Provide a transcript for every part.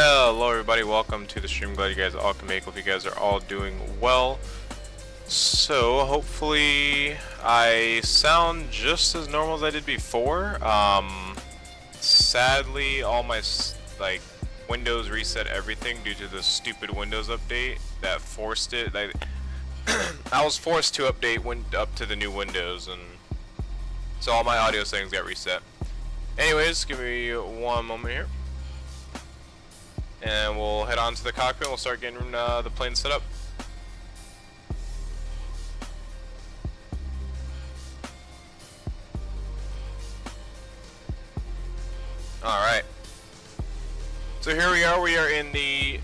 Hello everybody, welcome to the stream. Glad you guys all can make. Hope you guys are all doing well. So hopefully I sound just as normal as I did before. Sadly all my Windows reset everything due to the stupid Windows update that forced it. I was forced to update up to the new Windows, and so all my audio settings got reset. Anyways, give me one moment here. And we'll head on to the cockpit and we'll start getting the plane set up. Alright. So here we are in the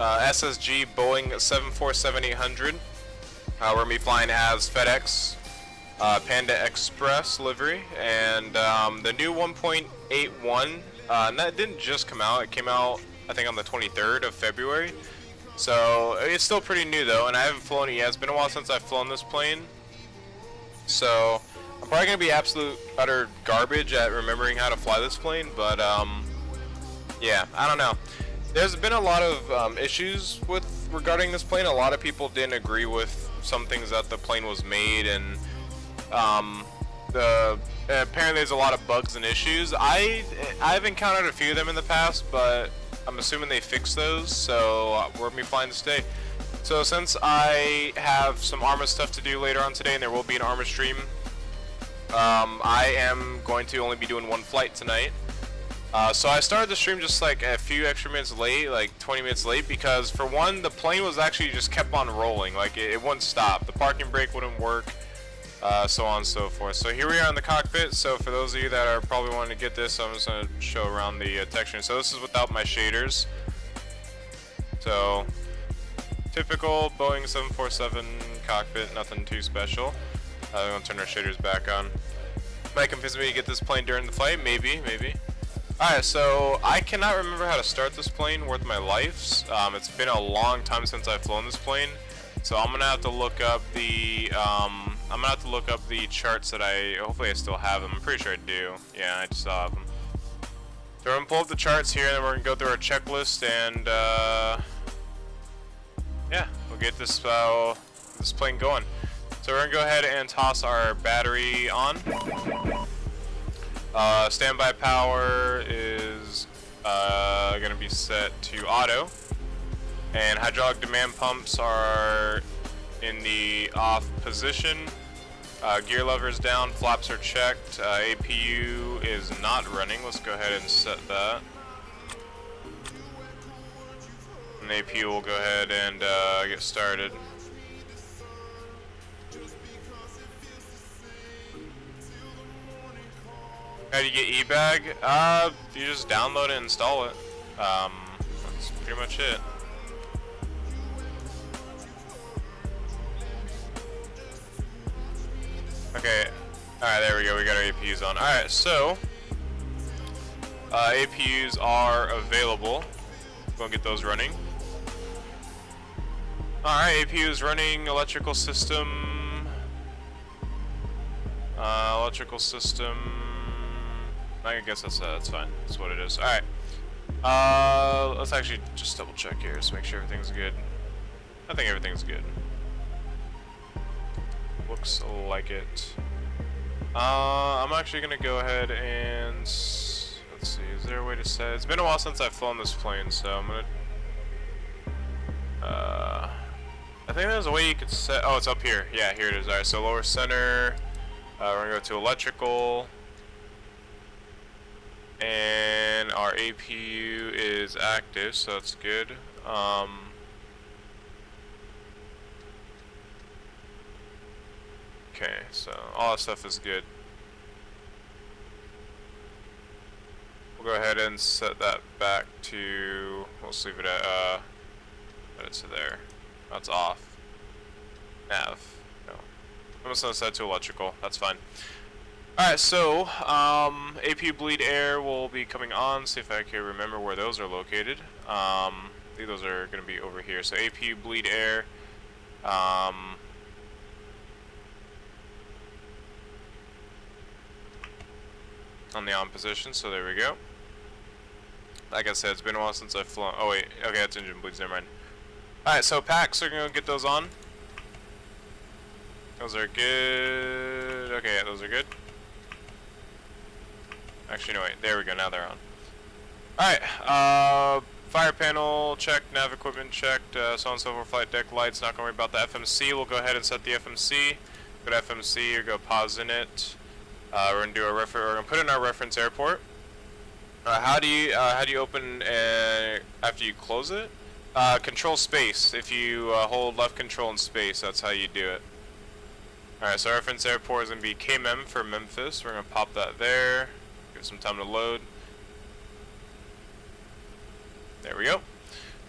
SSG Boeing 747-800. We're going to be flying as FedEx Panda Express livery, and the new 1.81, and that didn't just come out, it came out I think on the 23rd of February. So it's still pretty new though, and I haven't flown it yet. It's been a while since I've flown this plane. So I'm probably gonna be absolute utter garbage at remembering how to fly this plane, but yeah, I don't know. There's been a lot of issues regarding this plane. A lot of people didn't agree with some things that the plane was made, and apparently there's a lot of bugs and issues. I've encountered a few of them in the past, but I'm assuming they fixed those, so we're gonna be flying this day. So since I have some ARMA stuff to do later on today, and there will be an ARMA stream, I am going to only be doing one flight tonight. So I started the stream just like a few extra minutes late, like 20 minutes late, because for one, the plane was actually just kept on rolling, like it wouldn't stop. The parking brake wouldn't work, so on and so forth. So here we are in the cockpit. So for those of you that are probably wanting to get this, I'm just going to show around the texturing. So this is without my shaders. So typical Boeing 747 cockpit, nothing too special. I'm going to turn our shaders back on. Might convince me to get this plane during the flight, maybe. Alright, so I cannot remember how to start this plane worth my life. It's been a long time since I've flown this plane, so I'm gonna have to look up the charts that hopefully I still have them. I'm pretty sure I do. Yeah, I still have them. So we're gonna pull up the charts here, and then we're gonna go through our checklist, and yeah, we'll get this plane going. So we're gonna go ahead and toss our battery on. Standby power is gonna be set to auto, and hydraulic demand pumps are in the off position. Gear levers down, flaps are checked. APU is not running. Let's go ahead and set that. And APU will go ahead and get started. How do you get eBag? You just download it and install it. That's pretty much it. Okay, alright, there we go, we got our APUs on. Alright, so APUs are available. We'll get those running. Alright, APUs running, electrical system. I guess that's fine. That's what it is. Alright. Let's actually just double check here, just make sure everything's good. I think everything's good. Looks like it. I'm actually gonna go ahead and let's see. Is there a way to set? It's been a while since I've flown this plane, so I'm gonna. I think there's a way you could set. Oh, it's up here. Yeah, here it is. All right. So lower center. We're gonna go to electrical, and our APU is active, so that's good. Okay, so all that stuff is good. We'll go ahead and set that back to, we'll just leave it at, set it to there. That's off. Nav, no. I'm just gonna set it to electrical, that's fine. Alright, so, APU bleed air will be coming on, see if I can remember where those are located. I think those are gonna be over here. So APU bleed air, on the on position, so there we go. Like I said, it's been a while since I've flown. Oh wait, okay, that's engine bleeds, never mind. Alright, so packs are gonna get those on. Those are good. Okay, yeah, those are good. Actually, no, wait, there we go, now they're on. Alright, fire panel checked, nav equipment checked, so on and so forth, flight deck lights, not gonna worry about the FMC. We'll go ahead and set the FMC. Go to FMC, or go pause in it. We're gonna do a we're gonna put in our reference airport. How do you open after you close it? Control space. If you hold left control and space, that's how you do it. Alright, so reference airport is gonna be KMEM for Memphis. We're gonna pop that there. Give it some time to load. There we go.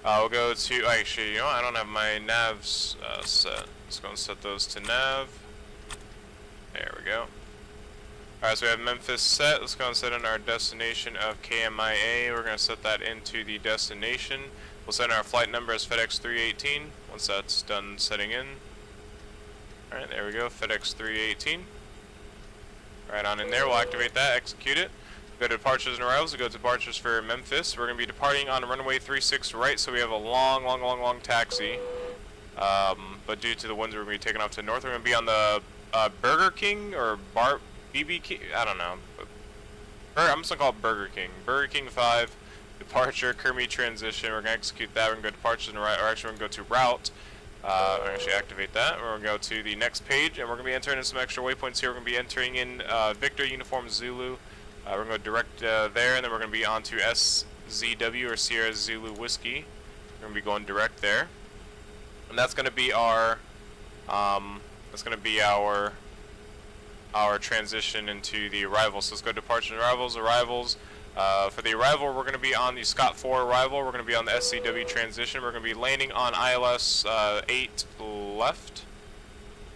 We'll go to, actually, you know, I don't have my navs set. Let's go and set those to nav. There we go. Alright, so we have Memphis set. Let's go and set in our destination of KMIA. We're going to set that into the destination. We'll set in our flight number as FedEx 318 once that's done setting in. Alright, there we go, FedEx 318. Right on in there, we'll activate that, execute it. Go to departures and arrivals, we'll go to departures for Memphis. We're going to be departing on runway 36 right, so we have a long taxi. But due to the winds, we're going to be taking off to the north. We're going to be on the Burger King or BBQ, I don't know. I'm just going to call it Burger King. Burger King 5, departure, KMEM transition. We're going to execute that. We're going to go to departures and arrivals, or actually we're going to go to route. We're going to actually activate that. We're going to go to the next page, and we're going to be entering in some extra waypoints here. We're going to be entering in Victor Uniform Zulu. We're going to go direct there, and then we're going to be on to SZW, or Sierra Zulu Whiskey. We're going to be going direct there. And that's going to be our transition into the arrival. So let's go departure and arrivals. For the arrival, we're going to be on the Scott 4 arrival. We're going to be on the SCW transition. We're going to be landing on ILS 8 left.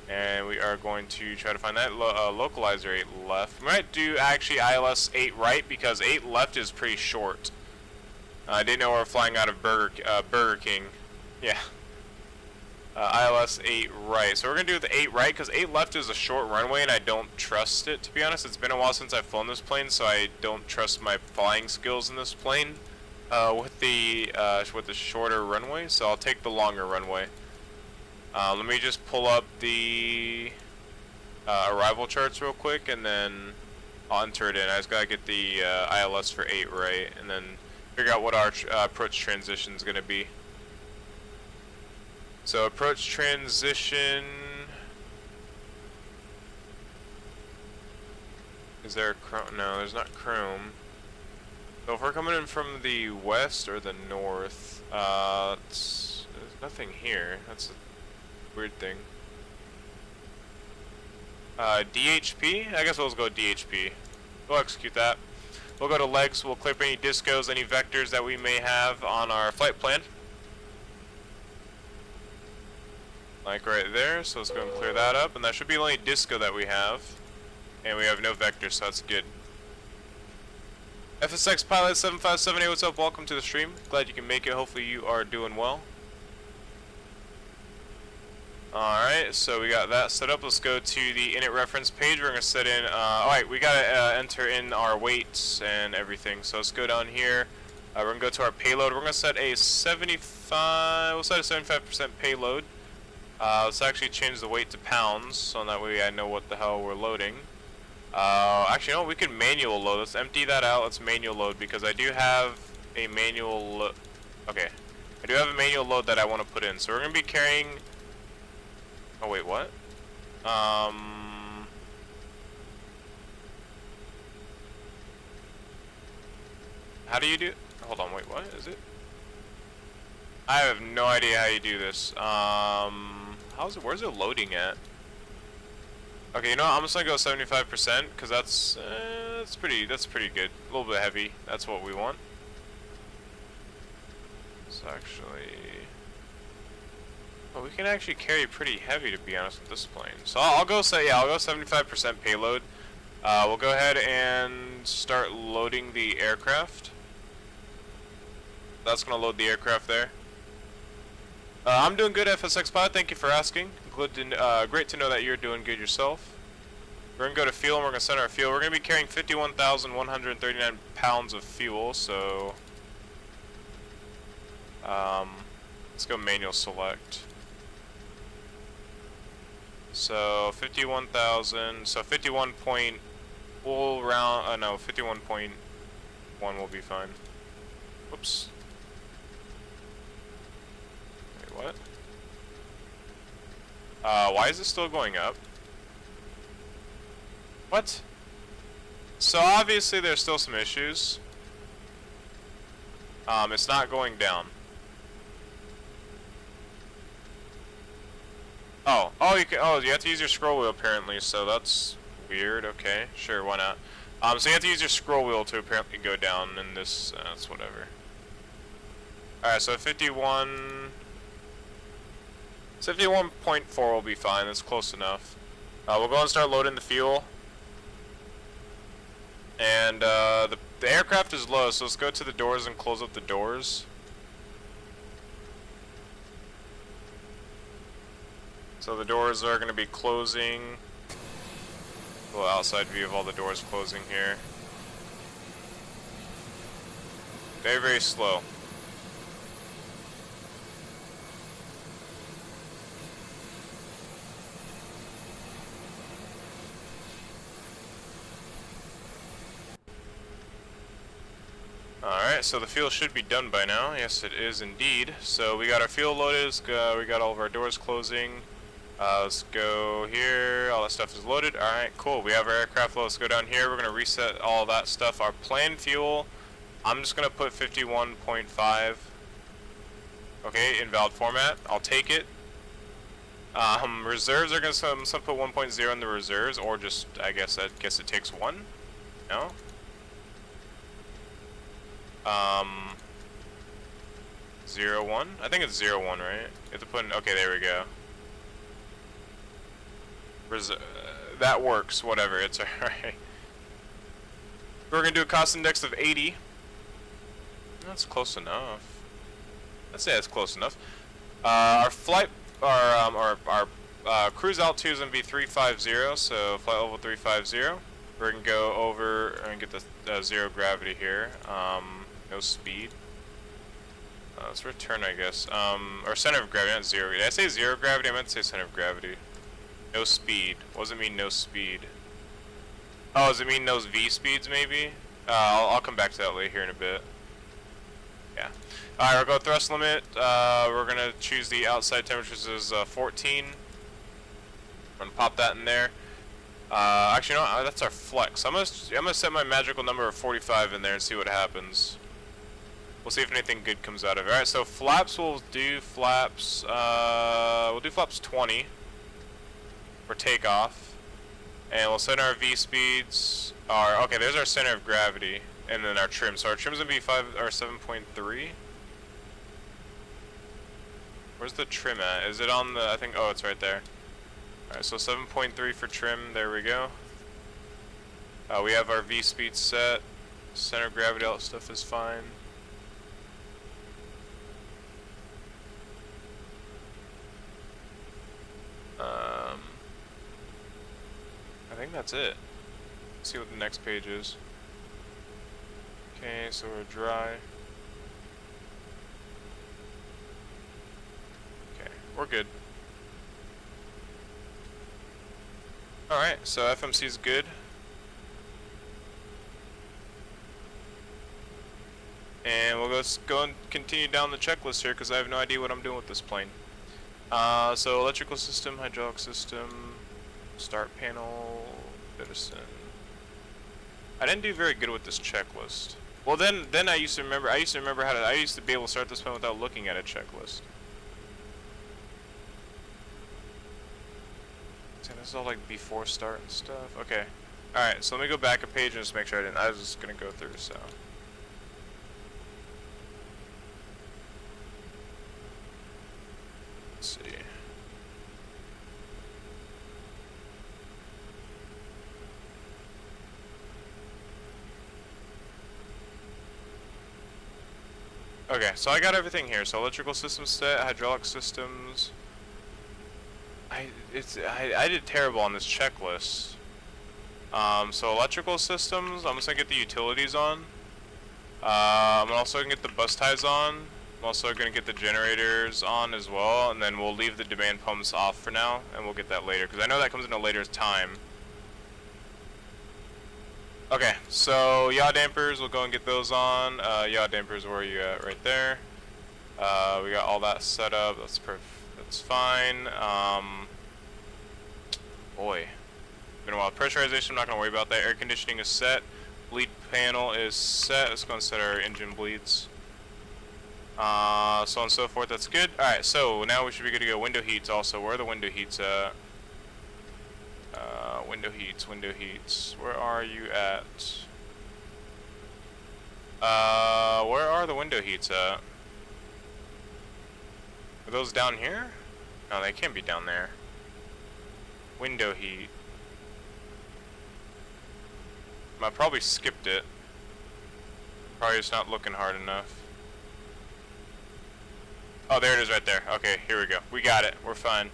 And we are going to try to find that localizer 8 left. We might do actually ILS 8 right because 8 left is pretty short. I didn't know we were flying out of Burger King. Yeah. ILS 8 right. So we're going to do the 8 right because 8 left is a short runway and I don't trust it, to be honest. It's been a while since I've flown this plane, so I don't trust my flying skills in this plane with the shorter runway, so I'll take the longer runway. Let me just pull up the arrival charts real quick and then I'll enter it in. I just got to get the ILS for 8 right and then figure out what our approach transition is going to be. So approach transition, is there a chrome? No, there's not chrome. So if we're coming in from the west or the north, there's nothing here. That's a weird thing. DHP? I guess we'll just go DHP. We'll execute that. We'll go to legs, we'll clear up any discos, any vectors that we may have on our flight plan. Like right there, so let's go and clear that up, and that should be the only disco that we have. And we have no vector, so that's good. FSX Pilot 7578, what's up? Welcome to the stream. Glad you can make it. Hopefully you are doing well. Alright, so we got that set up. Let's go to the init reference page. We're going to set in, alright, we got to enter in our weights and everything. So let's go down here. We're going to go to our payload. We're going to set a 75, we'll set a 75% payload. Let's actually change the weight to pounds, so that way I know what the hell we're loading. Actually, no, we can manual load. Let's empty that out. Let's manual load, because I do have a manual okay. I do have a manual load that I want to put in. So we're going to be carrying... Oh, wait, what? How do you do... Hold on, wait, what is it? I have no idea how you do this. How's it? Where's it loading at? Okay, you know what? I'm just gonna go 75% because that's pretty good. A little bit heavy. That's what we want. So actually, well, we can actually carry pretty heavy, to be honest, with this plane. So I'll go say I'll go 75% payload. We'll go ahead and start loading the aircraft. That's gonna load the aircraft there. I'm doing good, FSX Pod. Thank you for asking. Great to know that you're doing good yourself. We're going to go to fuel, and we're going to set our fuel. We're going to be carrying 51,139 pounds of fuel, so Let's go manual select. So 51,000. So 51 point. We'll round. No, 51.1 will be fine. Whoops. Wait, what? Why is it still going up? What? So obviously there's still some issues. It's not going down. Oh, you can. Oh, you have to use your scroll wheel apparently. So that's weird. Okay, sure, why not? So you have to use your scroll wheel to apparently go down in this. That's whatever. All right, so 51. 51.4 will be fine. That's close enough. We'll go and start loading the fuel. And the aircraft is low, so let's go to the doors and close up the doors. So the doors are going to be closing. A little outside view of all the doors closing here. Very, very slow. Alright, so the fuel should be done by now. Yes, it is indeed. So we got our fuel loaded, we got all of our doors closing. Let's go here, all that stuff is loaded. Alright, cool, we have our aircraft load. Let's go down here, we're going to reset all that stuff. Our planned fuel, I'm just going to put 51.5. Okay, invalid format, I'll take it. Reserves are going to put 1.0 in the reserves, or just, I guess it takes 1? No? 0-1? I think it's 0-1, right? You have to put in, okay, there we go. That works, whatever, it's alright. We're gonna do a cost index of 80. That's close enough. Let's say that's close enough. Our flight, our cruise altitude is gonna be 350, so flight level 350. We're gonna go over and get the zero gravity here. No speed. Let's return, I guess. Or center of gravity, not zero. Did I say zero gravity? I meant to say center of gravity. No speed. What does it mean, no speed? Oh, does it mean no V speeds, maybe? I'll come back to that later here in a bit. Yeah. Alright, we'll go thrust limit. We're gonna choose the outside temperatures as 14. I'm gonna pop that in there. Actually, no, that's our flex. I'm gonna set my magical number of 45 in there and see what happens. We'll see if anything good comes out of it. Alright, so flaps, we'll do flaps 20 for takeoff. And we'll set our V speeds. Okay, there's our center of gravity. And then our trim. So our trim's gonna be 7.3. Where's the trim at? Is it on the, I think, oh, it's right there. Alright, so 7.3 for trim, there we go. We have our V speed set. Center of gravity, all that stuff is fine. I think that's it. Let's see what the next page is. Okay, so we're dry. Okay, we're good. Alright, so FMC is good. And we'll go and continue down the checklist here because I have no idea what I'm doing with this plane. So electrical system, hydraulic system, start panel, citizen. I didn't do very good with this checklist. Well, then I used to remember how to. I used to be able to start this plane without looking at a checklist. So this is all like before start and stuff. Okay. All right. So let me go back a page and just make sure I didn't. I was just gonna go through. So. Let's see. Okay, so I got everything here. So electrical systems set, hydraulic systems. I did terrible on this checklist. So electrical systems, I'm just gonna get the utilities on. I'm also gonna get the bus ties on. I'm also gonna get the generators on as well, and then we'll leave the demand pumps off for now, and we'll get that later, because I know that comes in a later time. Okay, so yaw dampers, we'll go and get those on. Yaw dampers, where are you at? Right there. We got all that set up. That's that's fine. Boy, been a while. Pressurization, I'm not gonna worry about that. Air conditioning is set. Bleed panel is set. Let's go and set our engine bleeds. So on and so forth. That's good. All right, so now we should be good to go. Window heats also. Where are the window heats at? Window heats. Where are you at? Where are the window heats at? Are those down here? No, they can't be down there. Window heat. I probably skipped it. Probably just not looking hard enough. Oh, there it is right there. Okay, here we go. We got it. We're fine.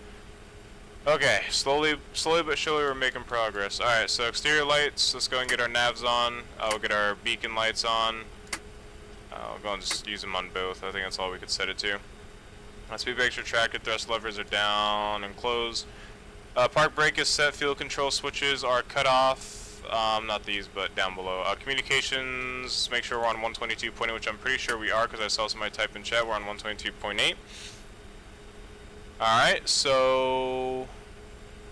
Okay, slowly but surely we're making progress. Alright, so exterior lights. Let's go and get our navs on. We'll get our beacon lights on. We'll go and just use them on both. I think that's all we could set it to. Speed brakes are tracked. Thrust levers are down and closed. Park brake is set. Fuel control switches are cut off. Not these, but down below. Communications, make sure we're on 122.8, which I'm pretty sure we are because I saw somebody type in chat. We're on 122.8. Alright, so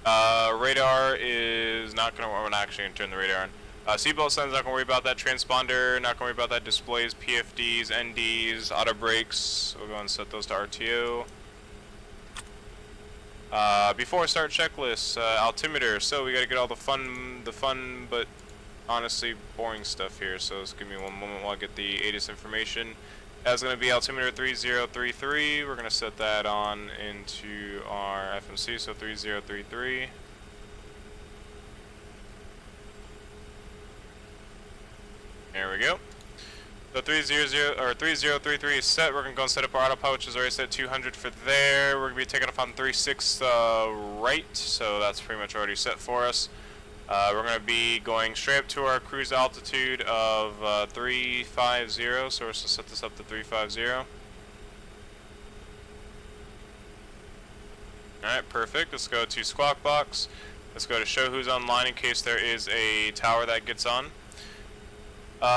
radar is not going to, we're not actually going to turn the radar on. Seatbelt signs, not going to worry about that. Transponder, not going to worry about that. Displays, PFDs, NDs, auto brakes. We'll go and set those to RTO. Before start checklist, altimeter. So we got to get all the fun but honestly boring stuff here. So just give me one moment while I get the ATIS information. That's going to be altimeter 3033. We're going to set that on into our FMC. So 3033. There we go. So 3033 is set. We're going to go and set up our autopilot, which is already set 200 for there. We're going to be taking off on 36 right, so that's pretty much already set for us. We're going to be going straight up to our cruise altitude of 350, so we're going to set this up to 350. Alright, perfect. Let's go to Squawk Box. Let's go to Show Who's Online in case there is a tower that gets on.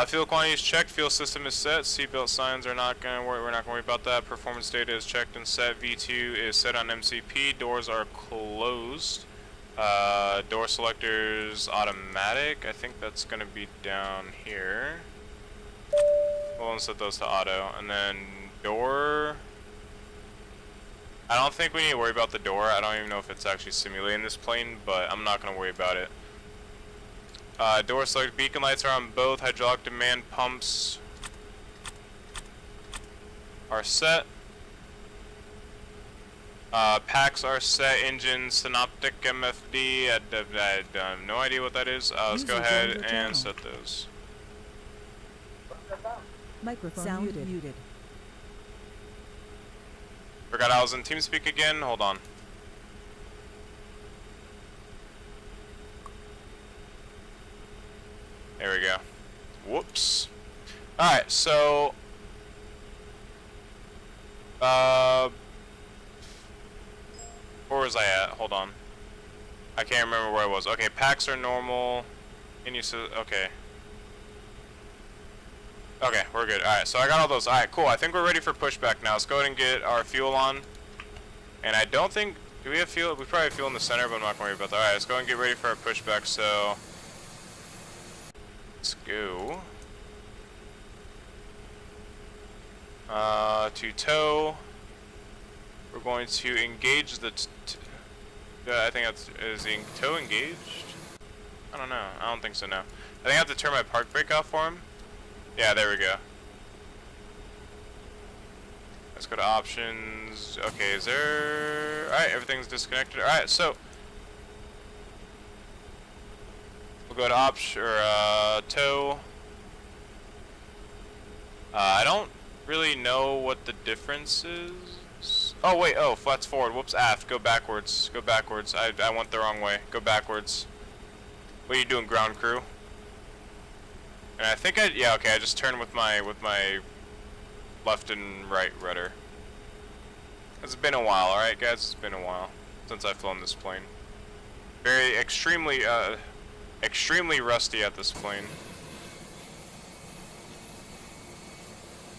Fuel quantity is checked. Fuel system is set. Seatbelt signs are not going to worry. We're not going to worry about that. Performance data is checked and set. V2 is set on MCP. Doors are closed. Door selectors automatic. I think that's going to be down here. We'll set those to auto. And then door. I don't think we need to worry about the door. I don't even know if it's actually simulating this plane, but I'm not going to worry about it. Door select, beacon lights are on both. Hydraulic demand pumps are set. Packs are set. Engine synoptic MFD. I have no idea what that is. Let's go ahead and set those. Microphone sound muted. Forgot I was in TeamSpeak again. Hold on. There we go. Whoops. Alright, so where was I at? Hold on. I can't remember where I was. Okay, packs are normal. Okay. Okay, we're good. Alright, so I got all those. Alright, cool. I think we're ready for pushback now. Let's go ahead and get our fuel on. And I don't think, do we have fuel? We probably have fuel in the center, but I'm not going to worry about that. Alright, let's go ahead and get ready for our pushback. So let's go to tow. We're going to engage the I think that's, is the tow engaged? I don't know. I don't think so now. I think I have to turn my park brake off for him. Yeah, there we go. Let's go to options. Okay, is there... Alright, everything's disconnected. Alright, so we'll go to tow. I don't really know what the difference is. Oh wait, oh, flats forward. Whoops, aft. Go backwards. Go backwards. I went the wrong way. Go backwards. What are you doing, ground crew? And I think yeah, okay, I just turned with my left and right rudder. It's been a while, alright guys, it's been a while since I've flown this plane. Very extremely rusty at this plane.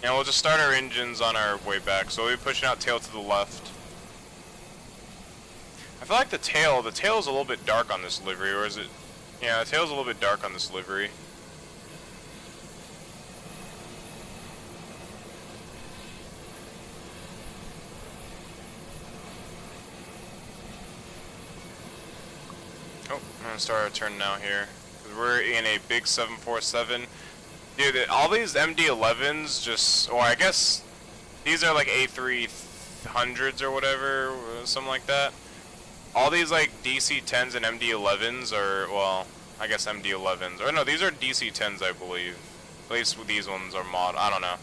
And we'll just start our engines on our way back, so we'll be pushing out tail to the left. I feel like the tail is a little bit dark on this livery, or is it? Yeah, the tail's a little bit dark on this livery. Oh, I'm gonna start our turn now here. We're in a big 747. Dude, all these MD-11s just, or I guess these are like A300s or whatever, something like that. All these like DC-10s and MD-11s are, well, I guess MD-11s. Or no, these are DC-10s, I believe. At least these ones are mod. I don't know.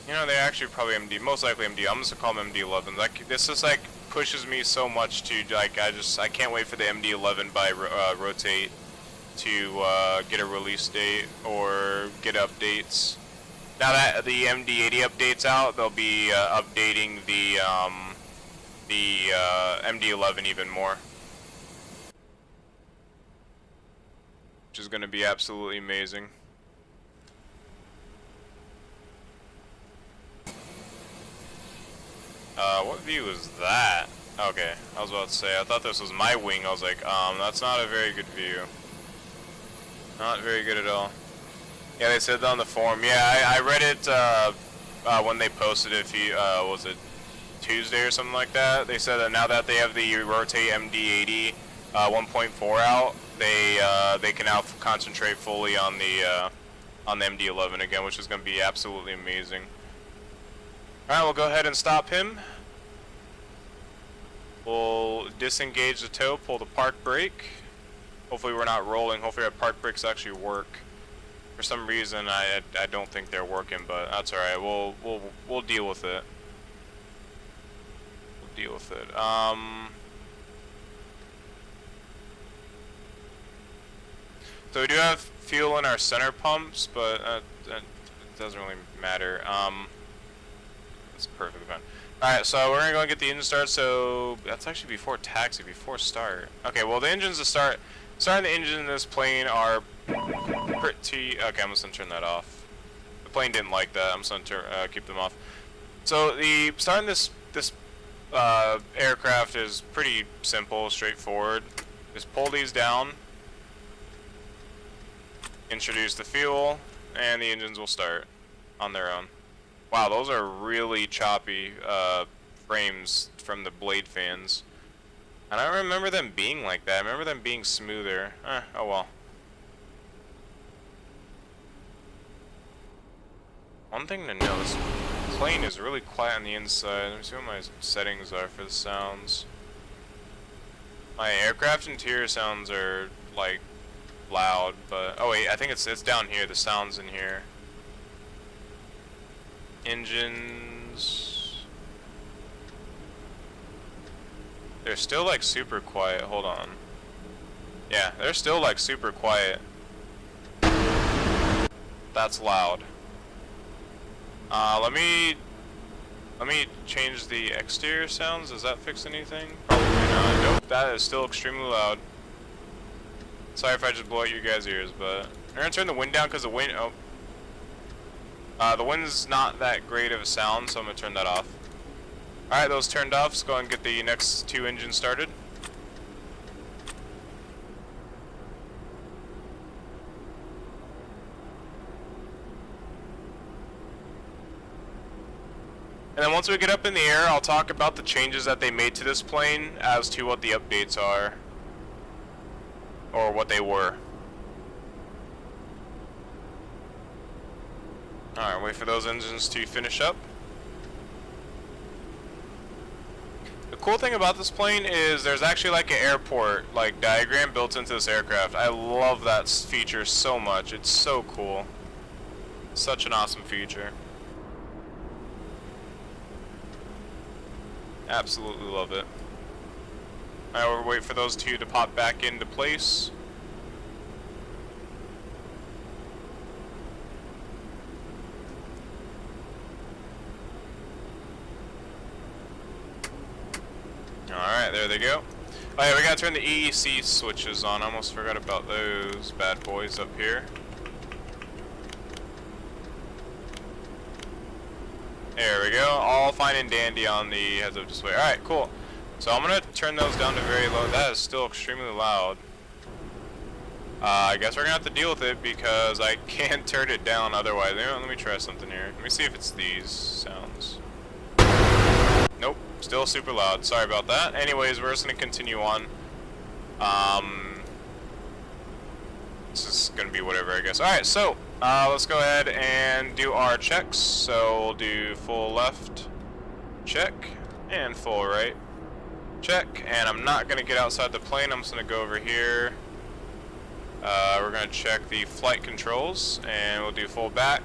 You know, they're actually probably MD, most likely MD. I'm just gonna call them MD-11s. Like, this just like pushes me so much to like, I can't wait for the MD-11 by rotate to get a release date or get updates. Now that the MD-80 update's out, they'll be updating the MD-11 even more, which is going to be absolutely amazing. What view is that? Okay, I was about to say, I thought this was my wing. I was like, that's not a very good view. Not very good at all. Yeah, they said that on the forum. Yeah, I read it when they posted it. If you was it Tuesday or something like that? They said that now that they have the Rotate MD-80 1.4 out, they can now concentrate fully on the MD-11 again, which is going to be absolutely amazing. All right, we'll go ahead and stop him. We'll disengage the tow, pull the park brake. Hopefully we're not rolling. Hopefully our park brakes actually work. For some reason, I don't think they're working, but that's all right. We'll deal with it. We'll deal with it. So we do have fuel in our center pumps, but it doesn't really matter. It's perfectly fine. Alright, so we're gonna go and get the engine started. So that's actually before taxi, before start. Okay, well the engines to starting the engine in this plane are pretty. Okay, I'm just gonna turn that off. The plane didn't like that. I'm just gonna keep them off. So the starting this aircraft is pretty simple, straightforward. Just pull these down, introduce the fuel, and the engines will start on their own. Wow, those are really choppy frames from the blade fans. And I don't remember them being like that. I remember them being smoother. Oh well. One thing to know, this plane is really quiet on the inside. Let me see what my settings are for the sounds. My aircraft interior sounds are like loud, but oh wait, I think it's down here. The sounds in here. Engines. They're still like super quiet. Hold on. Yeah, they're still like super quiet. That's loud. Let me change the exterior sounds. Does that fix anything? Probably not. Nope, that is still extremely loud. Sorry if I just blow out your guys' ears, but I'm gonna turn the wind down because the wind. Oh. The wind's not that great of a sound, so I'm going to turn that off. Alright, those turned off. Let's go and get the next two engines started. And then once we get up in the air, I'll talk about the changes that they made to this plane as to what the updates are. Or what they were. Alright, wait for those engines to finish up. The cool thing about this plane is there's actually like an airport like diagram built into this aircraft. I love that feature so much. It's so cool. Such an awesome feature. Absolutely love it. Alright, we'll wait for those two to pop back into place. There they go. Oh yeah, we gotta turn the EEC switches on. I almost forgot about those bad boys up here. There we go. All fine and dandy on the heads-up display. Alright, cool. So I'm gonna turn those down to very low. That is still extremely loud. I guess we're gonna have to deal with it because I can't turn it down otherwise. Let me try something here. Let me see if it's these sounds. Nope, still super loud. Sorry about that. Anyways, we're just gonna continue on. This is gonna be whatever, I guess. Alright, so let's go ahead and do our checks. So we'll do full left check and full right check. And I'm not gonna get outside the plane. I'm just gonna go over here. We're gonna check the flight controls, and we'll do full back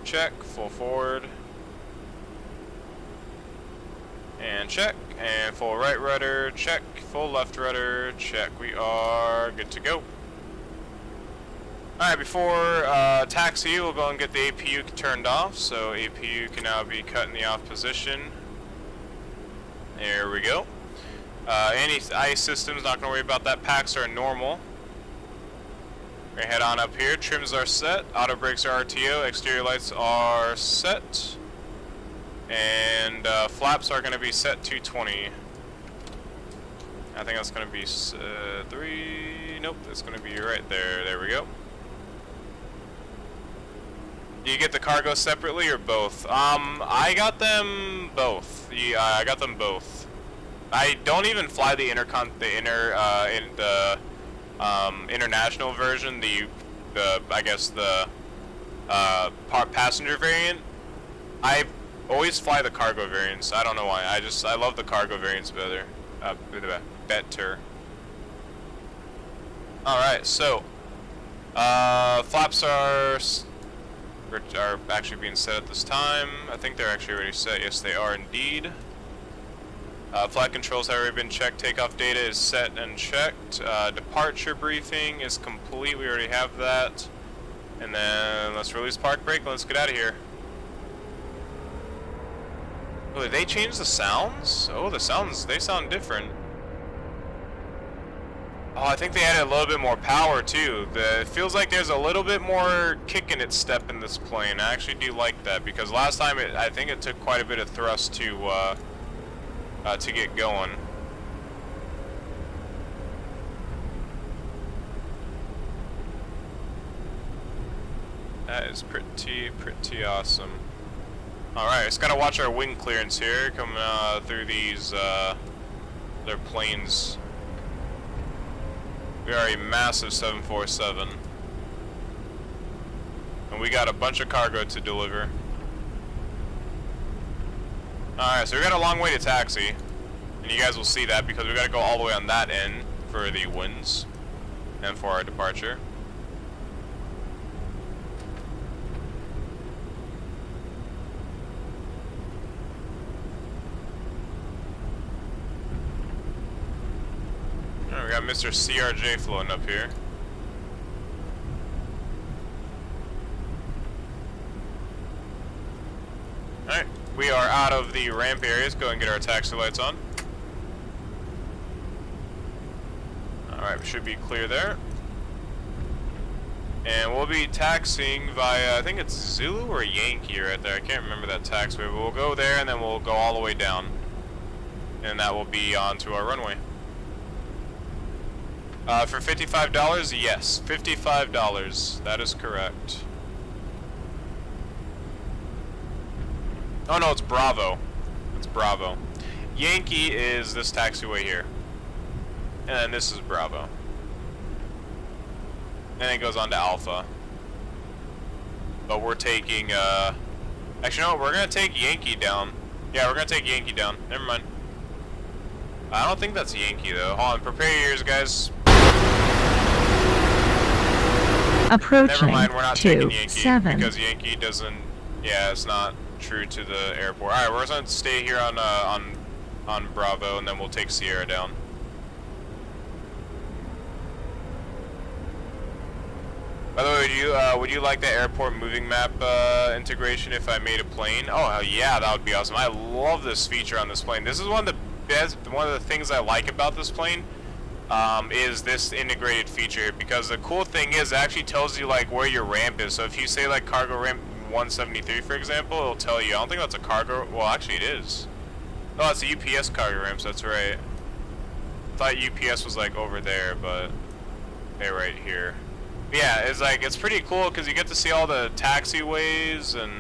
check, full forward, and check, and full right rudder check, full left rudder check. We are good to go. Alright, before taxi, we'll go and get the APU turned off. So APU can now be cut in the off position. There we go. Any ice systems, not gonna worry about that. Packs are normal. We're gonna head on up here. Trims are set. Auto brakes are RTO. Exterior lights are set. And flaps are gonna be set to 20. I think that's gonna be 3. Nope, that's gonna be right there. There we go. Do you get the cargo separately or both? I got them both. Yeah, I got them both. I don't even fly the international version. I guess the passenger variant. I always fly the cargo variants. I don't know why. I love the cargo variants better. Better. All right, so flaps are actually being set at this time. I think they're actually already set. Yes, they are indeed. Flight controls have already been checked. Takeoff data is set and checked. Departure briefing is complete. We already have that. And then let's release park brake. Let's get out of here. Oh, did they change the sounds? Oh, they sound different. Oh, I think they added a little bit more power too. It feels like there's a little bit more kick in its step in this plane. I actually do like that because last time I think it took quite a bit of thrust to get going. That is pretty awesome. Alright, just gotta watch our wing clearance here, coming through these, their planes. We are a massive 747. And we got a bunch of cargo to deliver. Alright, so we got a long way to taxi. And you guys will see that because we gotta go all the way on that end for the winds and for our departure. Alright, we got Mr. CRJ floating up here. Alright, we are out of the ramp areas. Go and get our taxi lights on. Alright, we should be clear there. And we'll be taxiing via, I think it's Zulu or Yankee right there. I can't remember that taxiway, but we'll go there and then we'll go all the way down. And that will be onto our runway. For $55, yes, $55. That is correct. Oh no, it's Bravo. It's Bravo. Yankee is this taxiway here. And then this is Bravo. And it goes on to Alpha. But we're taking, actually no, we're gonna take Yankee down. Yeah, we're gonna take Yankee down. Never mind. I don't think that's Yankee though. Hold on, prepare your ears, guys. Approaching Never mind, we're not taking Yankee 27. because Yankee doesn't. Yeah, it's not true to the airport. All right, we're gonna stay here on Bravo, and then we'll take Sierra down. By the way, would you like the airport moving map integration if I made a plane? Oh hell yeah, that would be awesome. I love this feature on this plane. This is one of the that's one of the things I like about this plane. Is this integrated feature, because the cool thing is it actually tells you like where your ramp is. So if you say like cargo ramp 173 for example, it'll tell you. I don't think that's a cargo, well actually it is. Oh, it's a UPS cargo ramp, so that's right. I thought UPS was like over there, but they're right here. But yeah, it's like, it's pretty cool because you get to see all the taxiways and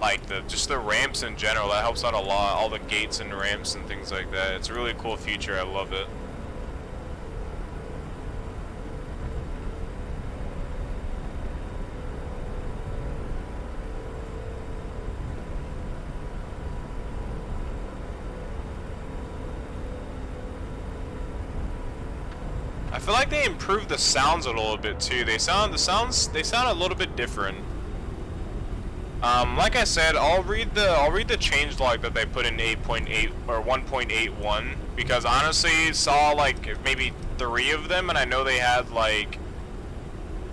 like just the ramps in general. That helps out a lot, all the gates and ramps and things like that. It's a really cool feature, I love it. I feel like they improved the sounds a little bit too. They sound a little bit different. Like I said, I'll read the changelog that they put in 8.8 or 1.81 because honestly saw like maybe 3 of them, and I know they had like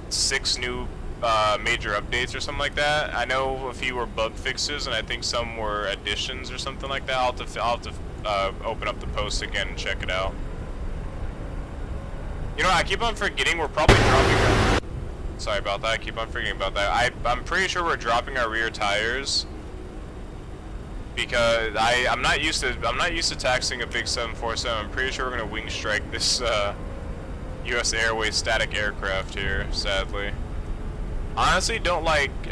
6 new major updates or something like that. I know a few were bug fixes, and I think some were additions or something like that. I'll have to open up the post again and check it out. You know, I keep on forgetting we're probably dropping. Sorry about that. I keep on forgetting about that. I'm pretty sure we're dropping our rear tires because I'm not used to taxiing a big 747. I'm pretty sure we're gonna wing strike this U.S. Airways static aircraft here. Sadly, I honestly don't like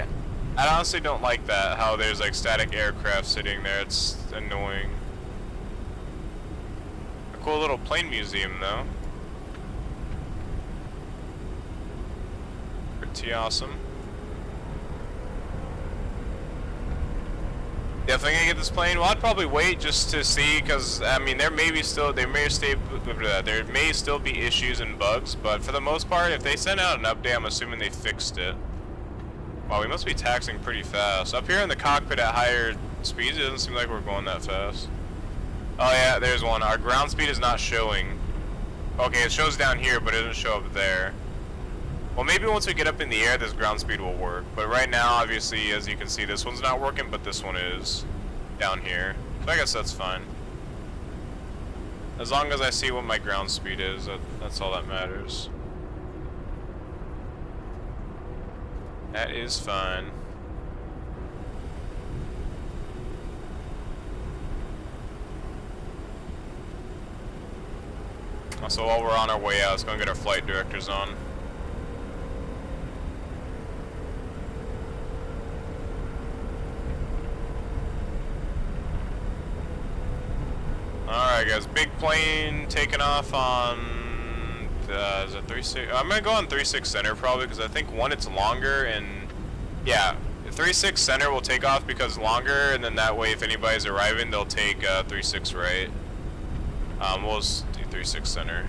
that. How there's like static aircraft sitting there. It's annoying. A cool little plane museum though. Pretty awesome. Definitely gonna get this plane. Well, I'd probably wait just to see, because I mean there may still be issues and bugs, but for the most part, if they send out an update, I'm assuming they fixed it. Wow, we must be taxiing pretty fast. Up here in the cockpit at higher speeds, it doesn't seem like we're going that fast. Oh yeah, there's one. Our ground speed is not showing. Okay, it shows down here, but it doesn't show up there. Well, maybe once we get up in the air, this ground speed will work. But right now, obviously, as you can see, this one's not working, but this one is down here. So I guess that's fine. As long as I see what my ground speed is, that's all that matters. That is fine. So while we're on our way out, let's go and get our flight directors on. Alright guys, big plane taking off on, is it 36? I'm gonna go on 36 center probably, because I think one, it's longer, and yeah, 36 center will take off because longer, and then that way if anybody's arriving, they'll take 36 right. We'll just do 36 center.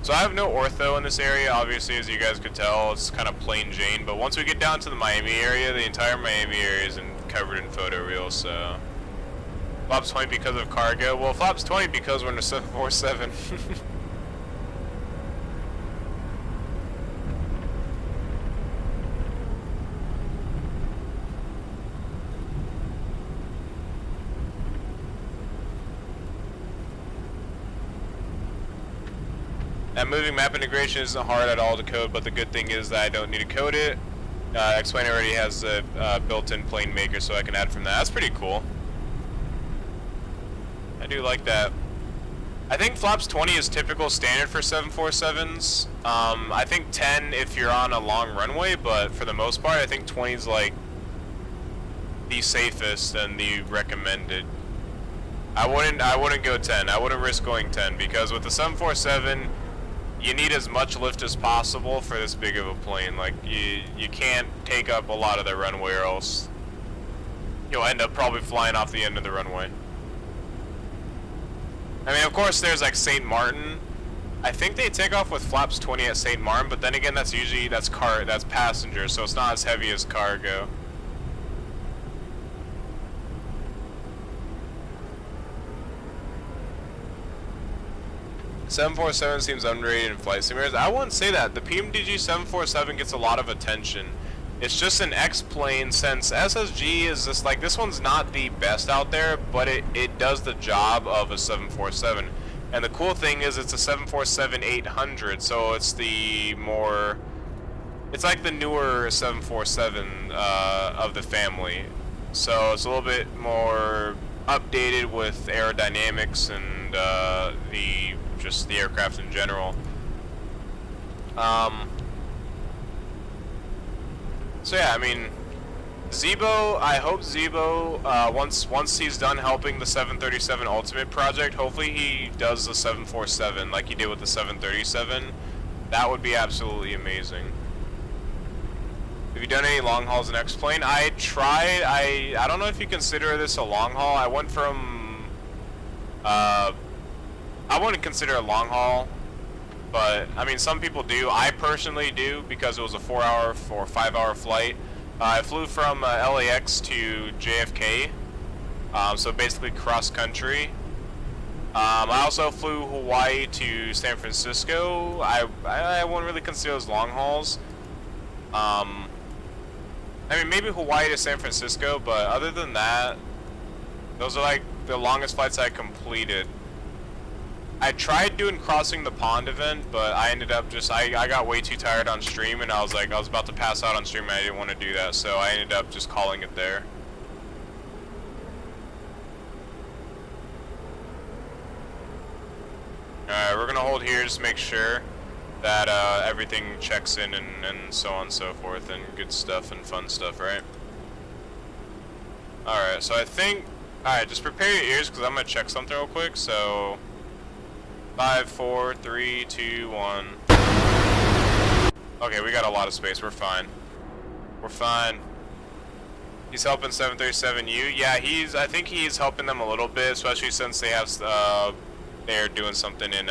So I have no ortho in this area, obviously, as you guys could tell, it's kind of plain Jane, but once we get down to the Miami area, the entire Miami area is covered in photoreal, so. Flaps 20 because of cargo. Well, flaps 20 because we're in a 747. That moving map integration isn't hard at all to code, but the good thing is that I don't need to code it. Explainer already has a built-in plane maker, so I can add from that. That's pretty cool. I do like that. I think flaps 20 is typical standard for 747s. I think 10 if you're on a long runway, but for the most part, I think 20 is like the safest and the recommended. I wouldn't go 10. I wouldn't risk going 10 because with the 747, you need as much lift as possible for this big of a plane. Like you can't take up a lot of the runway, or else you'll end up probably flying off the end of the runway. I mean, of course, there's like St. Martin. I think they take off with flaps 20 at St. Martin, but then again, that's usually that's passenger, so it's not as heavy as cargo. $747 seems underrated in flight simulators. I wouldn't say that. The PMDG 747 gets a lot of attention It's just an X-plane, since SSG is just like, this one's not the best out there, but it does the job of a 747. And the cool thing is it's a 747-800, so it's the more, it's like the newer 747 of the family. So it's a little bit more updated with aerodynamics and just the aircraft in general. So yeah, I mean, Zebo, I hope Zebo, once he's done helping the 737 Ultimate project, hopefully he does the 747 like he did with the 737. That would be absolutely amazing. Have you done any long hauls in X-Plane? I tried. I don't know if you consider this a long haul. I went from, I wouldn't consider it a long haul, but I mean some people do. I personally do, because it was a 4-hour or 5-hour flight. I flew from LAX to JFK, so basically cross country. I also flew Hawaii to San Francisco. I wouldn't really consider those long hauls. I mean, maybe Hawaii to San Francisco, but other than that, those are like the longest flights I completed. I tried doing crossing the pond event, but I ended up just, I got way too tired on stream, and I was about to pass out on stream, and I didn't want to do that, so I ended up just calling it there. Alright, we're gonna hold here just to make sure that everything checks in and so on and so forth, and good stuff and fun stuff, right? Alright, so I think, alright, just prepare your ears, because I'm gonna check something real quick. So 5, 4, 3, 2, 1. Okay, we got a lot of space. We're fine. We're fine. He's helping 737U. Yeah, I think he's helping them a little bit, especially since they have, they're doing something in,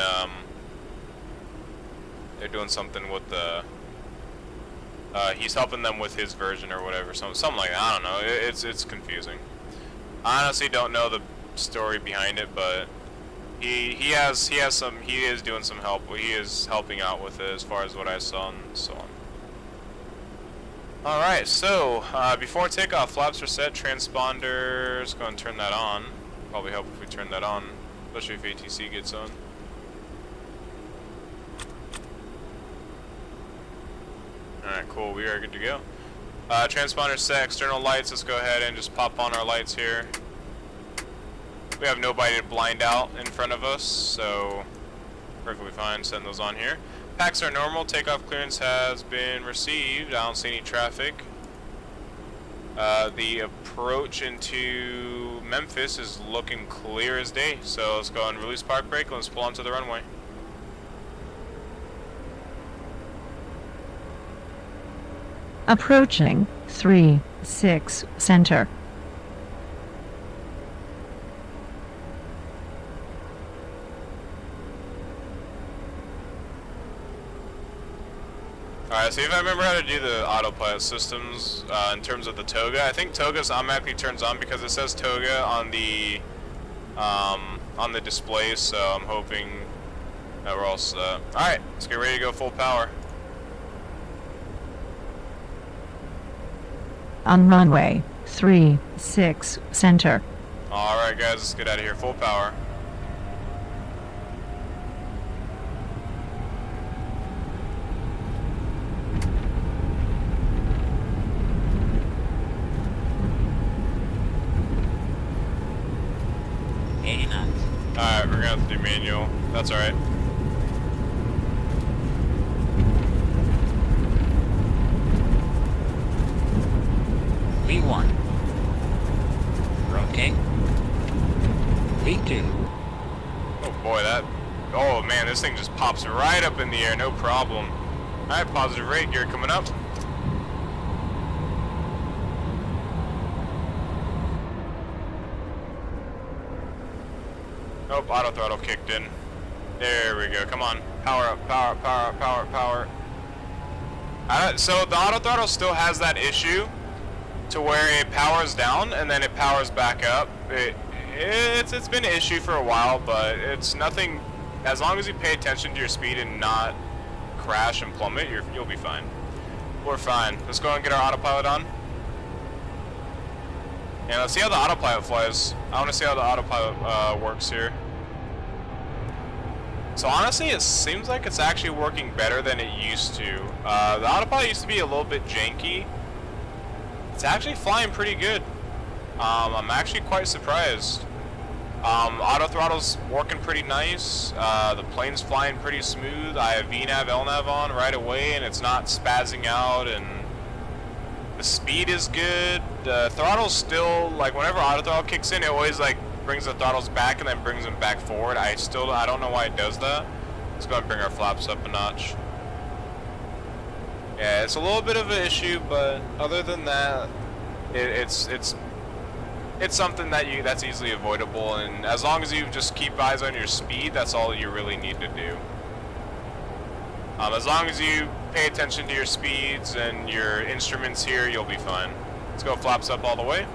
they're doing something with the, he's helping them with his version or whatever, something like that. I don't know. It's confusing. I honestly don't know the story behind it, but he is doing some help. He is helping out with it as far as what I saw and so on. Alright, so before takeoff, flaps are set, transponders, go and turn that on. Probably help if we turn that on, especially if ATC gets on. Alright, cool, we are good to go. Transponder set, external lights, let's go ahead and just pop on our lights here. We have nobody to blind out in front of us, so perfectly fine, send those on here. Packs are normal, takeoff clearance has been received, I don't see any traffic. The approach into Memphis is looking clear as day, so let's go and release park brake, let's pull onto the runway. Approaching 3-6 center. Alright, see if I remember how to do the autopilot systems in terms of the toga. I think toga's automatically turns on because it says toga on the display, so I'm hoping that we're all set. Alright, let's get ready to go full power. On runway 3-6 center. Alright guys, let's get out of here, full power. Alright, we're gonna have to do manual. That's alright. V1. Rotate. V2. Oh boy, oh man, this thing just pops right up in the air, no problem. Alright, positive rate gear coming up. Nope, auto throttle kicked in. There we go, come on. Power up, power up, power up, power up, power up. So the auto throttle still has that issue to where it powers down and then it powers back up. It's been an issue for a while, but it's nothing. As long as you pay attention to your speed and not crash and plummet, you'll be fine. We're fine. Let's go and get our autopilot on. And let's see how the autopilot flies. I want to see how the autopilot works here. So honestly, it seems like it's actually working better than it used to. The autopilot used to be a little bit janky. It's actually flying pretty good. I'm actually quite surprised. Auto throttle's working pretty nice. The plane's flying pretty smooth. I have VNAV, LNAV on right away, and it's not spazzing out, and the speed is good. The throttle's still, like, whenever auto throttle kicks in, it always, like, brings the throttles back and then brings them back forward. I don't know why it does that. Let's go and bring our flaps up a notch. Yeah, it's a little bit of an issue, but other than that, it's something that's easily avoidable, and as long as you just keep eyes on your speed, that's all you really need to do. As long as you pay attention to your speeds and your instruments here, you'll be fine. Let's go flaps up all the way.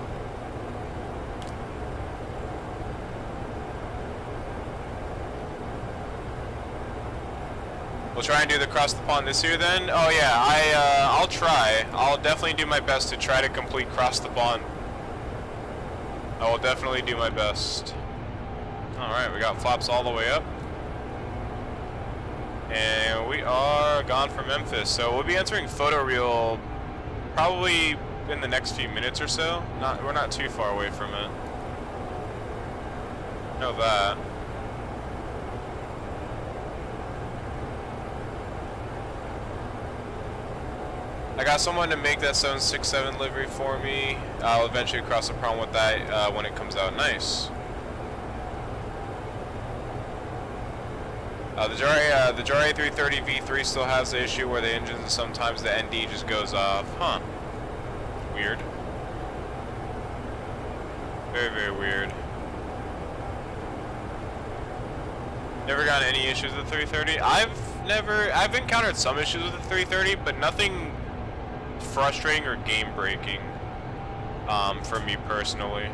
We'll try and do the cross the pond this year then. Oh yeah, I'll try. I'll definitely do my best to try to complete cross the pond. I will definitely do my best. Alright, we got flaps all the way up. And we are gone from Memphis. So we'll be entering photoreal probably in the next few minutes or so. We're not too far away from it. Know that. I got someone to make that 767 livery for me. I'll eventually cross the pond with that when it comes out. Nice. The Jar A330 V3 still has the issue where the engines, sometimes the ND just goes off. Huh. Weird. Very, very weird. Never gotten any issues with the 330. I've encountered some issues with the 330, but nothing frustrating or game breaking for me personally.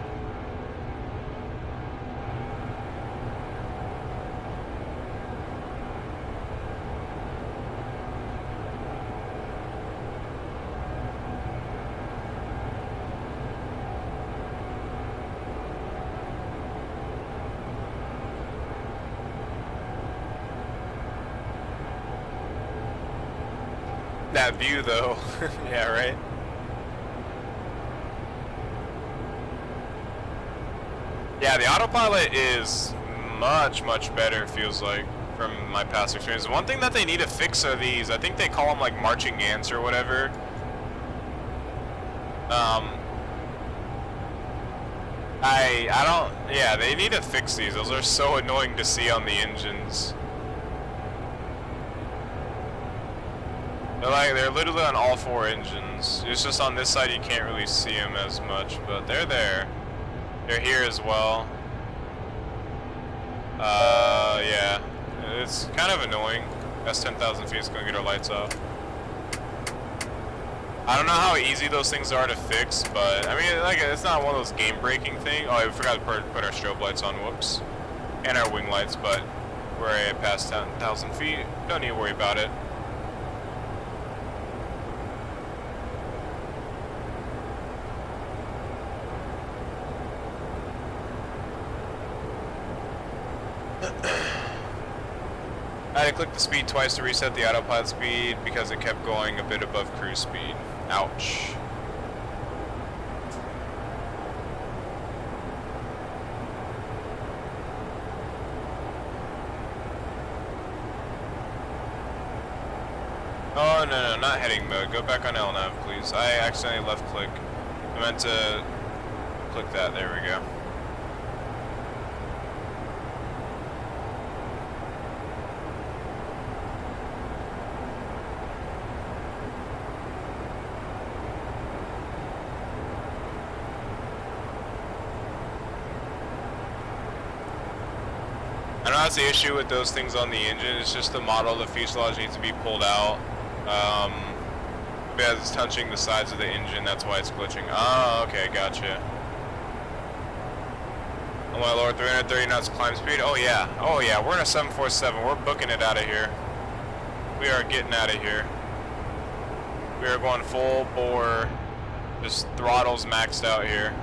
That view though. Yeah, right? Yeah, the autopilot is much better, it feels like, from my past experience. One thing that they need to fix are these, I think they call them like marching ants or whatever. Yeah, they need to fix these. Those are so annoying to see on the engines. They're literally on all four engines. It's just on this side you can't really see them as much, but they're there. They're here as well. Yeah. It's kind of annoying. That's 10,000 feet, it's gonna get our lights off. I don't know how easy those things are to fix, but I mean, like, it's not one of those game-breaking things. Oh, I forgot to put our strobe lights on, whoops. And our wing lights, but we're at past 10,000 feet. Don't need to worry about it. I had to click the speed twice to reset the autopilot speed because it kept going a bit above cruise speed. Ouch. Oh, no, not heading mode. Go back on LNAV, please. I accidentally left click. I meant to click that. There we go. I know that's the issue with those things on the engine. It's just the model of the fuselage needs to be pulled out. Because it's touching the sides of the engine, that's why it's glitching. Oh, okay, gotcha. Oh my lord, 330 knots climb speed? Oh yeah, we're in a 747. We're booking it out of here. We are getting out of here. We are going full bore, just throttles maxed out here.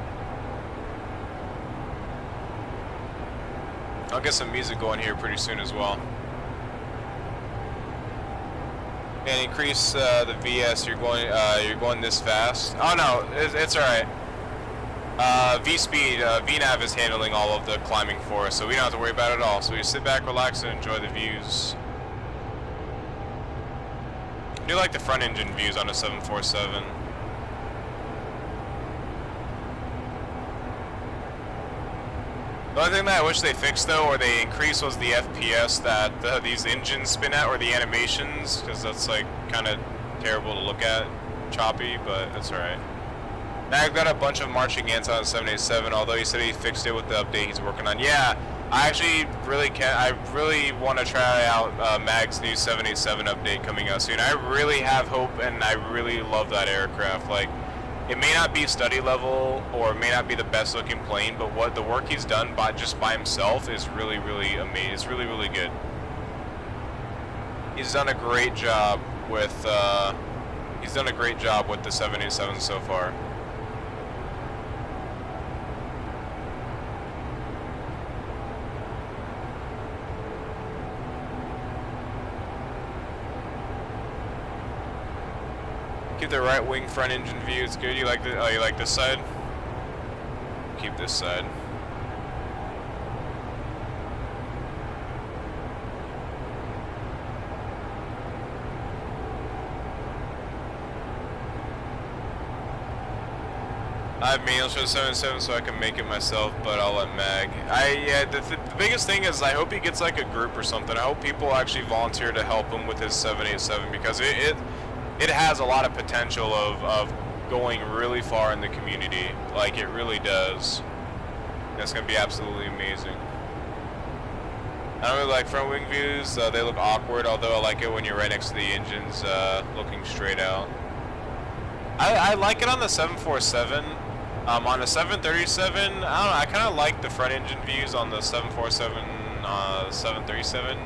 I'll get some music going here pretty soon as well. And increase the VS. You're going this fast. Oh no, it's all right. V speed, VNav is handling all of the climbing for us, so we don't have to worry about it at all. So we sit back, relax, and enjoy the views. I do like the front engine views on a 747. The only thing that I wish they fixed though, or they increased, was the FPS that these engines spin at, or the animations, because that's like kind of terrible to look at, choppy, but that's alright. Now I've got a bunch of marching ants on the 787, although he said he fixed it with the update he's working on. Yeah, I actually really want to try out Mag's new 787 update coming out soon. I really have hope, and I really love that aircraft. Like, it may not be study level, or it may not be the best looking plane, but what the work he's done just by himself is really amazing. It's really good. He's done a great job with the 787 so far. Keep the right wing front engine view. It's good. You like the? Oh, you like this side? Keep this side. I have manuals for the 777, so I can make it myself, but I'll let Mag. Yeah, the biggest thing is I hope he gets like a group or something. I hope people actually volunteer to help him with his 787, because it has a lot of potential of going really far in the community. Like, it really does. That's going to be absolutely amazing. I don't really like front wing views. They look awkward, although I like it when you're right next to the engines looking straight out. I like it on the 747. On the 737, I don't know, I kind of like the front engine views on the 747, 737.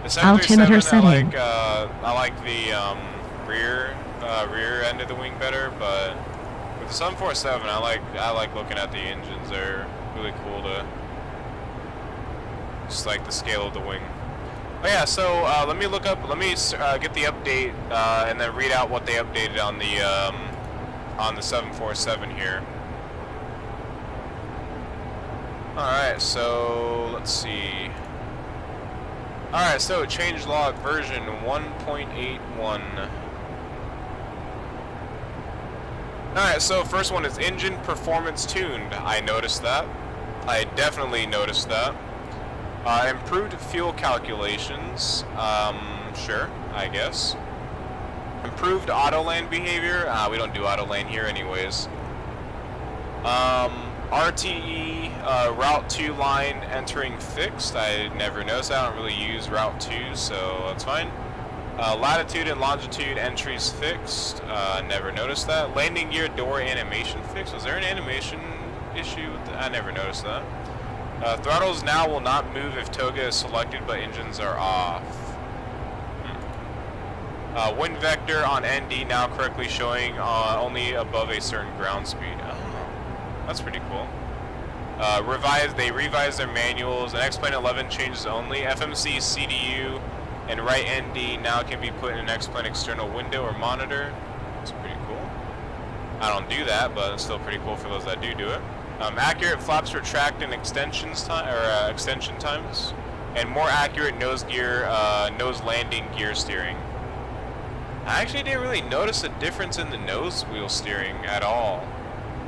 The 737, I like the rear end of the wing better, but with the 747, I like looking at the engines. They're really cool to just like the scale of the wing. Oh yeah, so let me get the update and then read out what they updated on the 747 here. Alright, so let's see. Alright, so change log version 1.81. Alright, so first one is engine performance tuned. I noticed that. I definitely noticed that. Improved fuel calculations. Sure, I guess. Improved auto land behavior. We don't do auto land here anyways. RTE Route 2 line entering fixed. I never noticed that. I don't really use Route 2, so that's fine. Latitude and longitude entries fixed. Never noticed that. Landing gear door animation fixed. Was there an animation issue with that? I never noticed that. Throttles now will not move if toga is selected but engines are off. Wind vector on ND now correctly showing only above a certain ground speed. Oh, that's pretty cool. They revised their manuals. An X-Plane 11 changes only. FMC CDU and right ND now can be put in an X-Plane external window or monitor. That's pretty cool. I don't do that, but it's still pretty cool for those that do it. Accurate flaps retract and extension times, and more accurate nose landing gear steering. I actually didn't really notice a difference in the nose wheel steering at all.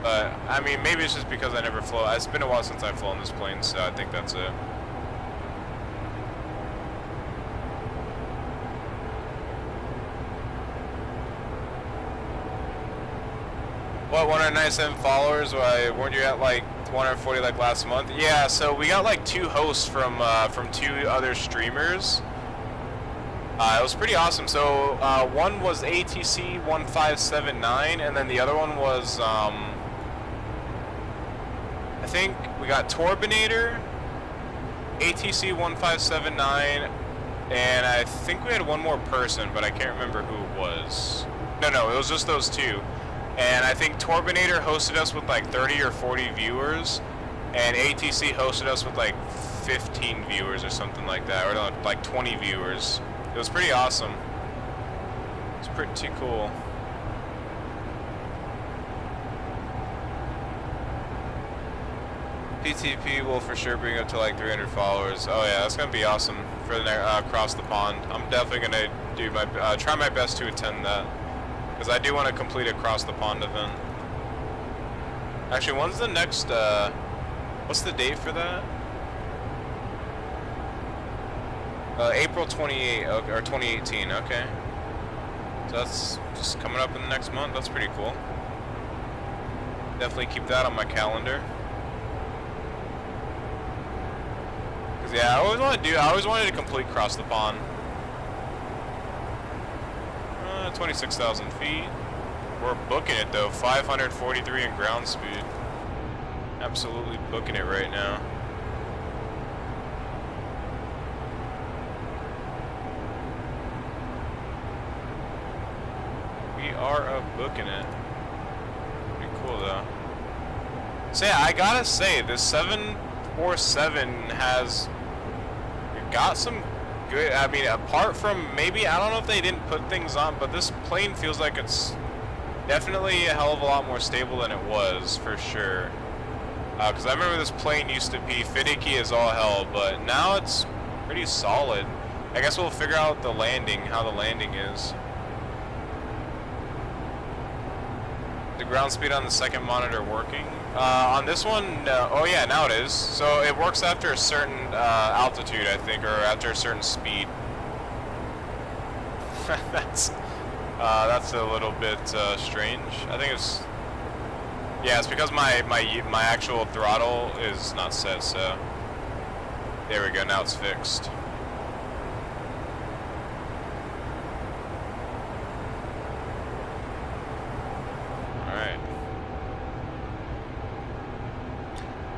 But I mean, maybe it's just because I never flew. It's been a while since I've flown this plane, so I think that's it. What, 197 followers? Weren't you at like 140 like last month? Yeah, so we got like 2 hosts from 2 other streamers. It was pretty awesome. So one was ATC 1579, and then the other one was I think we got Torbinator, ATC 1579, and I think we had one more person, but I can't remember who it was. No, it was just those two. And I think Torbinator hosted us with like 30 or 40 viewers, and ATC hosted us with like 15 viewers or something like that, or no, like 20 viewers. It was pretty awesome. It's pretty cool. PTP will for sure bring up to like 300 followers. Oh yeah, that's gonna be awesome for the across the pond. I'm definitely gonna do my try my best to attend that, because I do want to complete a cross the pond event. Actually, when's the next? What's the date for that? April 28 or 2018. Okay, so that's just coming up in the next month. That's pretty cool. Definitely keep that on my calendar. Yeah, I always wanted to complete cross the pond. 26,000 feet. We're booking it though, 543 in ground speed. Absolutely booking it right now. We are booking it. Pretty cool though. So yeah, I gotta say, this 747 has got some good, I mean, apart from maybe, I don't know if they didn't put things on, but this plane feels like it's definitely a hell of a lot more stable than it was, for sure. Because I remember this plane used to be finicky as all hell, but now it's pretty solid. I guess we'll figure out the landing, how the landing is. The ground speed on the second monitor working? On this one, oh yeah, now it is. So it works after a certain altitude, I think, or after a certain speed. That's a little bit strange. I think it's, yeah, it's because my actual throttle is not set. So there we go. Now it's fixed.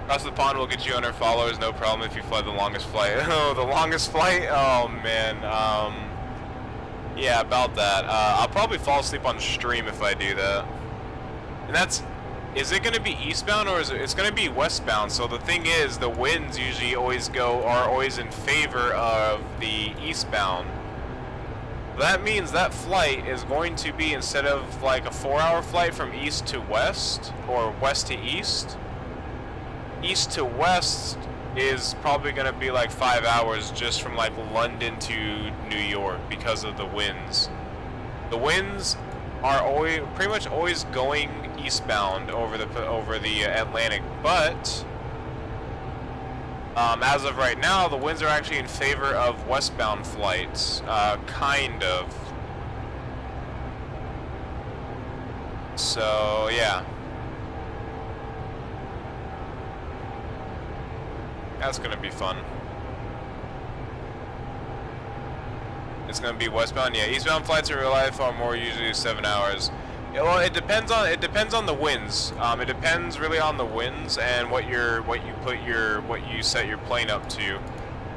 Across the pond will get you 100 followers, no problem if you fly the longest flight. Oh, the longest flight? Oh, man. Yeah, about that. I'll probably fall asleep on stream if I do that. And that's... Is it going to be eastbound or is it's going to be westbound? So the thing is, the winds usually are always in favor of the eastbound. That means that flight is going to be, instead of like a 4-hour flight from east to west, or west to east to west is probably going to be like 5 hours just from like London to New York because of the winds. The winds are pretty much always going eastbound over the Atlantic, but as of right now, the winds are actually in favor of westbound flights, kind of. So yeah. That's gonna be fun. It's gonna be westbound. Yeah, eastbound flights in real life are more usually 7 hours. Yeah, well, it depends on the winds. It depends really on the winds and what you set your plane up to.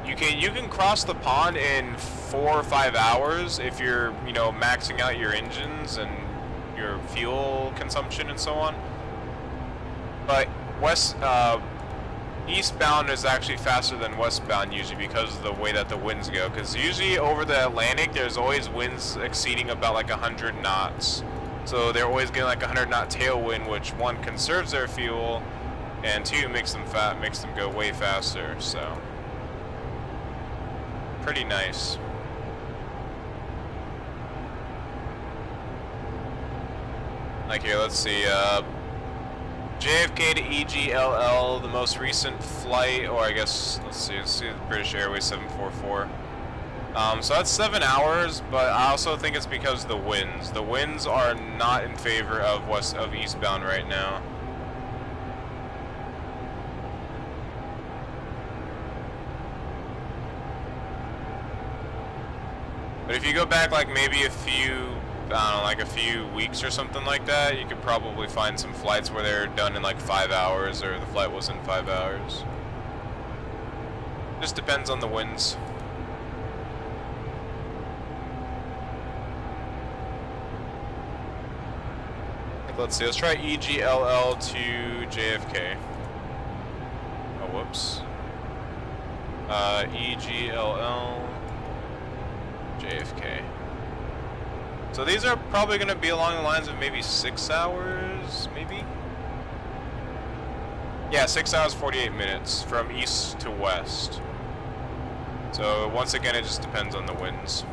You can cross the pond in 4 or 5 hours if you're maxing out your engines and your fuel consumption and so on. But eastbound is actually faster than westbound usually because of the way that the winds go. Because usually over the Atlantic, there's always winds exceeding about like 100 knots. So they're always getting like a 100-knot tailwind, which one conserves their fuel, and two makes them go way faster. So pretty nice. Like here, let's see. JFK to EGLL, the most recent flight, or I guess, let's see the British Airways 744. So that's 7 hours, but I also think it's because of the winds. The winds are not in favor of eastbound right now. But if you go back like maybe a few weeks or something like that, you could probably find some flights where they're done in like 5 hours, or the flight was in 5 hours. Just depends on the winds. Let's see, let's try EGLL to JFK. Oh, whoops. EGLL JFK. So these are probably going to be along the lines of maybe 6 hours, maybe? Yeah, 6 hours, 48 minutes from east to west. So once again, it just depends on the winds.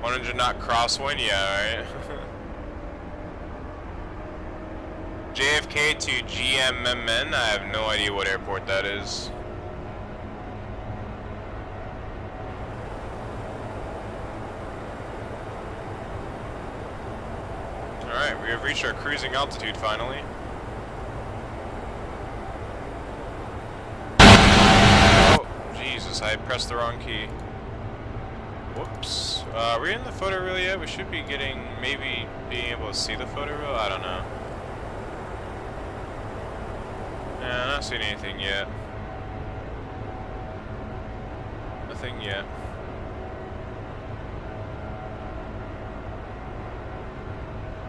Wanted to not crosswind? Yeah, right. JFK to GMMN? I have no idea what airport that is. Alright, we have reached our cruising altitude finally. Oh, Jesus, I pressed the wrong key. Whoops. Are we in the photo reel yet? We should be getting, maybe being able to see the photo reel? I don't know. Yeah, I'm not seeing anything yet. Nothing yet.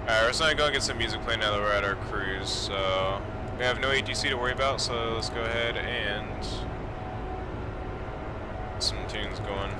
Alright, we're just gonna go and get some music playing now that we're at our cruise, so... We have no ATC to worry about, so let's go ahead and... get some tunes going.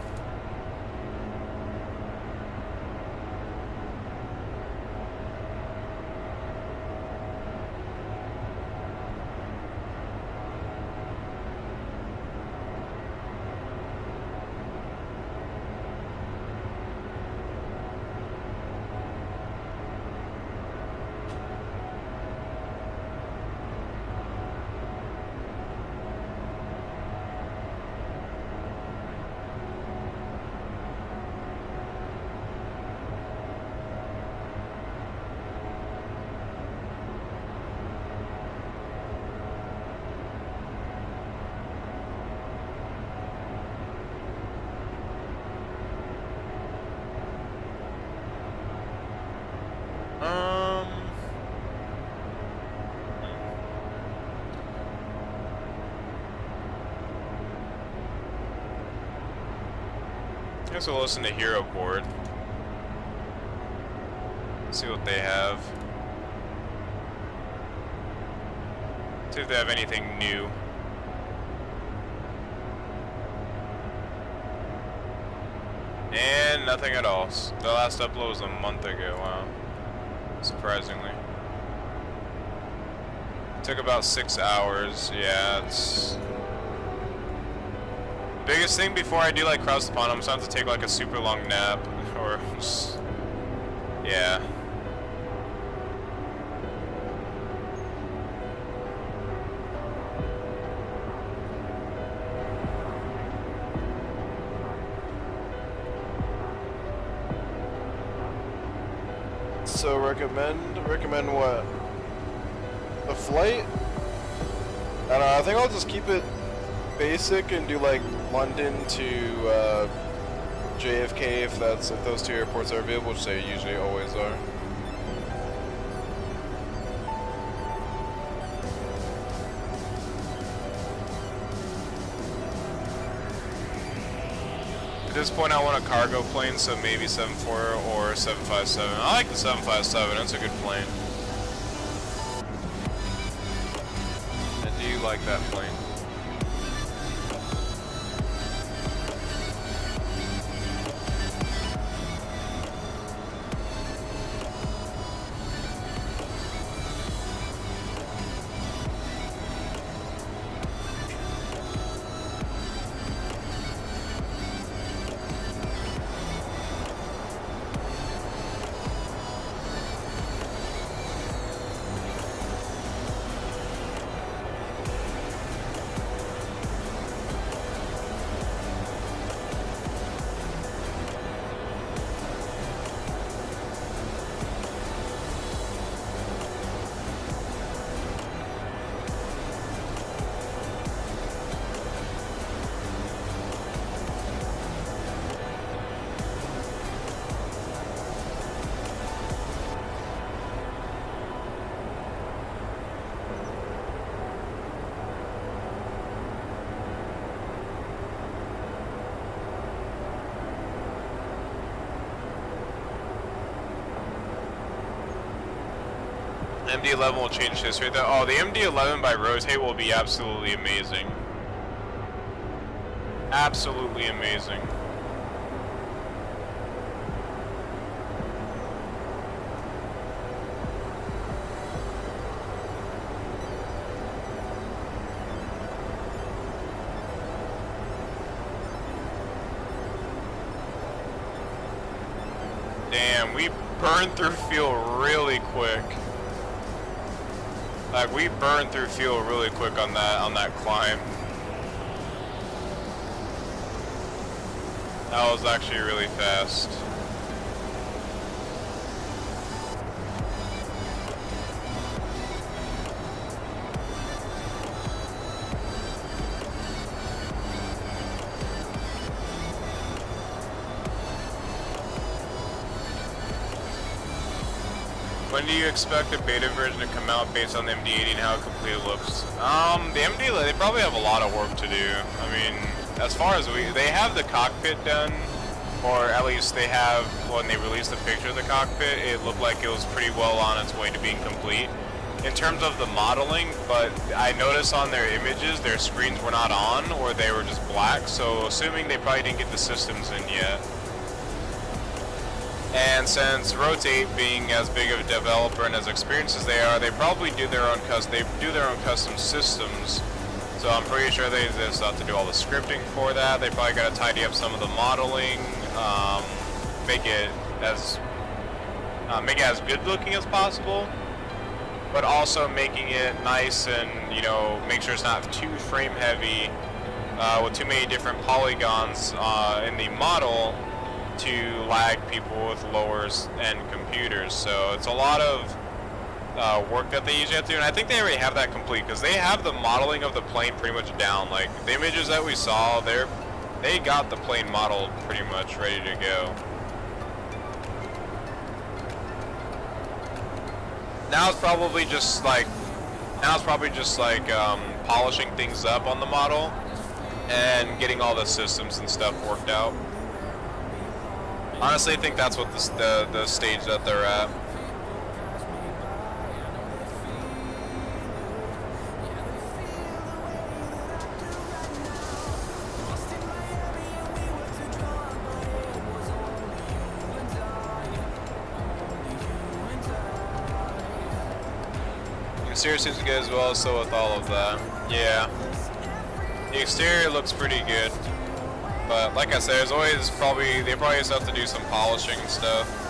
I guess we'll listen to Hero Board. See what they have. See if they have anything new. And nothing at all. The last upload was a month ago, wow. Surprisingly. Took about 6 hours, yeah, it's... Biggest thing before I do like cross the pond, I'm starting to take like a super long nap, or just... Yeah. So recommend what? The flight? I don't know, I think I'll just keep it basic and do like London to JFK if those two airports are available, which they usually always are. At this point I want a cargo plane, so maybe 74 or 757. I like the 757, it's a good plane. I do like that plane. MD11 will change history though. Oh, the MD11 by rotate will be absolutely amazing. Absolutely amazing. Damn, we burned through fuel really quick. Like, we burned through fuel really quick on that climb. That was actually really fast. When do you expect the beta version to come out based on the MD80 and how complete it looks? The MD, they probably have a lot of work to do. I mean, as far as they have the cockpit done, or at least they have, when they released the picture of the cockpit, it looked like it was pretty well on its way to being complete. In terms of the modeling, but I noticed on their images, their screens were not on, or they were just black, so assuming they probably didn't get the systems in yet. And since Rotate, being as big of a developer and as experienced as they are, they probably do their own custom systems. So I'm pretty sure they just have to do all the scripting for that. They probably got to tidy up some of the modeling, make it as good looking as possible, but also making it nice and, you know, make sure it's not too frame heavy with too many different polygons in the model to lag people with lower end computers. So it's a lot of work that they usually have to do, and I think they already have that complete because they have the modeling of the plane pretty much down. Like the images that we saw, they got the plane modeled pretty much ready to go. Now it's probably just like polishing things up on the model and getting all the systems and stuff worked out. Honestly, I think that's what the stage that they're at. The exterior seems good as well, so with all of that. Yeah. The exterior looks pretty good. But like I said, there's always they probably just have to do some polishing and stuff.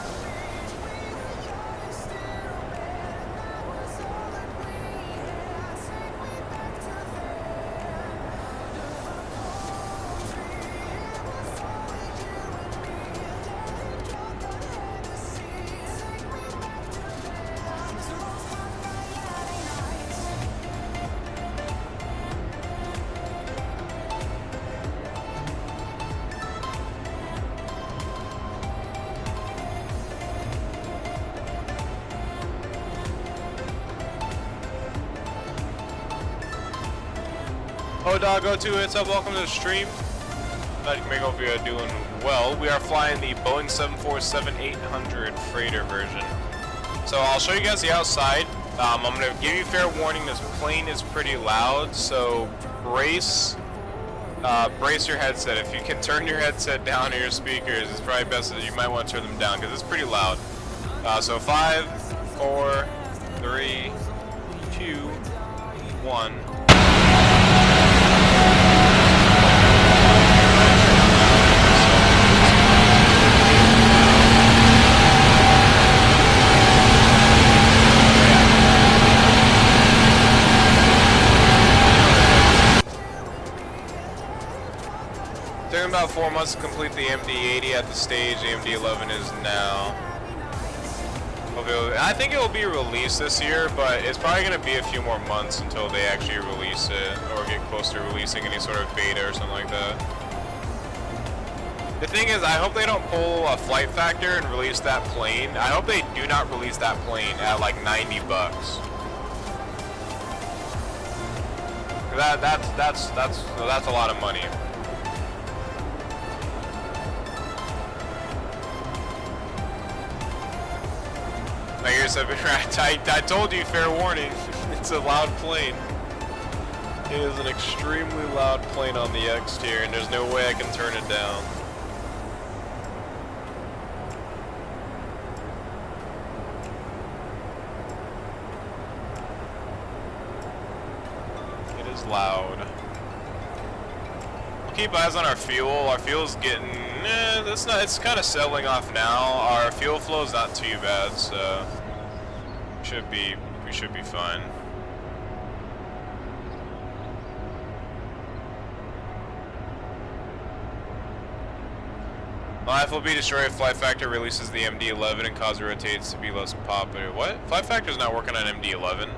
Oh, Doggo 2, what's up? Welcome to the stream. Glad you can make hope you are doing well. We are flying the Boeing 747-800 freighter version. So I'll show you guys the outside. I'm going to give you fair warning, this plane is pretty loud, so brace your headset. If you can turn your headset down or your speakers, it's probably best that you might want to turn them down because it's pretty loud. So 5, 4, 3, 2, 1. Took about 4 months to complete the MD80 at the stage the MD11 is now. I think it will be released this year, but it's probably going to be a few more months until they actually release it or get close to releasing any sort of beta or something like that. The thing is, I hope they don't pull a flight factor and release that plane. I hope they do not release that plane at like $90. That's a lot of money. Like exteriors have been wrecked. I told you, fair warning. It's a loud plane. It is an extremely loud plane on the exterior, and there's no way I can turn it down. It is loud. Keep eyes on our fuel. Our fuel's getting, it's kind of settling off now. Our fuel flow is not too bad, so we should be fine. Life will be destroyed if Flight Factor releases the MD-11 and cause rotates to be less popular. What? Flight Factor's not working on MD-11.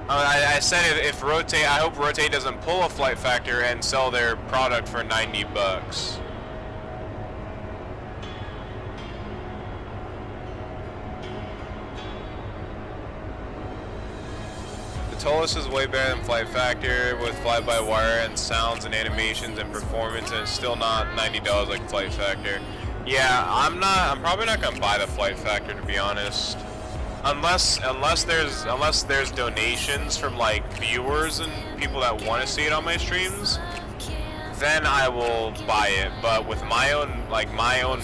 I said if Rotate, I hope Rotate doesn't pull a Flight Factor and sell their product for 90 bucks. The Tolus is way better than Flight Factor with fly-by-wire and sounds and animations and performance, and it's still not $90 like Flight Factor. Yeah, I'm probably not gonna buy the Flight Factor, to be honest. Unless there's donations from like viewers and people that want to see it on my streams, then I will buy it. But with my own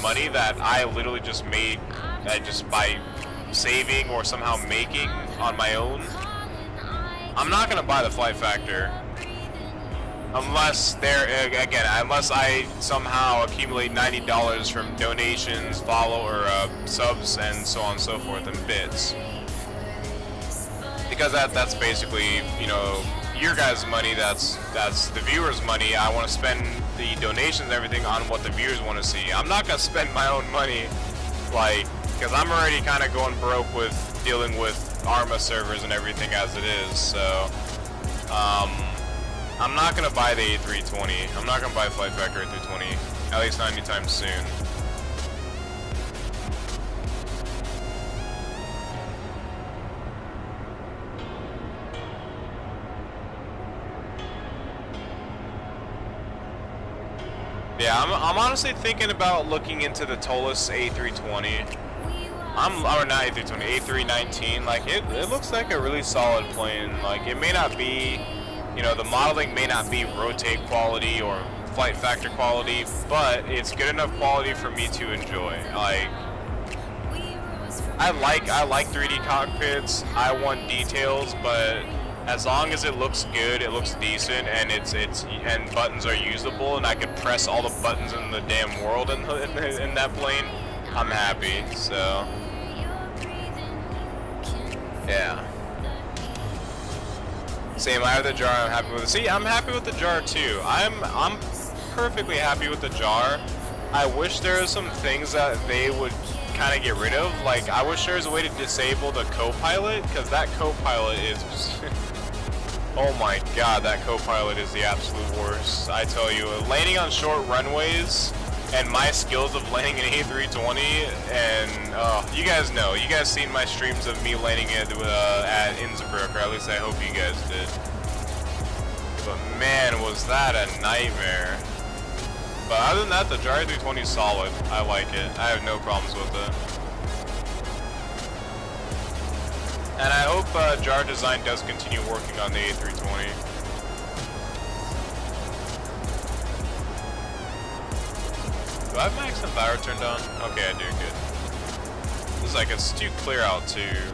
money that I literally just made, just by saving or somehow making on my own, I'm not gonna buy the Flight Factor. Unless I somehow accumulate $90 from donations, subs, and so on and so forth, and bits. Because that's basically, you know, your guys' money. That's the viewers' money. I want to spend the donations and everything on what the viewers want to see. I'm not gonna spend my own money, like, because I'm already kind of going broke with dealing with ARMA servers and everything as it is. So, I'm not gonna buy the A320. I'm not gonna buy Flight Factor A320, at least not anytime soon. Yeah, I'm honestly thinking about looking into the Tolus A320. Or not A320, A319. Like it looks like a really solid plane. Like it may not be, you know, the modeling may not be Rotate quality or Flight Factor quality, but it's good enough quality for me to enjoy. Like, I like 3D cockpits. I want details, but as long as it looks good, it looks decent, and and buttons are usable, and I can press all the buttons in the damn world in that plane, I'm happy. So, yeah. Same, I have the jar, I'm happy with it. See, I'm happy with the jar too. I'm perfectly happy with the jar. I wish there were some things that they would kind of get rid of. Like, I wish there was a way to disable the co-pilot, because that co-pilot is... oh my god, that co-pilot is the absolute worst. I tell you, landing on short runways, and my skills of landing an A320, and you guys know, you guys seen my streams of me landing it at Innsbruck, or at least I hope you guys did. But man, was that a nightmare. But other than that, the jar A320 is solid. I like it. I have no problems with it. And I hope Jar Design does continue working on the A320. Do I have my accent power turned on? Okay, I do, good. It's like it's too clear out too.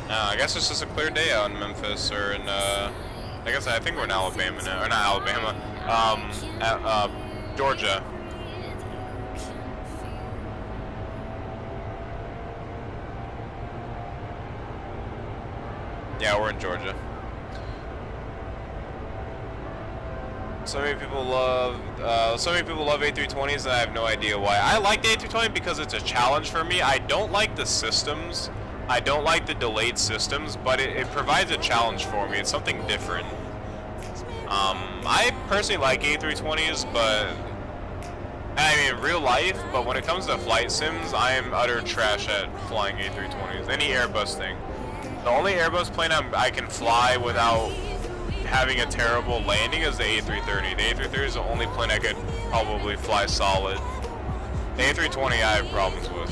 I guess it's just a clear day out in Memphis, or in I think we're in Alabama now, or not Alabama, Georgia. Yeah, we're in Georgia. So many people love A320s, and I have no idea why. I like the A320 because it's a challenge for me. I don't like the systems. I don't like the delayed systems, but it provides a challenge for me. It's something different. I personally like A320s, but I mean real life. But when it comes to flight sims, I am utter trash at flying A320s. Any Airbus thing. The only Airbus plane I can fly without having a terrible landing is the A330. The A330 is the only plane I could probably fly solid. The A320 I have problems with.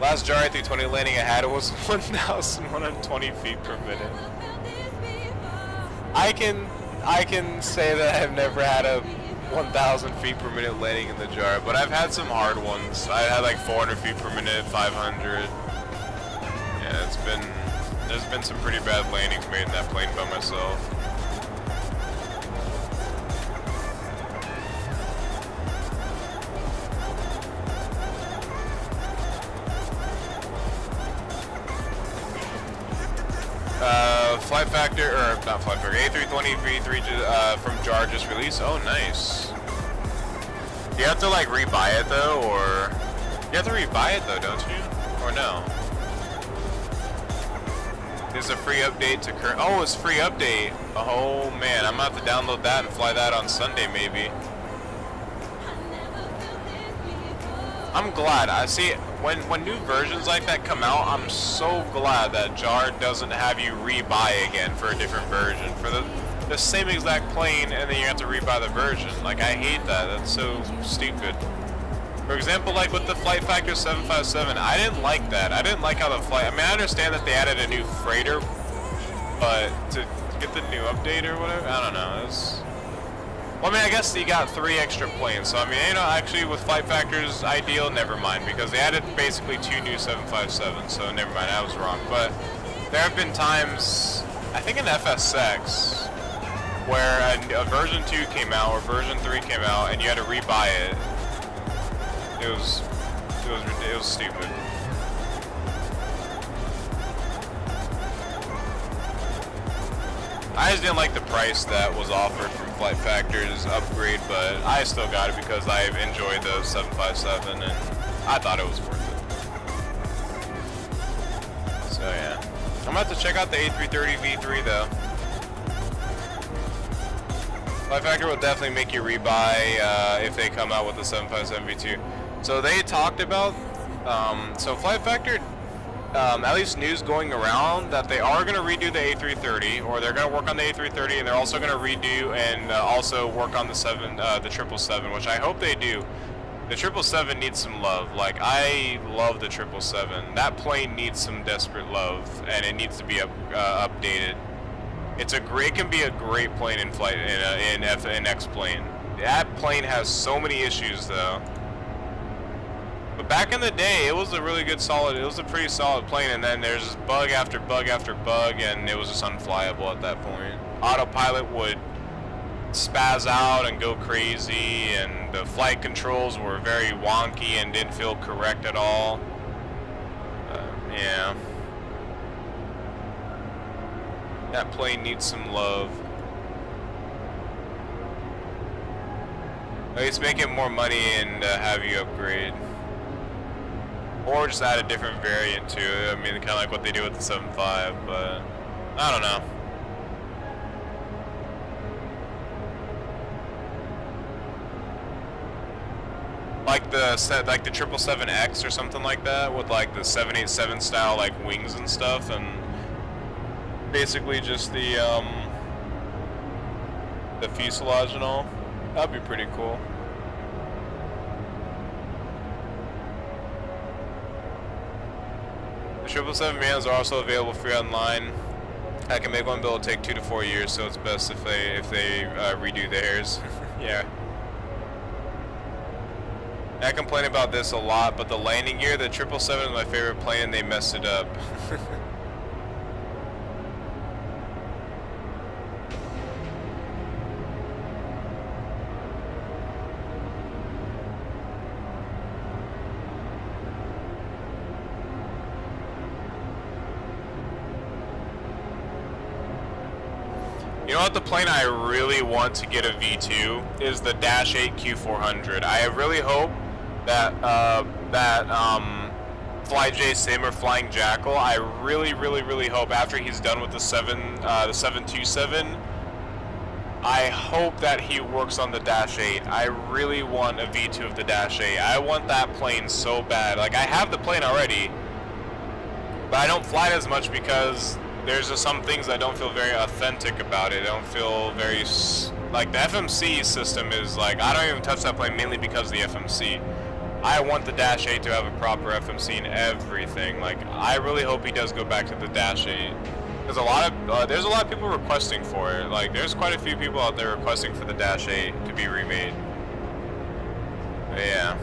Last jar A320 landing I had was 1,120 feet per minute. I can say that I've never had a 1,000 feet per minute landing in the jar, but I've had some hard ones. I had like 400 feet per minute, 500. Yeah, there's been some pretty bad landings made in that plane by myself. Flight Factor, or not Flight Factor, A320 V3 from jar just released. Oh, nice. You have to like rebuy it though, or you have to rebuy it though, don't you? Or no? There's a free update to current. Oh, it's free update. Oh man, I'm gonna have to download that and fly that on Sunday maybe. I'm glad. I see when new versions like that come out, I'm so glad that JAR doesn't have you rebuy again for a different version for the same exact plane, and then you have to rebuy the version. Like, I hate that. That's so stupid. For example, like with the Flight Factor 757, I didn't like that. I didn't like how the flight. I mean, I understand that they added a new freighter, but to get the new update or whatever, I don't know. Well, I mean, I guess you got 3 extra planes, so I mean, you know, actually with Flight Factor's ideal, never mind, because they added basically 2 new 757s, so never mind, I was wrong. But there have been times, I think in FSX, where a version 2 came out, or version 3 came out, and you had to rebuy it. It was stupid. I just didn't like the price that was offered from Flight Factor's upgrade, but I still got it because I enjoyed the 757 and I thought it was worth it. So yeah. I'm about to check out the A330 V3 though. Flight Factor will definitely make you rebuy if they come out with the 757 V2. So they talked about, so Flight Factor, at least news going around that they are going to redo the A330, or they're going to work on the A330, and they're also going to redo and also work on the 777, which I hope they do. The 777 needs some love. Like, I love the 777. That plane needs some desperate love, and it needs to be updated. It can be a great plane in flight in X plane. That plane has so many issues though. But back in the day, it was a really good, it was a pretty solid plane, and then there's just bug after bug after bug, and it was just unflyable at that point. Autopilot would spaz out and go crazy, and the flight controls were very wonky and didn't feel correct at all. Yeah. That plane needs some love. At least make it more money and have you upgrade. Or just add a different variant to it. I mean, kind of like what they do with the 7.5, but I don't know. Like the 777X or something like that, with like the 787 style like wings and stuff, and basically just the fuselage and all. That'd be pretty cool. The 777 vans are also available free online. I can make one, but it'll take 2 to 4 years, so it's best if they redo theirs. Yeah. I complain about this a lot, but the landing gear, the 777 is my favorite plane, and they messed it up. You know what, the plane I really want to get a V2 is the Dash 8 Q400. I really hope that FlyJ Sim or Flying Jackal, I really hope after he's done with the 727, I hope that he works on the Dash 8. I really want a V2 of the Dash 8. I want that plane so bad. Like, I have the plane already, but I don't fly it as much because there's just some things that don't feel very authentic about it. I don't feel very, like the FMC system is like, I don't even touch that plane mainly because of the FMC. I want the Dash 8 to have a proper FMC and everything. Like, I really hope he does go back to the Dash 8. There's a lot of people requesting for it. Like, there's quite a few people out there requesting for the Dash 8 to be remade. But yeah.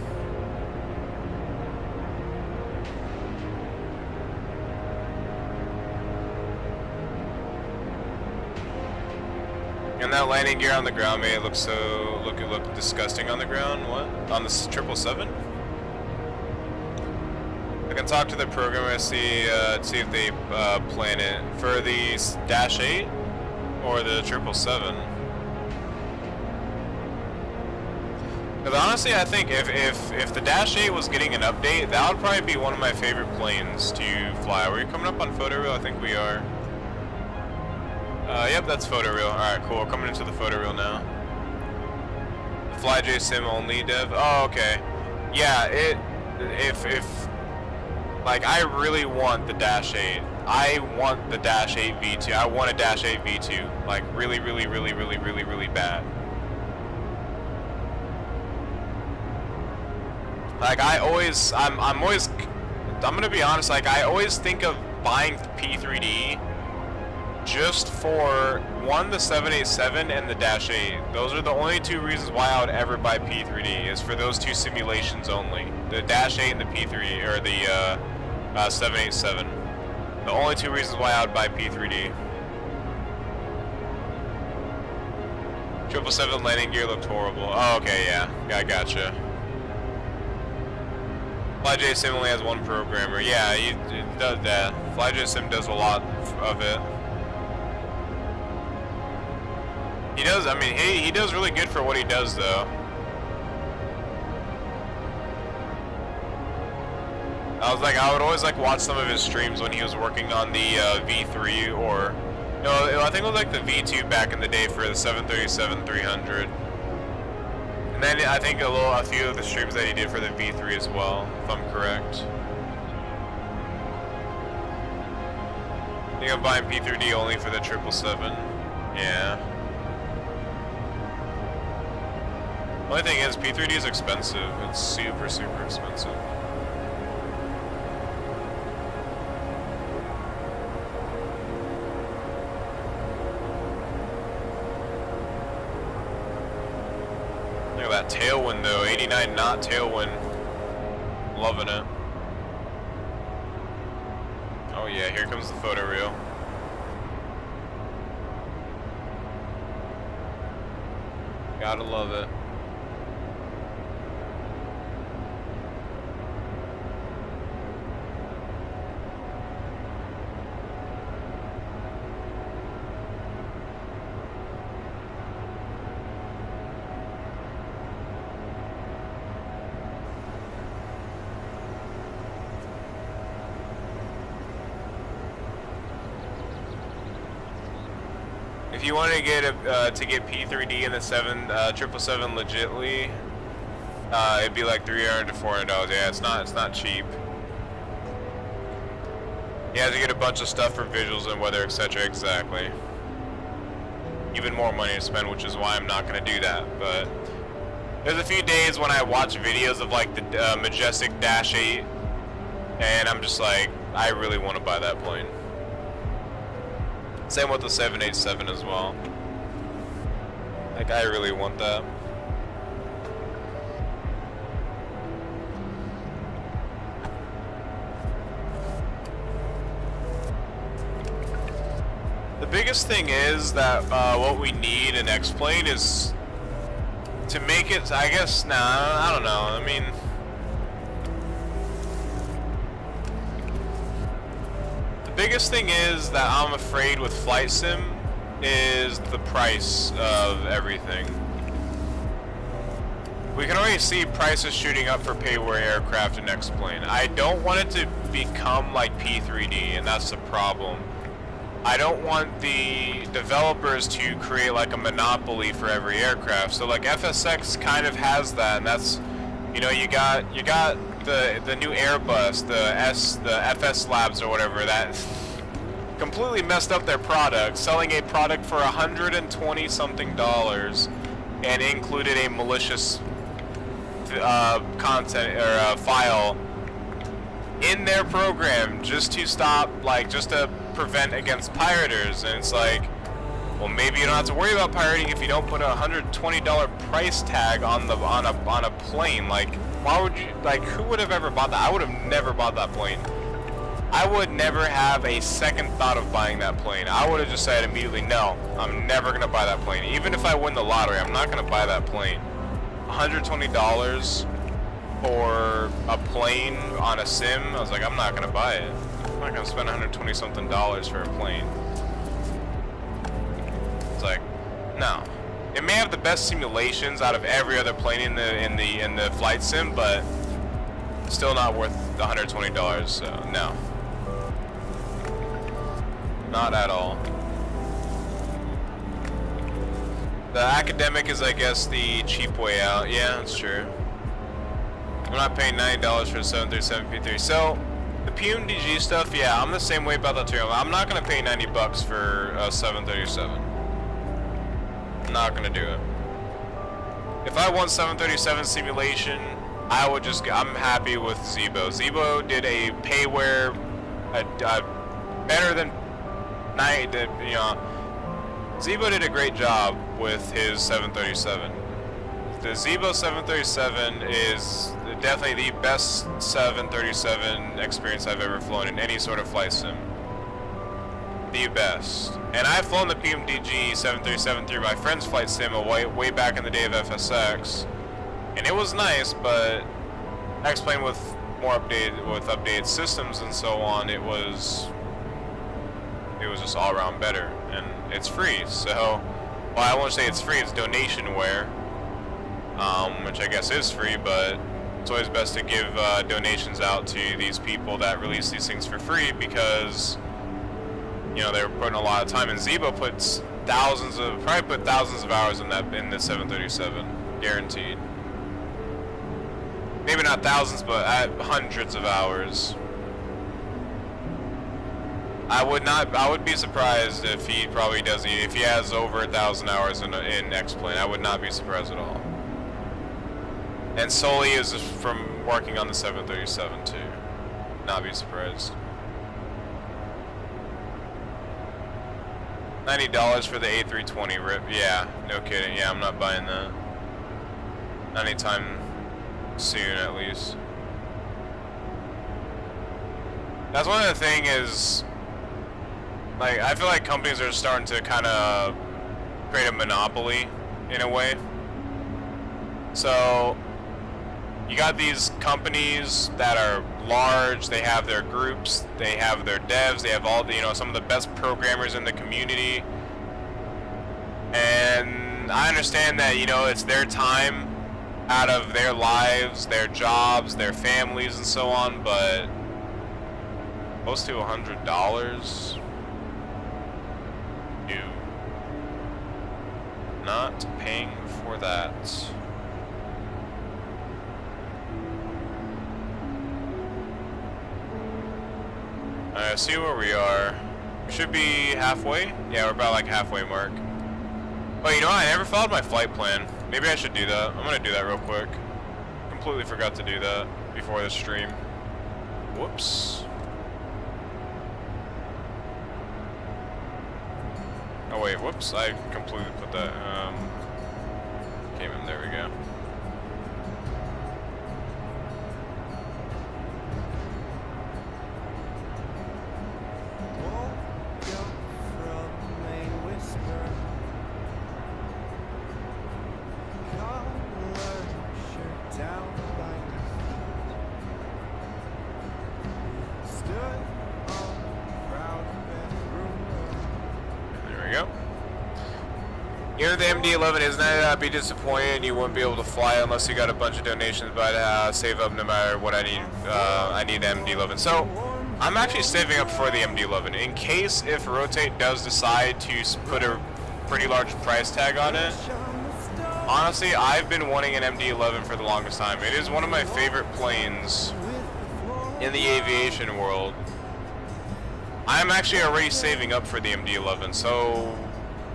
And that landing gear on the ground made it look so look disgusting on the ground. What? On the 777? I can talk to the programmer to see if they plan it for the Dash 8 or the 777. Because honestly, I think if the Dash 8 was getting an update, that would probably be one of my favorite planes to fly. Are we coming up on photo reel? I think we are. Yep, that's photo reel. Alright, cool. We're coming into the photo reel now. FlyJ Sim only dev. Oh, okay. Yeah, if like, I really want the Dash 8. I want the Dash 8 V2. I want a Dash 8 V2. Like, really, really, really, really, really, really bad. Like, I'm gonna be honest, like, I always think of buying P3D just for, one, the 787 and the Dash 8. Those are the only two reasons why I would ever buy P3D, is for those two simulations only. The Dash 8 and the P3D, or the 787. The only two reasons why I would buy P3D. 777 landing gear looked horrible. Oh, okay, yeah. I gotcha. FlyJ Sim only has one programmer. Yeah, he does that. FlyJ Sim does a lot of it. He does, I mean, he does really good for what he does, though. I would always like watch some of his streams when he was working on the V3 or, no, I think it was like the V2 back in the day for the 737-300. And then I think a few of the streams that he did for the V3 as well, if I'm correct. I think I'm buying P3D only for the 777. Yeah. Only thing is, P3D is expensive. It's super, super expensive. Look at that tailwind though, 89 knot tailwind. Loving it. Oh yeah, here comes the photo reel. Gotta love it. If you want to get P3D in the 777 legitly, it'd be like $300 to $400. Yeah, it's not cheap. You have to get a bunch of stuff for visuals and weather, etc. Exactly. Even more money to spend, which is why I'm not gonna do that. But there's a few days when I watch videos of like the Majestic Dash 8, and I'm just like, I really want to buy that plane. Same with the 787 as well. Like, I really want that. The biggest thing is that what we need in X-Plane is to make it, I guess, I don't know, I mean, biggest thing is that I'm afraid with Flight Sim is the price of everything. We can already see prices shooting up for pay-war aircraft in X-Plane. I don't want it to become like P3D, and that's the problem. I don't want the developers to create like a monopoly for every aircraft. So like FSX kind of has that, and that's, you know, you got the new Airbus, the FS Labs or whatever, completely messed up their product, selling a product for $120 something and included a malicious content or file in their program just to stop, like, just to prevent against pirators. And it's like, well, maybe you don't have to worry about pirating if you don't put a $120 price tag on a plane. Like, why would you, like, who would have ever bought that? I would have never bought that plane. I would never have a second thought of buying that plane. I would have just said immediately, no, I'm never gonna buy that plane. Even if I win the lottery, I'm not gonna buy that plane. $120 for a plane on a sim, I was like, I'm not gonna buy it. I'm not gonna spend $120 something for a plane. It's like, no. It may have the best simulations out of every other plane in the flight sim, but still not worth the $120. So no, not at all. The academic is, I guess, the cheap way out. Yeah, that's true. I'm not paying $90 for the 737 P3. So the PMDG stuff, yeah, I'm the same way about that too. I'm not gonna pay $90 for a 737. I'm not gonna do it. If I want 737 simulation, I would just, I'm happy with Zebo. Zebo did a payware, better than you know, Zebo did a great job with his 737. The Zebo 737 is definitely the best 737 experience I've ever flown in any sort of flight sim. The best. And I've flown the PMDG 737 through my friend's flight sim way back in the day of FSX, and it was nice, but I explained with updated systems and so on, it was just all around better, and it's free. So, well, I won't say it's free, it's donationware, which I guess is free, but it's always best to give donations out to these people that release these things for free, because, you know, they're putting a lot of time, and Zebo puts probably put thousands of hours in the 737, guaranteed. Maybe not thousands, but hundreds of hours. I would be surprised if he probably does, if he has over 1,000 hours in X-Plane. I would not be surprised at all. And solely is from working on the 737 too. Not be surprised. $90 for the A320 rip. Yeah, no kidding. Yeah, I'm not buying that. Not anytime soon, at least. That's one of the thing is, like, I feel like companies are starting to kind of create a monopoly in a way. So you got these companies that are large, they have their groups, they have their devs, they have all the, you know, some of the best programmers in the community. And I understand that, you know, it's their time out of their lives, their jobs, their families and so on, but close to $100? No. Not paying for that. Alright, see where we are. We should be halfway? Yeah, we're about like halfway mark. Oh, you know what? I never followed my flight plan. Maybe I should do that. I'm gonna do that real quick. Completely forgot to do that before the stream. Whoops. Oh wait, whoops, I completely put that, KMEM, there we go. You know, the MD-11 is not, I'd be disappointed you wouldn't be able to fly unless you got a bunch of donations, but save up no matter what I need the MD-11. So, I'm actually saving up for the MD-11 in case if Rotate does decide to put a pretty large price tag on it. Honestly, I've been wanting an MD-11 for the longest time. It is one of my favorite planes in the aviation world. I'm actually already saving up for the MD-11, so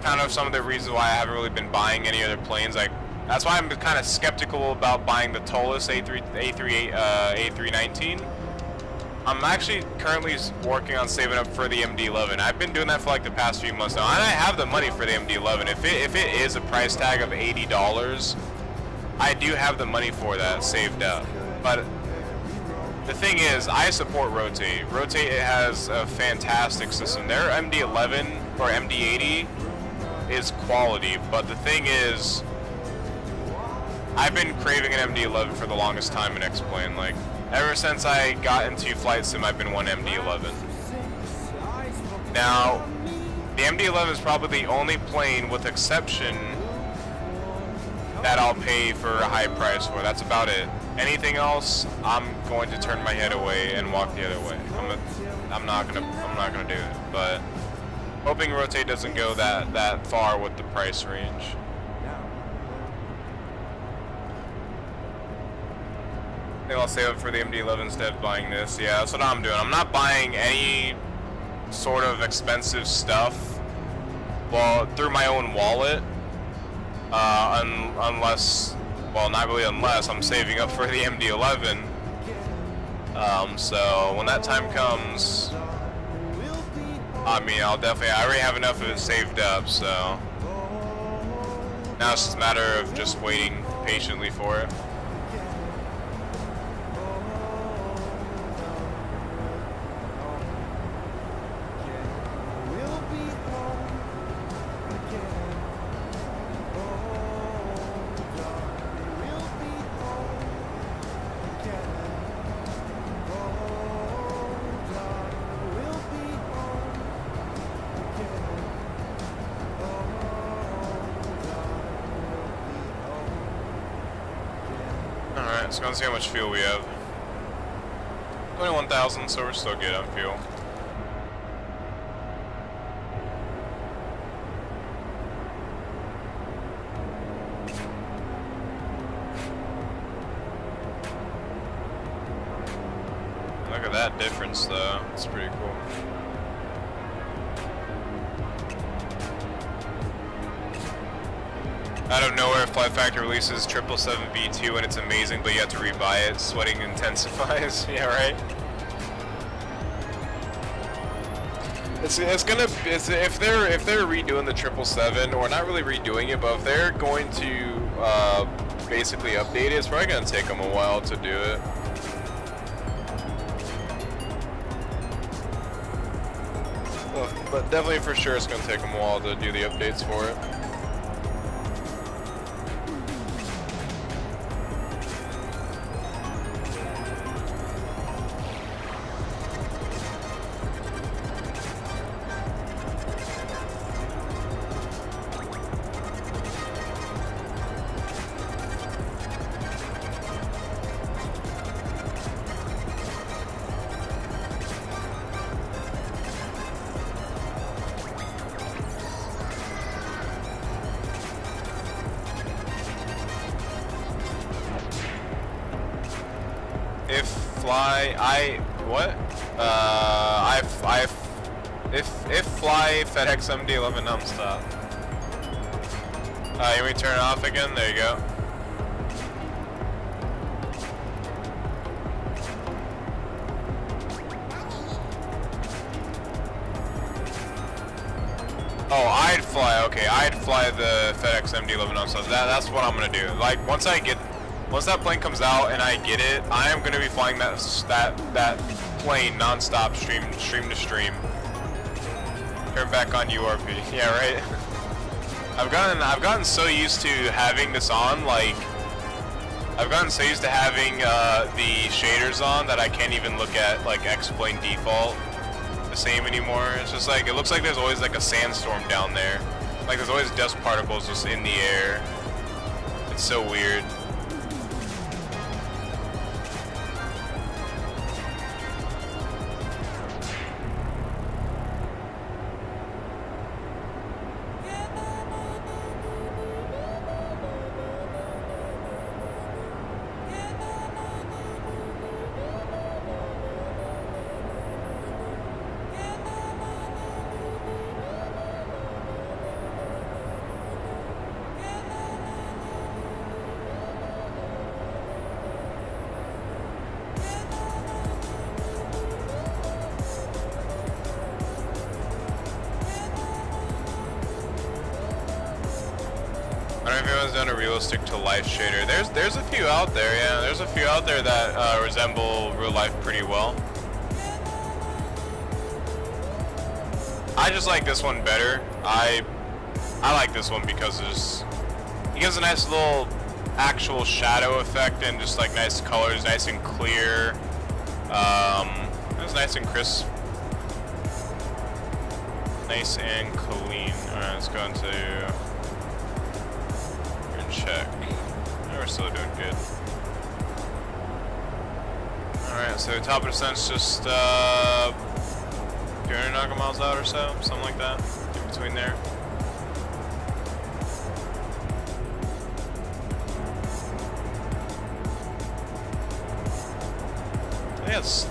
kind of some of the reasons why I haven't really been buying any other planes. Like that's why I'm kind of skeptical about buying the Tolis A319. I'm actually currently working on saving up for the MD-11. I've been doing that for like the past few months now, and I have the money for the MD-11. If it is a price tag of $80, I do have the money for that saved up. But the thing is, I support Rotate. Rotate has a fantastic system. Their MD-11 or MD-80 is quality, but the thing is, I've been craving an MD-11 for the longest time in X-Plane. Like, ever since I got into flight sim, I've been one MD-11. Now, the MD-11 is probably the only plane, with exception, that I'll pay for a high price for. That's about it. Anything else, I'm going to turn my head away and walk the other way. I'm not gonna do it. But hoping Rotate doesn't go that far with the price range. I think I'll save up for the MD-11 instead of buying this. Yeah, that's what I'm doing. I'm not buying any sort of expensive stuff, well, through my own wallet, unless, well, not really unless, I'm saving up for the MD-11. So when that time comes, I mean, I already have enough of it saved up, so now it's just a matter of just waiting patiently for it. Let's go and see how much fuel we have. 21,000, so we're still good on fuel. Look at that difference though, it's pretty cool. Out of nowhere, Flight Factor releases 777B2 and it's amazing, but you have to rebuy it. Sweating intensifies. Yeah, right. If they're redoing the 777, or not really redoing it, but if they're going to basically update it, it's probably gonna take them a while to do it. Well, but definitely for sure, it's gonna take them a while to do the updates for it. If fly FedEx MD-11 nonstop. You want me to turn it off again? There you go. Oh, I'd fly the FedEx MD-11 nonstop. That's what I'm gonna do. Like once that plane comes out and I get it, I am gonna be flying that plane nonstop, stream to stream. Turn back on URP. Yeah, right. I've gotten so used to having this on, like I've gotten so used to having the shaders on that I can't even look at like X-Plane default the same anymore. It's just like it looks like there's always like a sandstorm down there. Like there's always dust particles just in the air. It's so weird. has done a realistic to life shader. There's a few out there, yeah. There's a few out there that resemble real life pretty well. I just like this one better. I like this one because it gives a nice little actual shadow effect and just like nice colors, nice and clear. It's nice and crisp. Nice and clean. Alright, let's go into and check. Oh, we're still doing good. Alright, so top of descent's just 200 nautical miles out or so, something like that. In between there. Yes.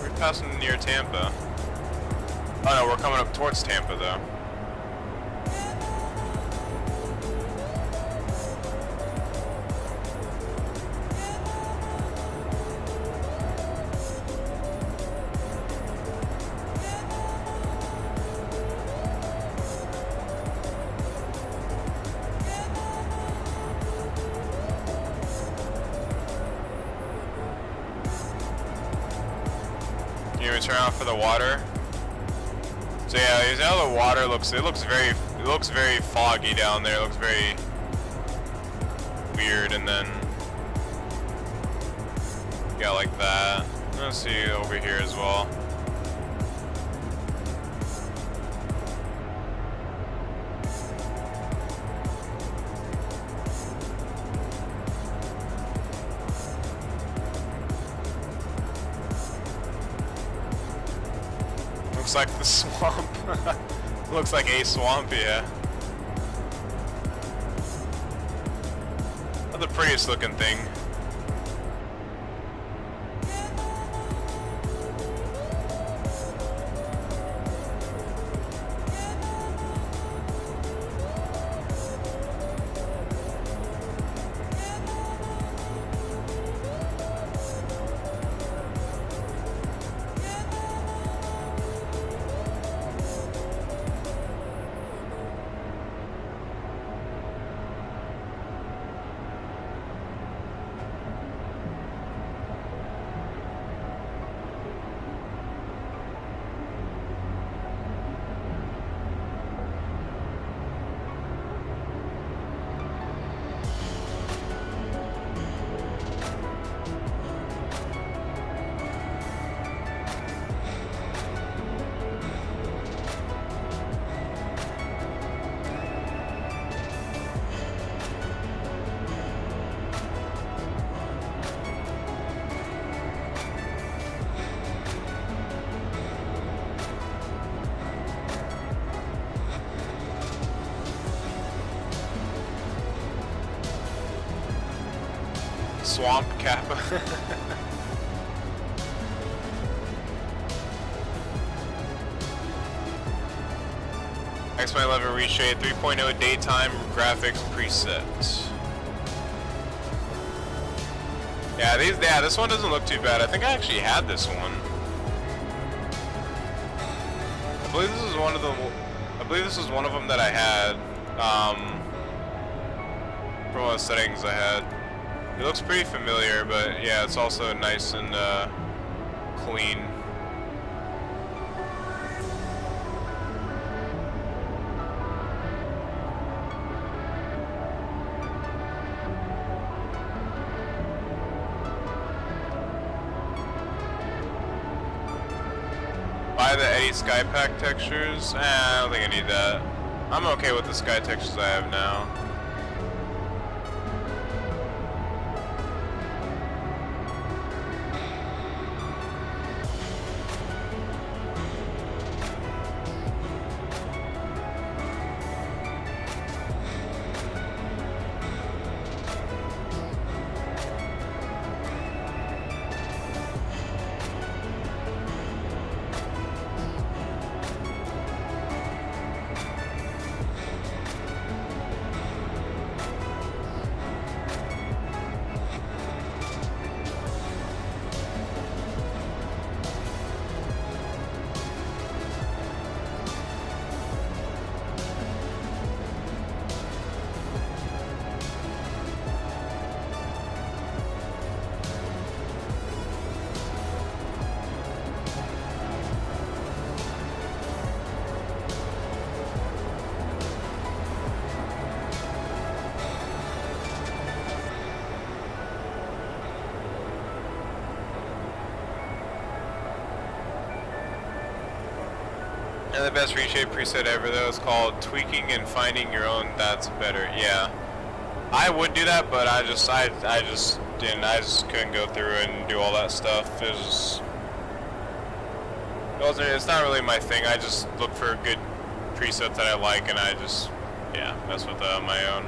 We're passing near Tampa. Oh no, we're coming up towards Tampa though. You want me to turn off for the water? So yeah, you know the water looks very foggy down there. It looks very weird, and then yeah, like that. Let's see over here as well. Looks like the swamp. Looks like a swamp, yeah. Not the prettiest looking thing. Swamp Kappa. X11 reshade 3.0 daytime graphics preset. Yeah, this one doesn't look too bad. I think I actually had this one. I believe this is one of them. I believe this is one of them that I had. From one of the settings I had. It looks pretty familiar, but yeah, it's also nice and clean. Buy the Eddie Skypack textures? I don't think I need that. I'm okay with the sky textures I have now. And the best reshape preset ever though is called tweaking and finding your own that's better. Yeah. I would do that, but I just didn't. I just couldn't go through and do all that stuff. It's not really my thing. I just look for good presets that I like, and I just, yeah, mess with my own.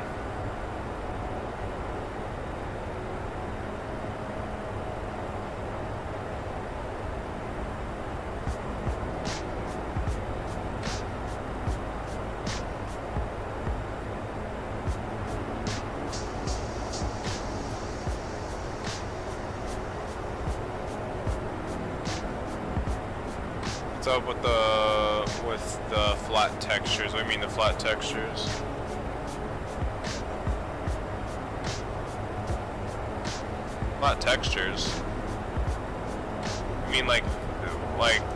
What's up with the flat textures? What do you mean the flat textures? Flat textures? You mean like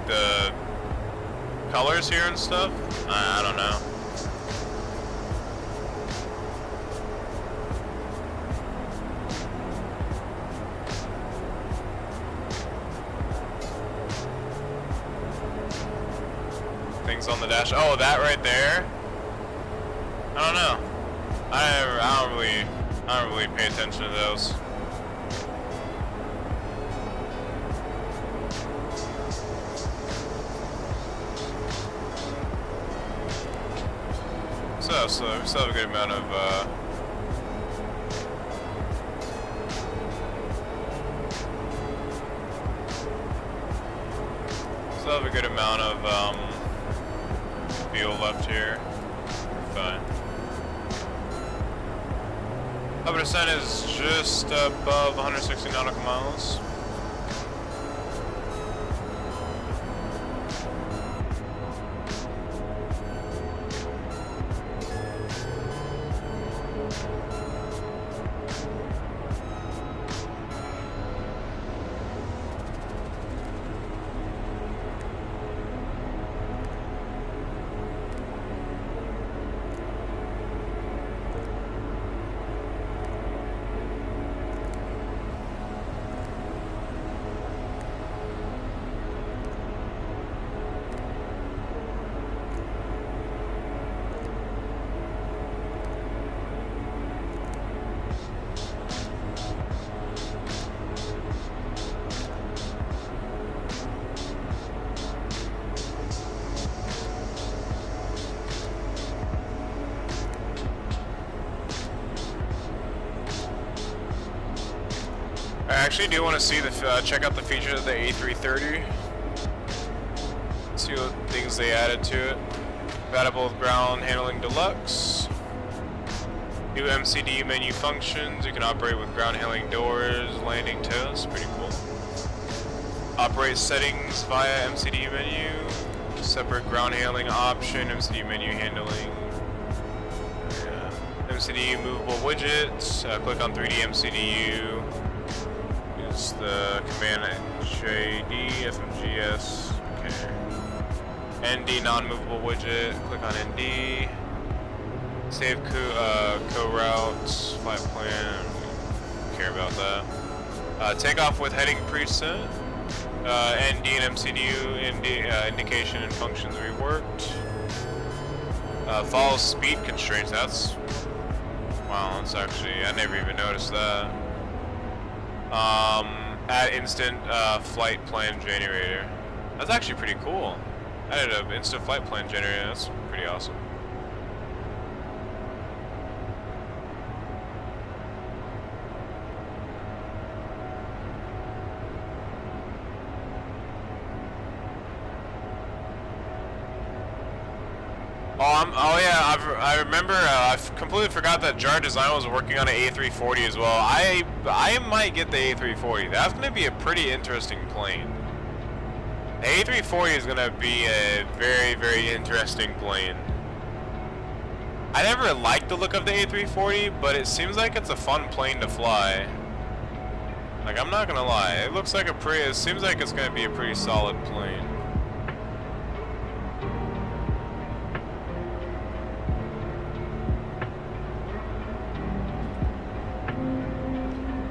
the colors here and stuff? I don't know. On the dash. Oh, that right there. I don't know. I don't really pay attention to those. So we still have a good amount of fuel left here. Fine. 100% is just above 160 nautical miles. I actually do want to see check out the features of the A330. See what things they added to it. Compatible with ground handling deluxe. New MCD menu functions. You can operate with ground handling doors, landing tows. Pretty cool. Operate settings via MCD menu. Separate ground handling option. MCD menu handling. MCD movable widgets. Click on 3D MCDU. Use the command JD FMGS. Okay. ND non-movable widget. Click on ND. Save co-routes. Flight plan. Don't care about that. Takeoff with heading preset. ND and MCDU indication and functions reworked. Follow speed constraints. That's wow. That's actually I never even noticed that. Add instant flight plan generator. That's actually pretty cool. Added an instant flight plan generator. That's pretty awesome. I remember. I completely forgot that Jar Design was working on an A340 as well. I might get the A340. That's going to be a pretty interesting plane. The A340 is going to be a very, very interesting plane. I never liked the look of the A340, but it seems like it's a fun plane to fly. Like, I'm not gonna lie, it looks like it seems like it's gonna be a pretty solid plane.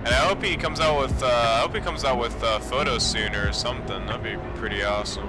And I hope he comes out with photos soon or something. That'd be pretty awesome.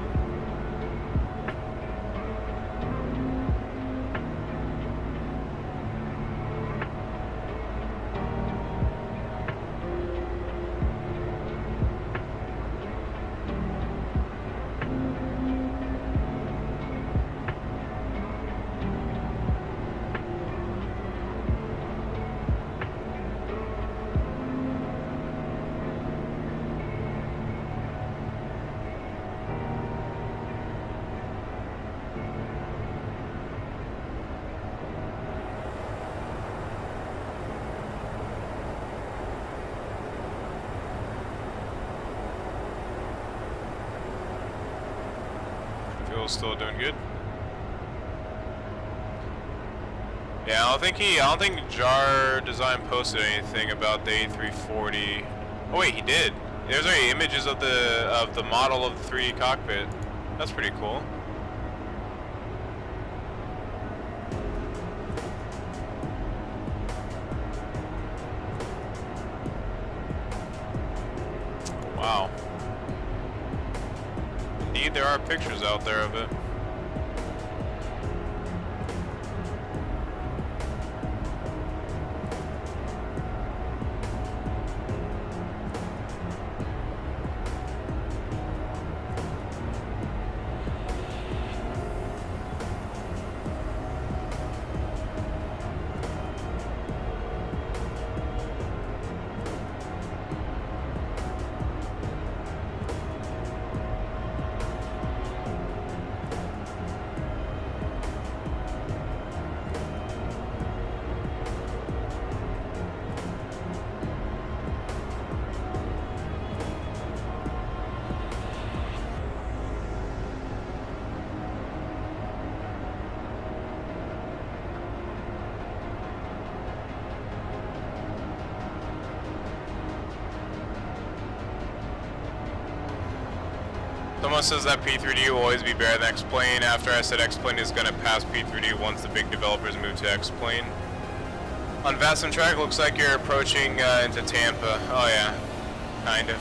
vehicle's still doing good. Yeah, I don't think Jar Design posted anything about the A340. Oh wait, he did. There's already images of the model of the 3D cockpit. That's pretty cool. Wow. Indeed, there are pictures out there of it. Someone says that P3D will always be better than X-Plane. After I said X-Plane is going to pass P3D once the big developers move to X-Plane. On Vatsim track, looks like you're approaching into Tampa. Oh yeah, kind of.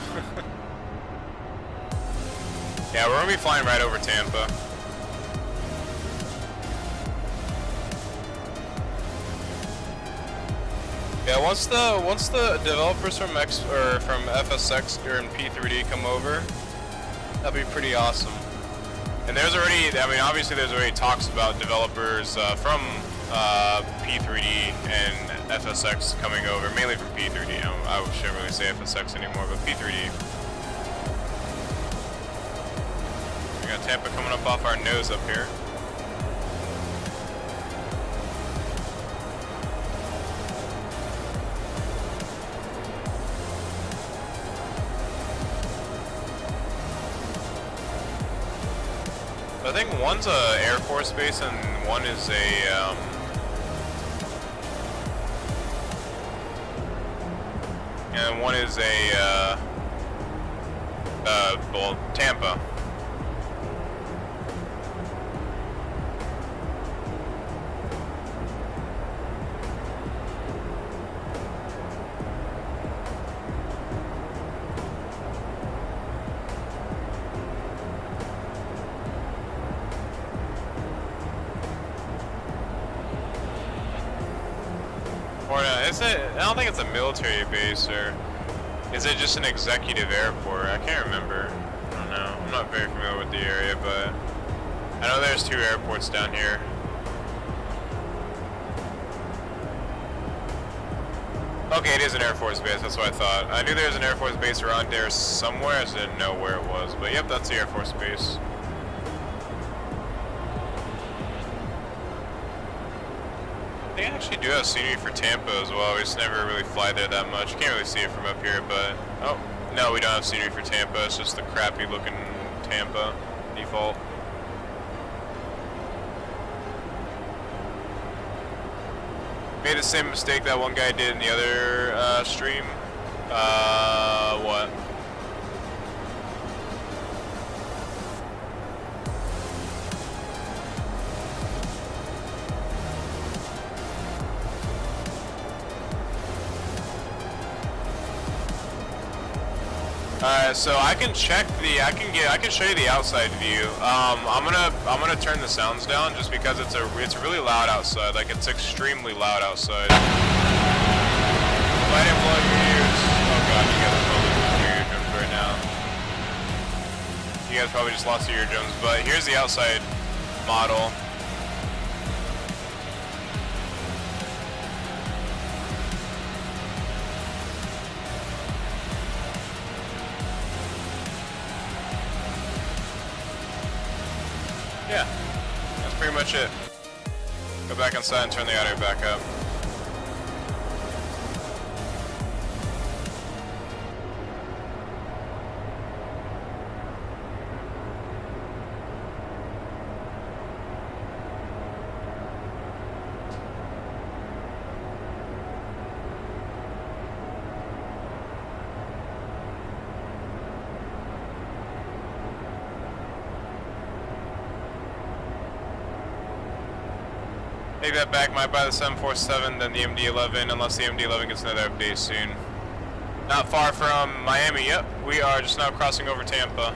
Yeah, we're going to be flying right over Tampa. Yeah, once the developers from FSX or P3D come over, that'd be pretty awesome. And there's already, I mean, obviously there's already talks about developers from P3D and FSX coming over, mainly from P3D. I shouldn't really say FSX anymore, but P3D. We got Tampa coming up off our nose up here. I think one's a Air Force base and one is a well, Tampa. I don't think it's a military base, or is it just an executive airport? I can't remember. I don't know. I'm not very familiar with the area, but I know there's 2 airports down here. Okay, it is an Air Force base, that's what I thought. I knew there was an Air Force base around there somewhere, I just didn't know where it was. But yep, that's the Air Force base. They actually do have scenery for Tampa as well. We just never really fly there that much. You can't really see it from up here, but oh no, we don't have scenery for Tampa. It's just the crappy looking Tampa default. Made the same mistake that one guy did in the other stream. What? Alright, so I can check the, I can show you the outside view. I'm gonna turn the sounds down just because it's really loud outside. Like, it's extremely loud outside. If I didn't blow your ears, oh god, you guys are probably losing your eardrums right now. You guys probably just lost your eardrums, but here's the outside model. Yeah, that's pretty much it. Go back inside and turn the audio back up. Take that back, might buy the 747, then the MD-11, unless the MD-11 gets another update soon. Not far from Miami, yep. We are just now crossing over Tampa.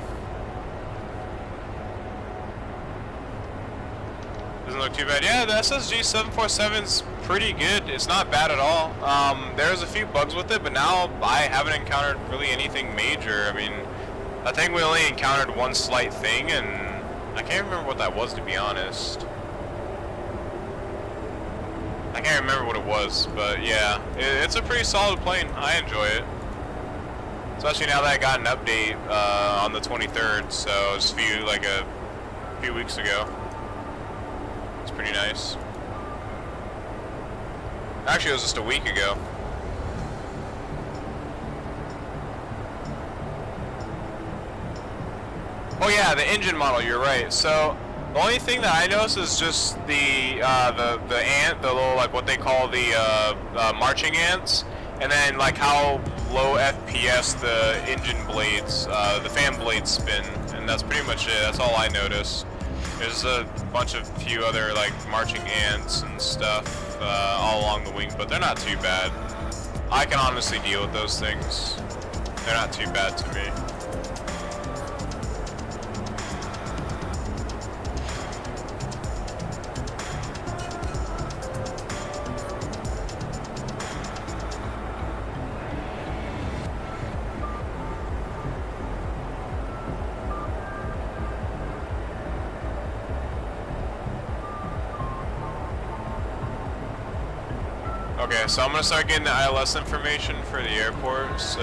Doesn't look too bad. Yeah, the SSG 747's pretty good. It's not bad at all. There's a few bugs with it, but now I haven't encountered really anything major. I mean, I think we only encountered one slight thing, and I can't remember what that was, to be honest. I can't remember what it was, but yeah, it's a pretty solid plane. I enjoy it. Especially now that I got an update on the 23rd, so it's a few weeks ago. It's pretty nice. Actually, it was just a week ago. Oh yeah, the engine model. You're right. So the only thing that I noticed is just the little, like, what they call the marching ants, and then like how low FPS the engine blades, the fan blades spin, and that's pretty much it. That's all I noticed. There's a few other like marching ants and stuff all along the wing, but they're not too bad. I can honestly deal with those things. They're not too bad to me. Okay, so I'm gonna start getting the ILS information for the airport, so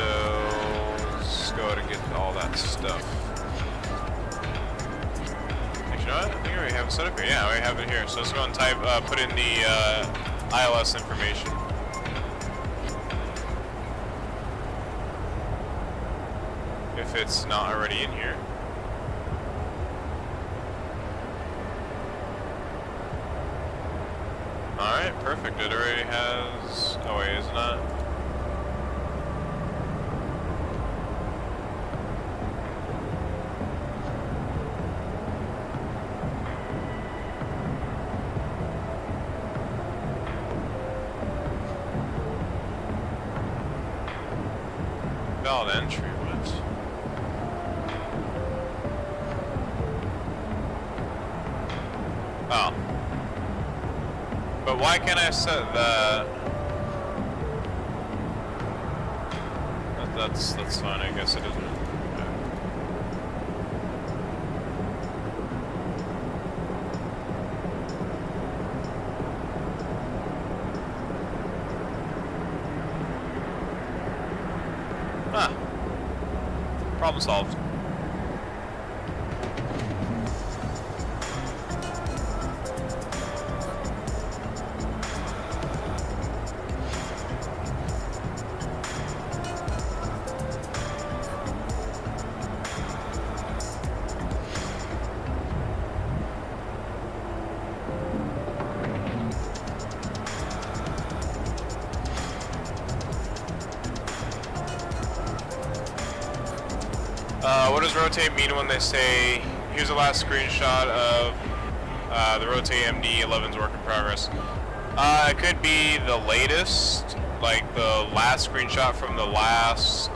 let's go ahead and get all that stuff. Actually, you know what? I think I already have it set up here. Yeah, I already have it here. So let's go and put in the ILS information. If it's not already in here. Alright, perfect. It already has... Oh wait, it's not. Valid entry, what? Oh. But why can't I set that? That's fine, I guess it isn't. Ah. Problem solved. What does rotate mean when they say, here's the last screenshot of the rotate MD-11's work in progress? It could be the latest, like the last screenshot from the last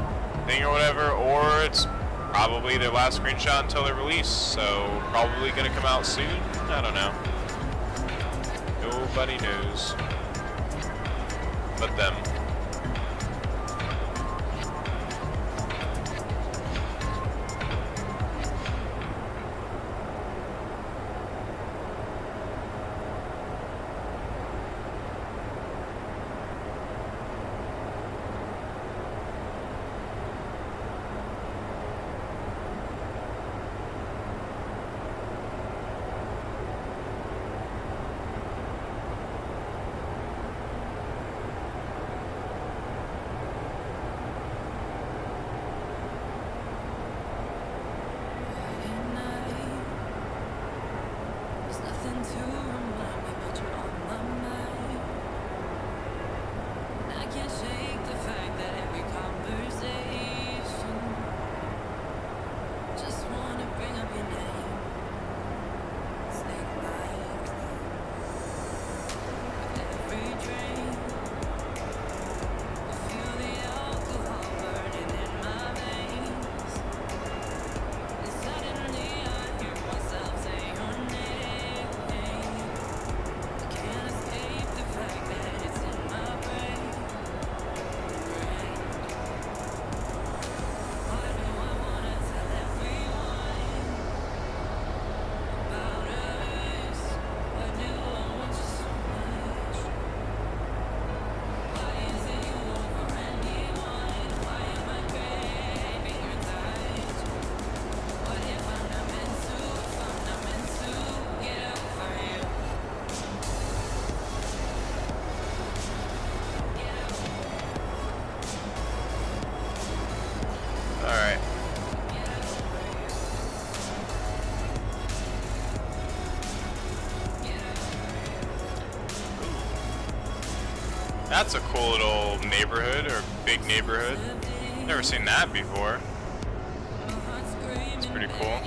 thing or whatever, or it's probably their last screenshot until they're released, so probably gonna come out soon? I don't know. Nobody knows but them. That's a cool little neighborhood, or big neighborhood. Never seen that before. It's pretty cool.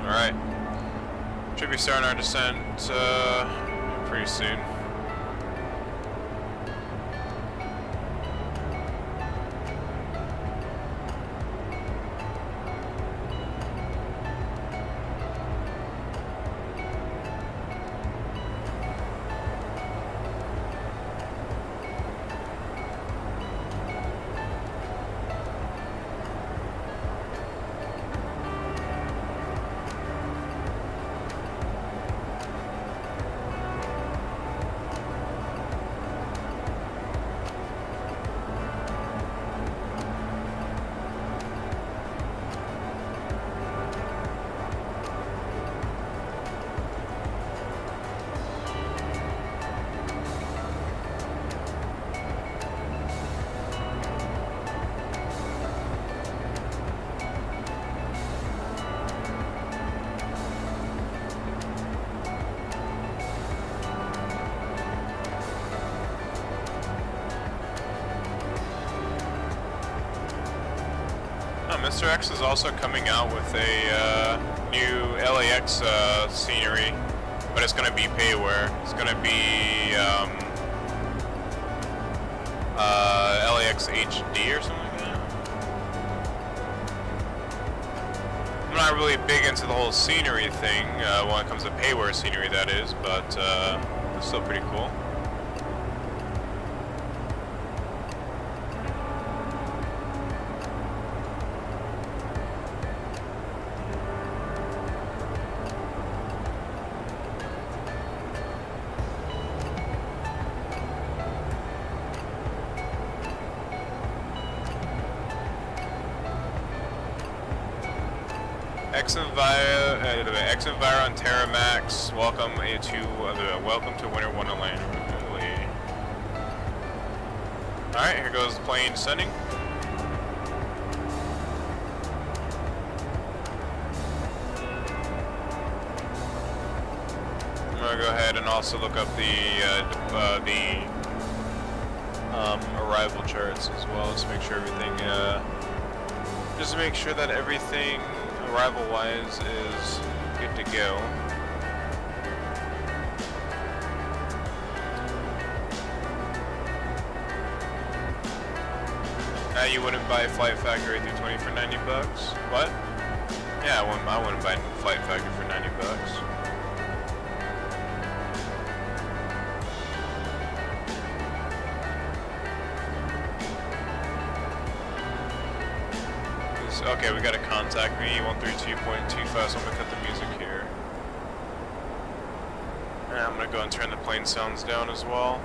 Alright. Should be starting our descent pretty soon. Mr. X is also coming out with a new LAX scenery, but it's going to be payware. It's going to be LAX HD or something like that. I'm not really big into the whole scenery thing when it comes to payware scenery, that is, but it's still pretty cool. X-Enviro on Terramax. Welcome to Winter Wonderland. Alright, here goes the plane descending. I'm gonna go ahead and also look up the arrival charts as well, just to make sure everything, just to make sure that everything arrival-wise is Good to go. Now you wouldn't buy Flight Factor A320 for 90 bucks? What? Yeah, I wouldn't buy Flight Factor for 90 bucks. Okay, we gotta contact me, 132.25, so I'm gonna cut the music here. And I'm gonna go and turn the plane sounds down as well.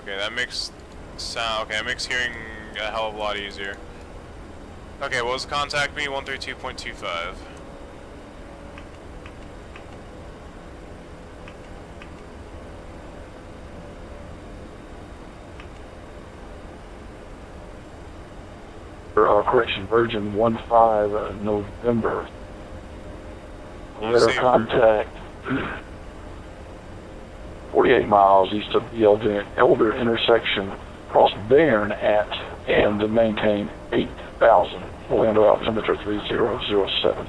Okay, that makes sound, okay, that makes hearing a hell of a lot easier. Okay, what was contact me, 132.25. Correction, Virgin 15 November. Letter contact 48 miles east of the Elder intersection, cross Bairn at and maintain 8,000. Land altimeter 3007.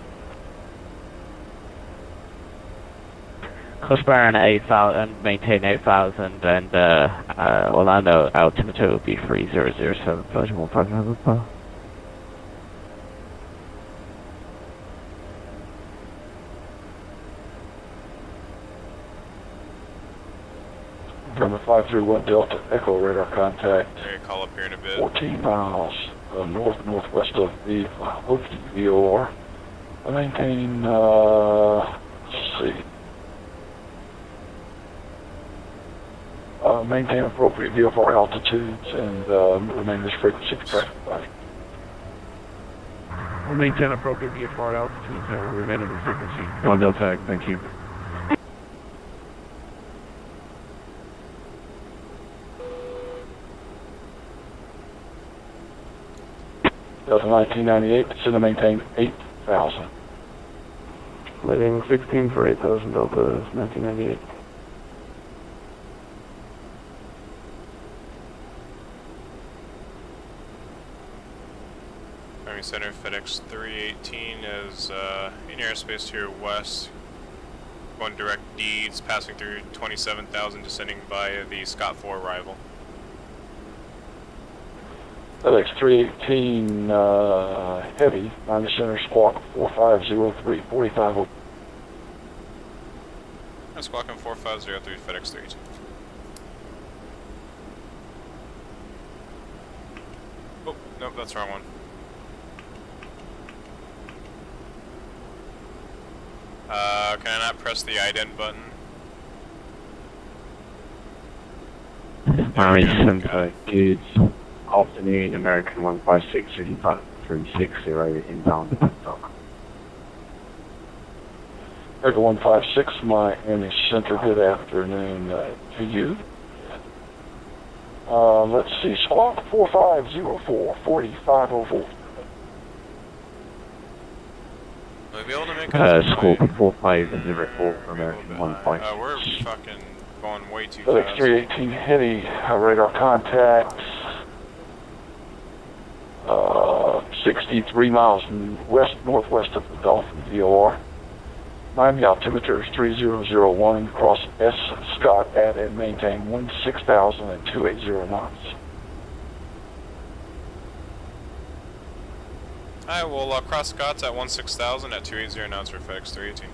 Cross Bairn at 8,000, maintain 8,000, and Orlando altimeter will be 3007. Virgin 15 November. From the 531 Delta Echo radar contact. Okay, call up here in a bit. 14 miles northwest of the Hokie VOR. Maintain, let's see. Maintain appropriate VFR altitudes and remain this frequency to traffic body. We'll maintain appropriate VFR altitudes and remain at the frequency. On Delta, thank you. Delta 1998, descend to maintain 8,000. Leading 16 for 8,000 Delta 1998. Army Center, FedEx 318 is in airspace to your west. Going direct deeds, passing through 27,000, descending by the Scott 4 arrival. FedEx 318 Heavy, 9 Center, Squawk 4503, 45. Squawking 4503, FedEx 318. Oh, nope, that's the wrong one. Can I not press the ident button? Army Center, dudes. Afternoon, American 156, 360 inbound. American 156, Miami Center, good afternoon to you. Let's see, Squawk 4504, 4504. Will we be able to make Squawk 4504, American 156. we're fucking going way too FedEx fast. 318 Heavy, radar contact. 63 miles northwest of the Dolphin VOR. Miami altimeter is 3001, cross S. Scott at and maintain 16,000 and 280 knots. Alright, we'll cross Scott's at 16,000 at 280 knots for FedEx 318.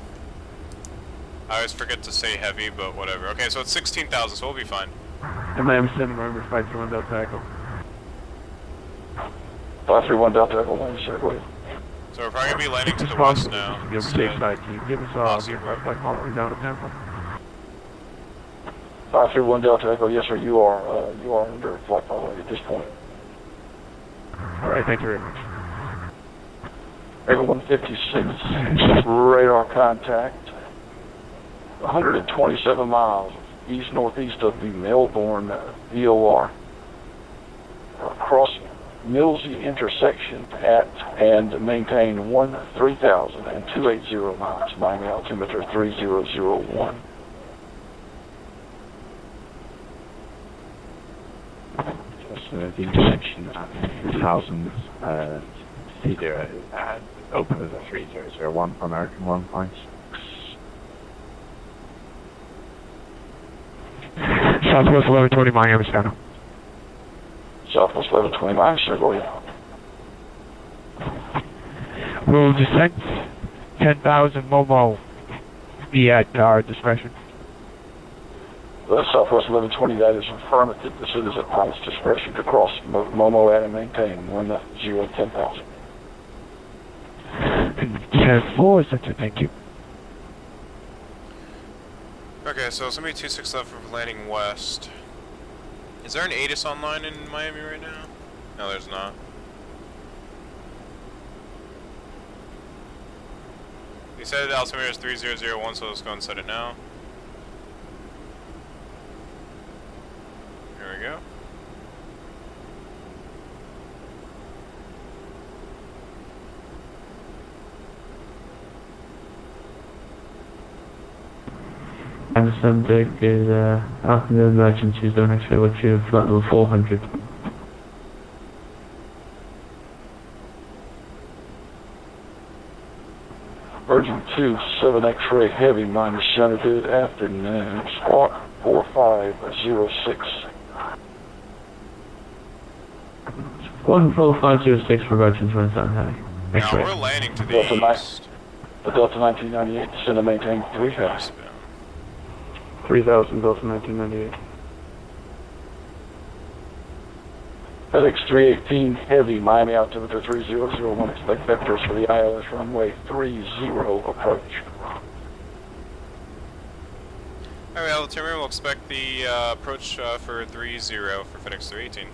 I always forget to say heavy, but whatever. Okay, so it's 16,000, so we'll be fine. Miami Center, November 531 Delta Echo. 531 Delta Echo, Miami Center, go ahead. So we're probably going to be landing to the west now. Give us safe side, can you give us a flight calling down to Tampa? 531 Delta Echo, yes sir, you are under flight follow at this point. Alright, thank you very much. Echo 156, radar contact, 127 miles east-northeast of the Melbourne VOR. Cross Millsy intersection at and maintain 3,000 and 280 knots, Miami altimeter 3001. the intersection at 1000 C0 and open as a 3001 for American 1.6. Southwest 1120 Miami Center. Southwest 1120 Miami Center, go ahead. Will descent 10,000 Momo be at our discretion? Southwest 1120, that is affirmative. This is at pilot's discretion to cross Momo at and maintain 10,000. 10-4, Center, thank you. Okay, so somebody 26 left for landing west. Is there an ATIS online in Miami right now? No, there's not. He said altimeter is 3001, so let's go and set it now. Here we go. And the subject is after the emergency zone actually which is flight level 400. Virgin 27 X-ray heavy minus center, good afternoon. Squawk 4506. 14506 for Virgin 27 heavy. Now we're landing to the Delta east. The Delta 1998 descend and maintain 3000. Eastbound. 3000 Delta 1998. FedEx 318 heavy Miami altimeter 3001. Expect vectors for the ILS runway 30 approach. Alright, altimeter, we'll expect the approach for 30 for FedEx 318.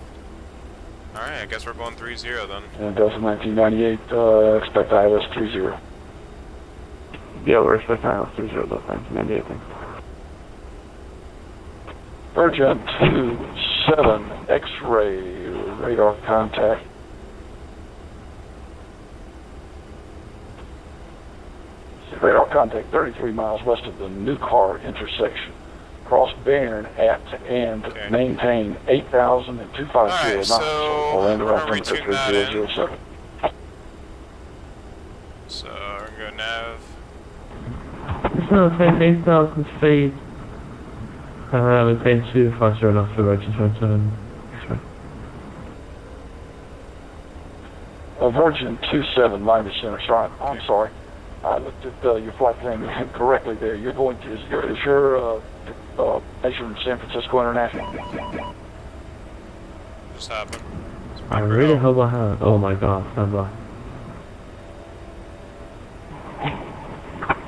Alright, I guess we're going 30 then. And Delta 1998 expect ILS 30. Yeah, we're expecting ILS 30 Delta 1998, thanks. Virgin 27 X-ray radar contact. Radar contact 33 miles west of the New Car intersection. Cross Bayern at and maintain 8,000 and 250 Alright, knots. so Orlando we're gonna altimeter retune that in. 3007. So we're gonna go nav. It's not 8,000 speed. We've been 250 enough for Virgin 27. Virgin 27 minus center. Sorry, I'm sorry. I looked at your flight plan correctly there. You're going to, is your measure in San Francisco International? Just happened. I really hope I have. Oh my god, stand by.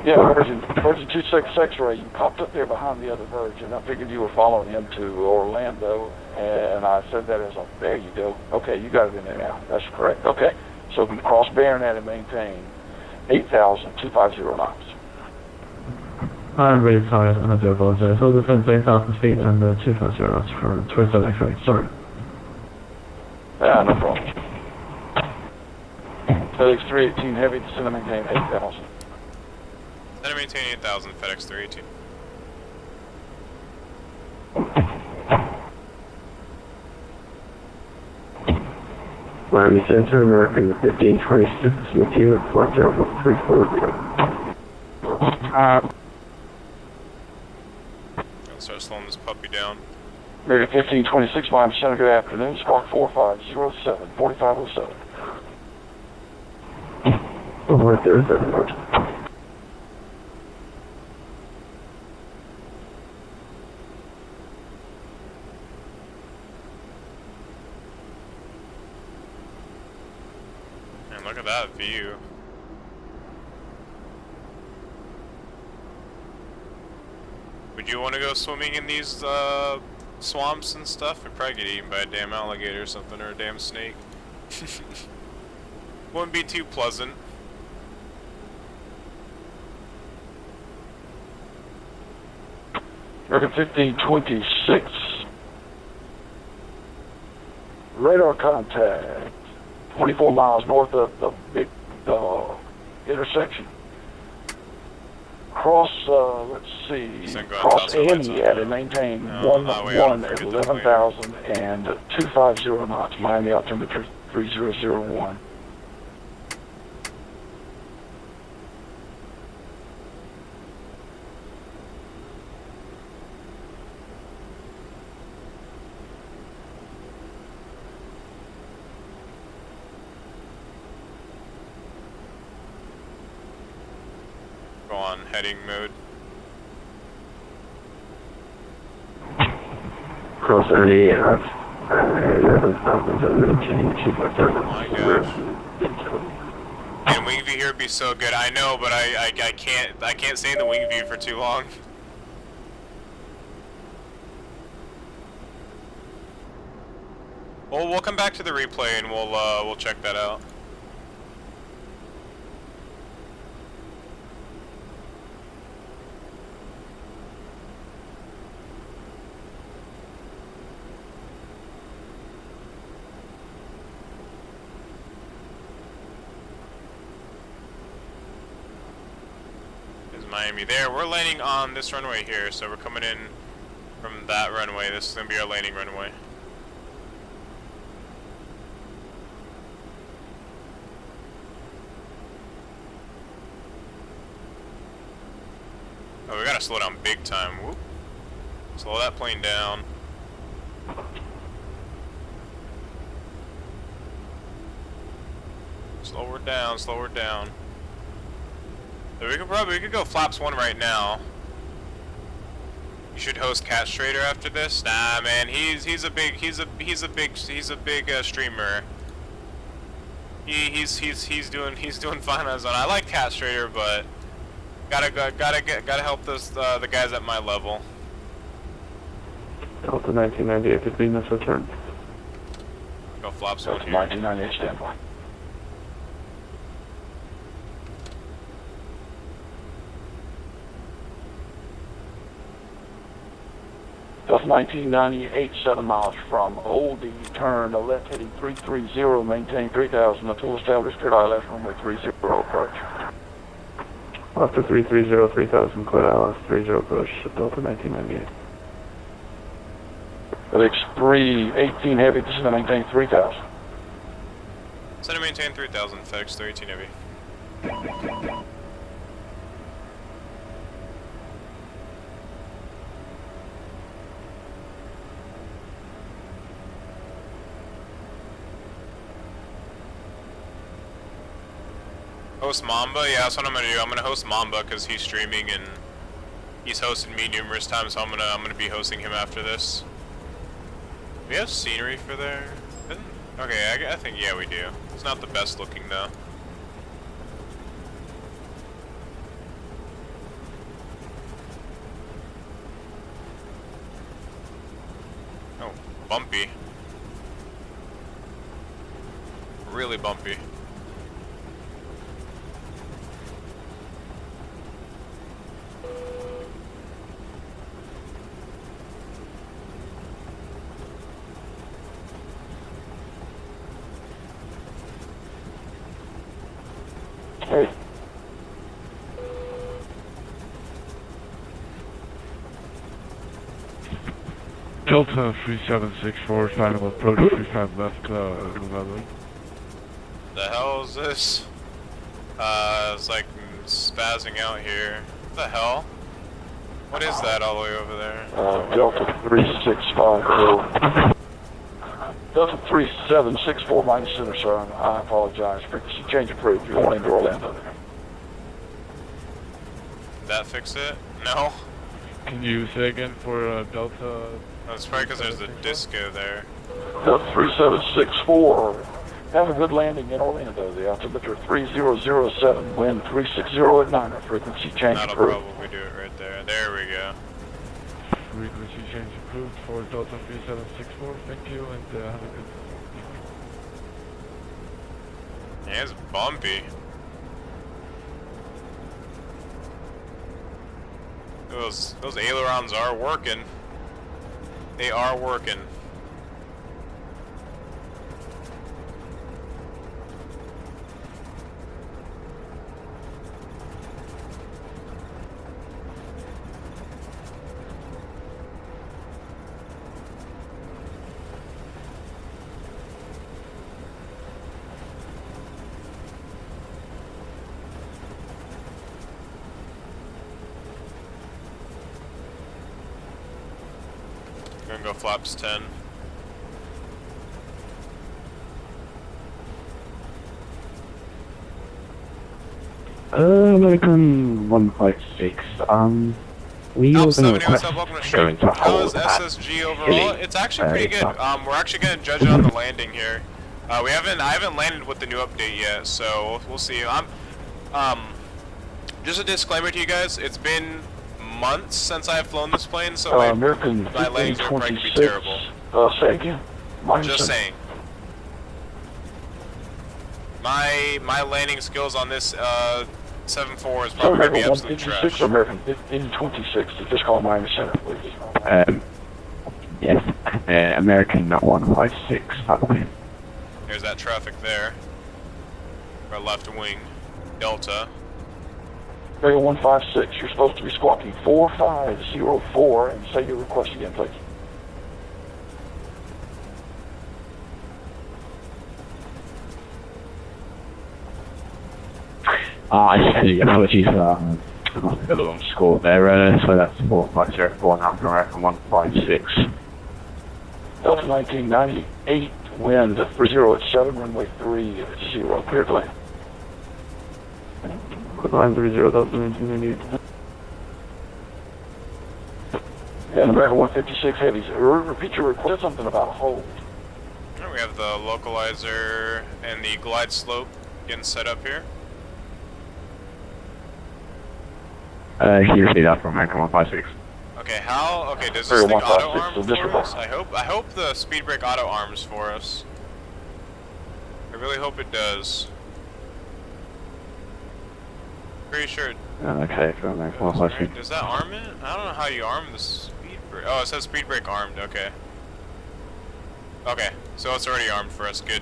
Yeah, Virgin 26 X-ray. You popped up there behind the other Virgin. I figured you were following him to Orlando, and I said that as a, there you go. Okay, you got it in there now. That's correct. Okay, so cross Baronet and maintain 8,250 knots. I'm really tired and I do apologize. So the 8,000 feet and 250 knots for 27 X-ray. Sorry. Yeah, no problem. FedEx 318 heavy descend and maintain 8,000. Then I maintain 8,000 FedEx 318. Miami Center, American 1526, material flight level 340. I'll start slowing this puppy down. American 1526, Miami Center, good afternoon. Squawk 4507, 4507. Oh, right there is that approach. Man, look at that view. Would you want to go swimming in these swamps and stuff? You'd probably get eaten by a damn alligator or something, or a damn snake. Wouldn't be too pleasant. American 1526. Radar contact. 24 miles north of the big intersection. Cross, let's see, Send go cross outside lights KMEM on. and maintain No, wait, I don't forget the 11,000 and 250 knots, Miami altimeter 3001. Go on heading mode. Cross 38 knots. My gosh. And wing view here would be so good. I know, but I can't stay in the wing view for too long. Well, we'll come back to the replay and we'll check that out. Miami there. We're landing on this runway here, so we're coming in from that runway. This is going to be our landing runway. Oh, we got to slow down big time. Whoop. Slow that plane down. Slow her down, slow her down. So we could go flaps 1 right now. You should host Cat Strader after this. Nah, man, he's a big streamer. He's doing fine on his own. I like Cat Strader, but gotta help the guys at my level. Delta 1998 to Venus return. Go flaps 1 Delta here. 1998 standby. Delta 1998, 7 miles from Oldie, turn to left heading 330, maintain 3000 until established clear eye left runway 30 approach. After 330, 3000, clear ILS 30 approach, Delta 1998. Felix 318 heavy, this is to maintain 3000. Center maintain 3000, FedEx 318 heavy. Host Mamba? Yeah, that's what I'm gonna do. I'm gonna host Mamba because he's streaming and he's hosted me numerous times, so I'm gonna be hosting him after this. Do we have scenery for there? Okay, I think, yeah, we do. It's not the best looking though. Oh, bumpy. Really bumpy. Hey. Delta 3764, final approach 35 left, 11. The hell is this? It's like spazzing out here. What the hell? What is that all the way over there? Delta 3650. Delta 3764 minus center, sir. I apologize. Frequency change approved. You're going into Orlando there. Did that fix it? No? Can you say again for Delta? That's probably because there's a disco there. Delta 3764. Have a good landing in Orlando. The altimeter 3007, wind 360 at 9. Frequency change That'll approved. probably do it right there. There we go. Frequency change approved for Delta 3764. Thank you, and have a good. Yeah, it's bumpy. Those ailerons are working. They are working. We're gonna go flaps 10. American 156. We Alpha were 70, going what's to up? Welcome to request stream. going to How hold is at SSG overall? Hilly. It's actually pretty good. We're actually gonna judge it on the landing here. I haven't landed with the new update yet, so we'll see. Just a disclaimer to you guys. It's been months since I've flown this plane, so American my landings are probably gonna be 1526. terrible. Say again. Just saying. My landing skills on this 7.4 is So probably gonna be American absolute 156 trash. or American 1526. Just call Miami Center, please. Yes, American 156. There's that traffic there. Our left wing, Delta. American 156, you're supposed to be squawking 4504 and say your request again, please. I see. Apologies for a long score there. So that's 4504 now for American 156. Delta 1998, wind 30 at 7, runway 30, clear to land. Line 30, that's 1998. And American 156 heavies, repeat your request, something about a hold. Alright, we have the localizer and the glide slope getting set up here. Can you see that from American 156? Okay, okay, does Very this thing 156, auto arm so for disregard. us? I hope the speed brake auto arms for us. I really hope it does. Pretty sure it Okay, for American does, 156. right? Does that arm it? I don't know how you arm the speed brake. Oh, it says speed brake armed, okay. Okay, so it's already armed for us, good.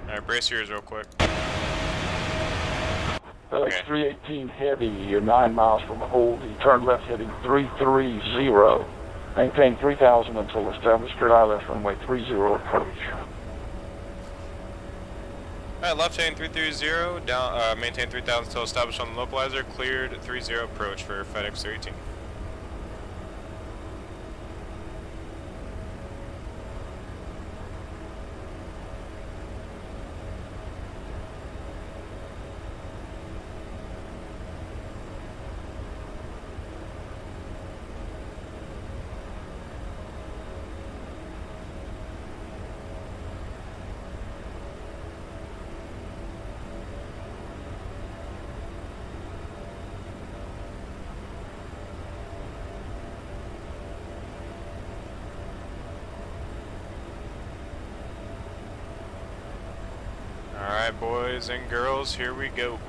Alright, brace yours real quick. FedEx 318 heavy, you're 9 miles from hold. You turn left heading 330. Maintain 3000 until established straight ILS runway 30 approach. Alright, left heading 330, down, maintain 3000 until established on the localizer, cleared 30 approach for FedEx 318. Alright, boys and girls, here we go.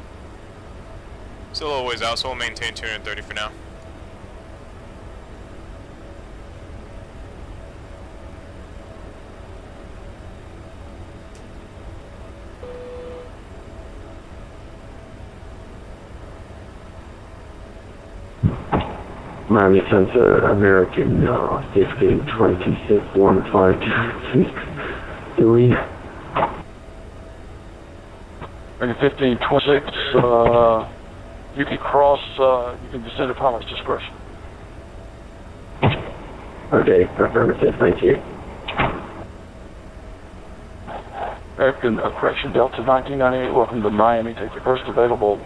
Still a little ways out, so we'll maintain 230 for now. Miami Center, American 1526 1523. American 1526, you can cross, you can descend at pilot's discretion. Okay, affirmative, thank you. American correction, Delta 1998, welcome to Miami. Take your first available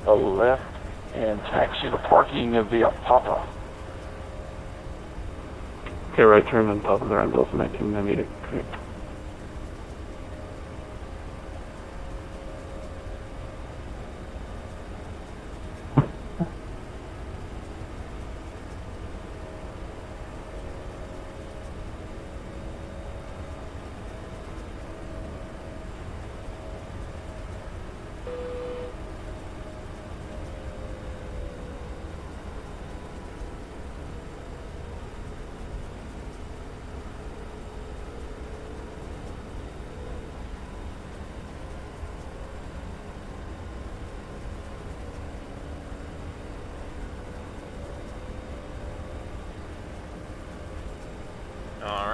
left and taxi to parking via Papa. Okay, right turn on top of the ramp, Delta 1998. Okay.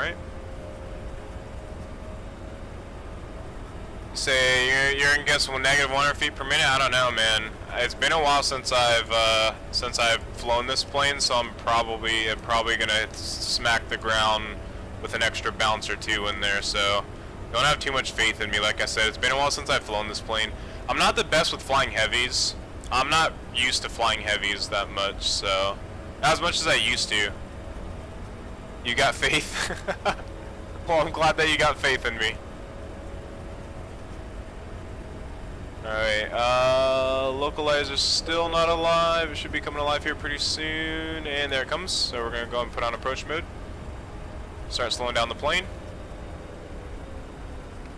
Alright. Say you're gonna guess negative 100 feet per minute? I don't know, man. It's been a while since I've flown this plane, so I'm probably gonna smack the ground with an extra bounce or two in there, so don't have too much faith in me. Like I said, it's been a while since I've flown this plane. I'm not the best with flying heavies. I'm not used to flying heavies that much, so not as much as I used to. You got faith? Well, I'm glad that you got faith in me. Alright, localizer's still not alive. It should be coming alive here pretty soon. And there it comes. So we're gonna go and put on approach mode. Start slowing down the plane.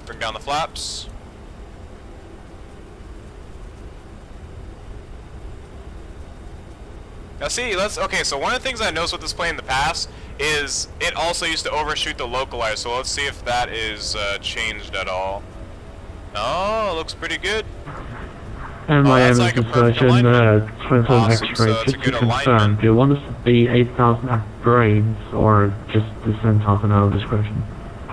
Bring down the flaps. Now see, okay, so one of the things I noticed with this plane in the past is it also used to overshoot the localizer, so let's see if that is changed at all. Oh, it looks pretty good. And my aim like a is perfect version alignment. Twin Awesome, X-ray. so it's a Just to good confirm, alignment. do you want this to be 8,000 grains or just the 10,000 hour discretion?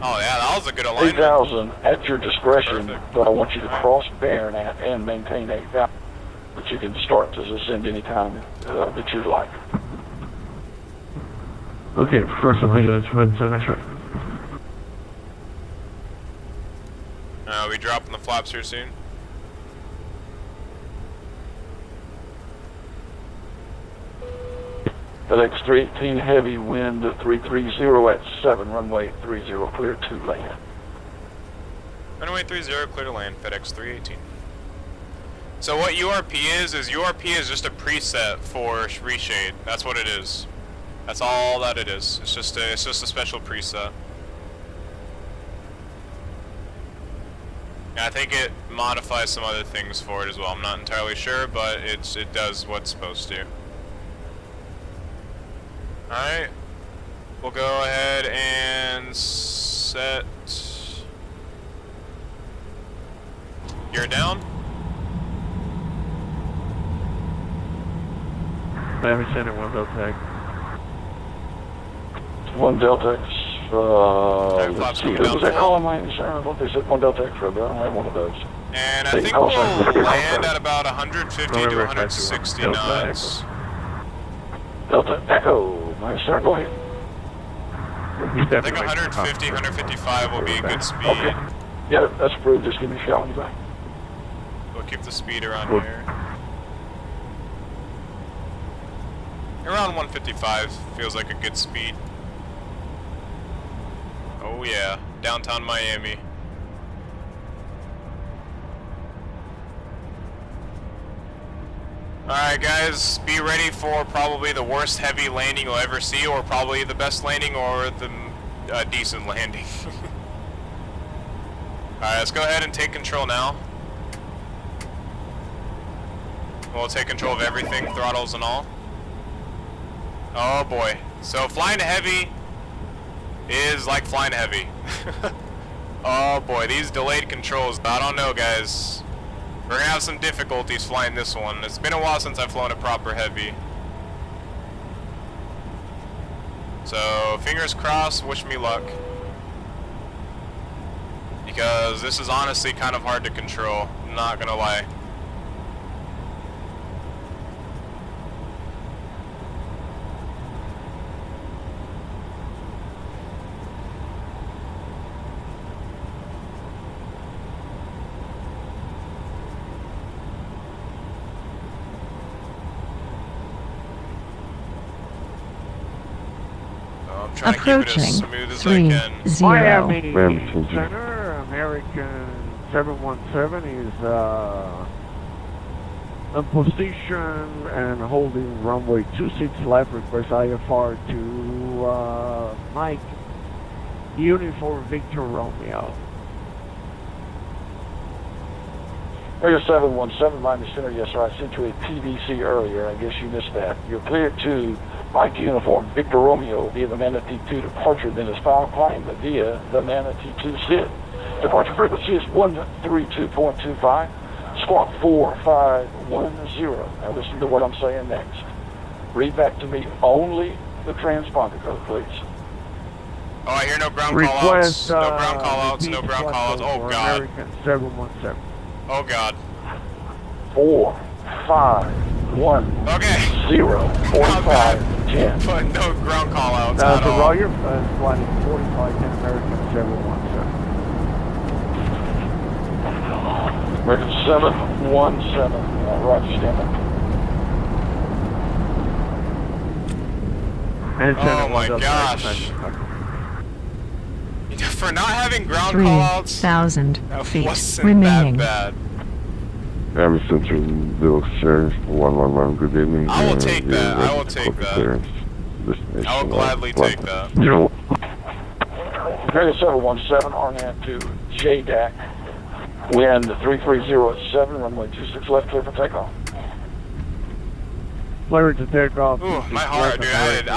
Oh yeah, that was a good alignment. 8,000 at your discretion, Perfect. but I want you to cross Baron at and maintain 8,000. But you can start to ascend any time that you'd like. Okay, first I'm going to Twin X-ray. We dropping the flaps here soon. FedEx 318 heavy wind 330 at 7, runway 30 clear to land. Runway 30 clear to land, FedEx 318. So what URP is URP is just a preset for reshade. That's what it is. That's all that it is. It's just a special preset. I think it modifies some other things for it as well. I'm not entirely sure, but it does what's supposed to. Alright. We'll go ahead and set gear down. Miami Center, 1 Delta. 1 Delta X. flaps Let's see, coming who down was that full. calling my insurance? I thought they said 1 Delta X, but I don't have one of those. And I Hey, think I'll we'll sign. land at about 150 to 160 knots. Delta Echo, my sir, go ahead. I think 150, 155 will be a good speed. Okay. Yeah, that's approved. Just give me a shout when you're back. We'll keep the speed around here. Around 155 feels like a good speed. Oh yeah, downtown Miami. Alright guys, be ready for probably the worst heavy landing you'll ever see, or probably the best landing, or the decent landing. Alright, let's go ahead and take control now. We'll take control of everything, throttles and all. Oh boy. So flying heavy is like flying heavy. Oh boy, these delayed controls, I don't know guys. We're gonna have some difficulties flying this one. It's been a while since I've flown a proper heavy. So fingers crossed, wish me luck. Because this is honestly kind of hard to control, I'm not gonna lie. I'm trying to keep it as smooth as I can. 30. Miami Miami Center, American 717 is in position and holding runway 26 left. Request IFR to Mike Uniform Victor Romeo. Area 717, Miami Center. Yes, sir. I sent you a PVC earlier. I guess you missed that. You're cleared to Mike Uniform Victor Romeo via the Manatee 2 departure, then is foul climb via the Manatee 2 SID. Departure frequency is 132.25, squawk 4510. Now listen to what I'm saying next. Read back to me only the transponder code, please. Oh, I hear no ground Request, callouts. No ground callouts. No repeat ground flight callouts. Oh for god. American 717. Oh god. 4, 5, 1, Okay. 0, 45, 10. But no ground callouts at So all. Roger, flight 45 10 American 717. American 717. Roger, stand by. And Oh send my one gosh. For not having ground callouts, 3,000 that feet wasn't remaining. that bad. I'm Central Bill Service 111, good evening. I will take that. I will take that. Destination I will gladly take that. American 717, Arnett to JDAC. Wind 330 at 7, runway 26 left, clear for takeoff. Clear to take off. Ooh, my heart, dude. Guys,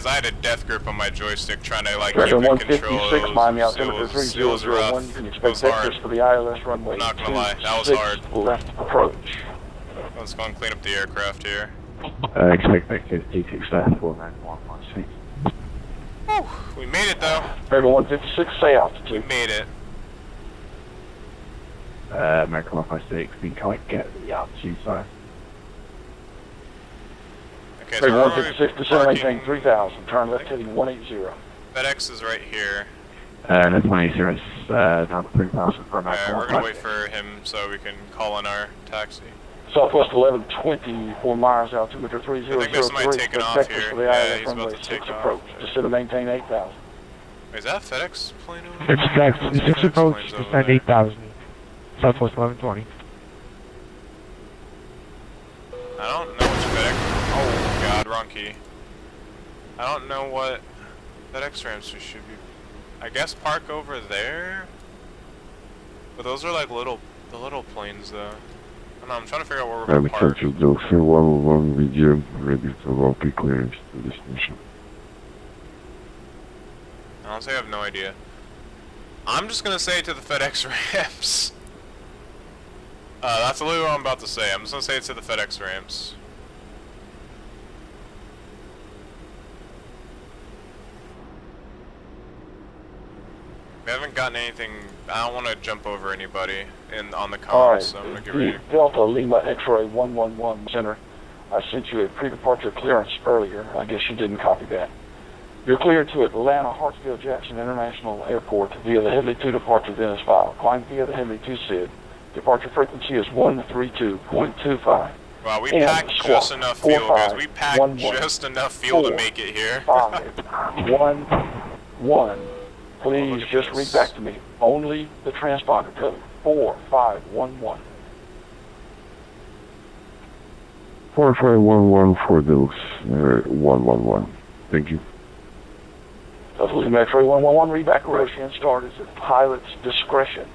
I had a death grip on my joystick trying to like American keep it in control. 156, Miami altimeter It was 3001. You can expect vectors for the ILS runway. I'm not gonna lie, that was 26 hard. left approach. Let's go and clean up the aircraft here. Expect vectors T6 left 49116. Whew, we made it though. American 156, say We altitude. made it. American 156, we can't get the altitude side. Okay, so American we're 156, descend maintain 3000, turn left heading 180. FedEx is right here. The 20 is down 3,000 for Alright, American we're gonna wait 156. for him so we can call in our taxi. Southwest 1120, 4 miles, altimeter 3003. I think there's somebody taking off Vectors here. for the Yeah, ILS he's about runway to 6 take off. approach. Descend and maintain 8000. Wait, is that a FedEx plane over It's there? Jack, There's a 6 FedEx approach, planes over descend there. 8,000. Southwest 1120. I don't know which FedEx. Oh god, wrong key. I don't know what FedEx ramps we should be. I guess park over there. But those are like the little planes though. I don't know, I'm trying to figure out where we're I'm gonna park. Central Bill 111, VGM, ready to locate clearance to destination. Honestly, I have no idea. I'm just gonna say to the FedEx ramps. That's literally what I'm about to say. I'm just gonna say it to the FedEx ramps. We haven't gotten anything. I don't want to jump over anybody on the comms, Alright, so I'm gonna get ready. Delta Lima X-ray 111 Center. I sent you a pre-departure clearance earlier. I guess you didn't copy that. You're cleared to Atlanta Hartsfield Jackson International Airport via the Headley 2 departure Venice file. Climb via the Headley 2 SID. Departure frequency is 132.25. Wow, we And packed squawk, just enough fuel, guys. 45, We packed 11, just enough fuel to 4, make it here. 5, 1, 1. Please look at just this. read back to me. Only the transponder code. 4511. 4511 for those 111. Thank you. Delta Lima X-ray 111, read back Roshan start is at pilot's discretion.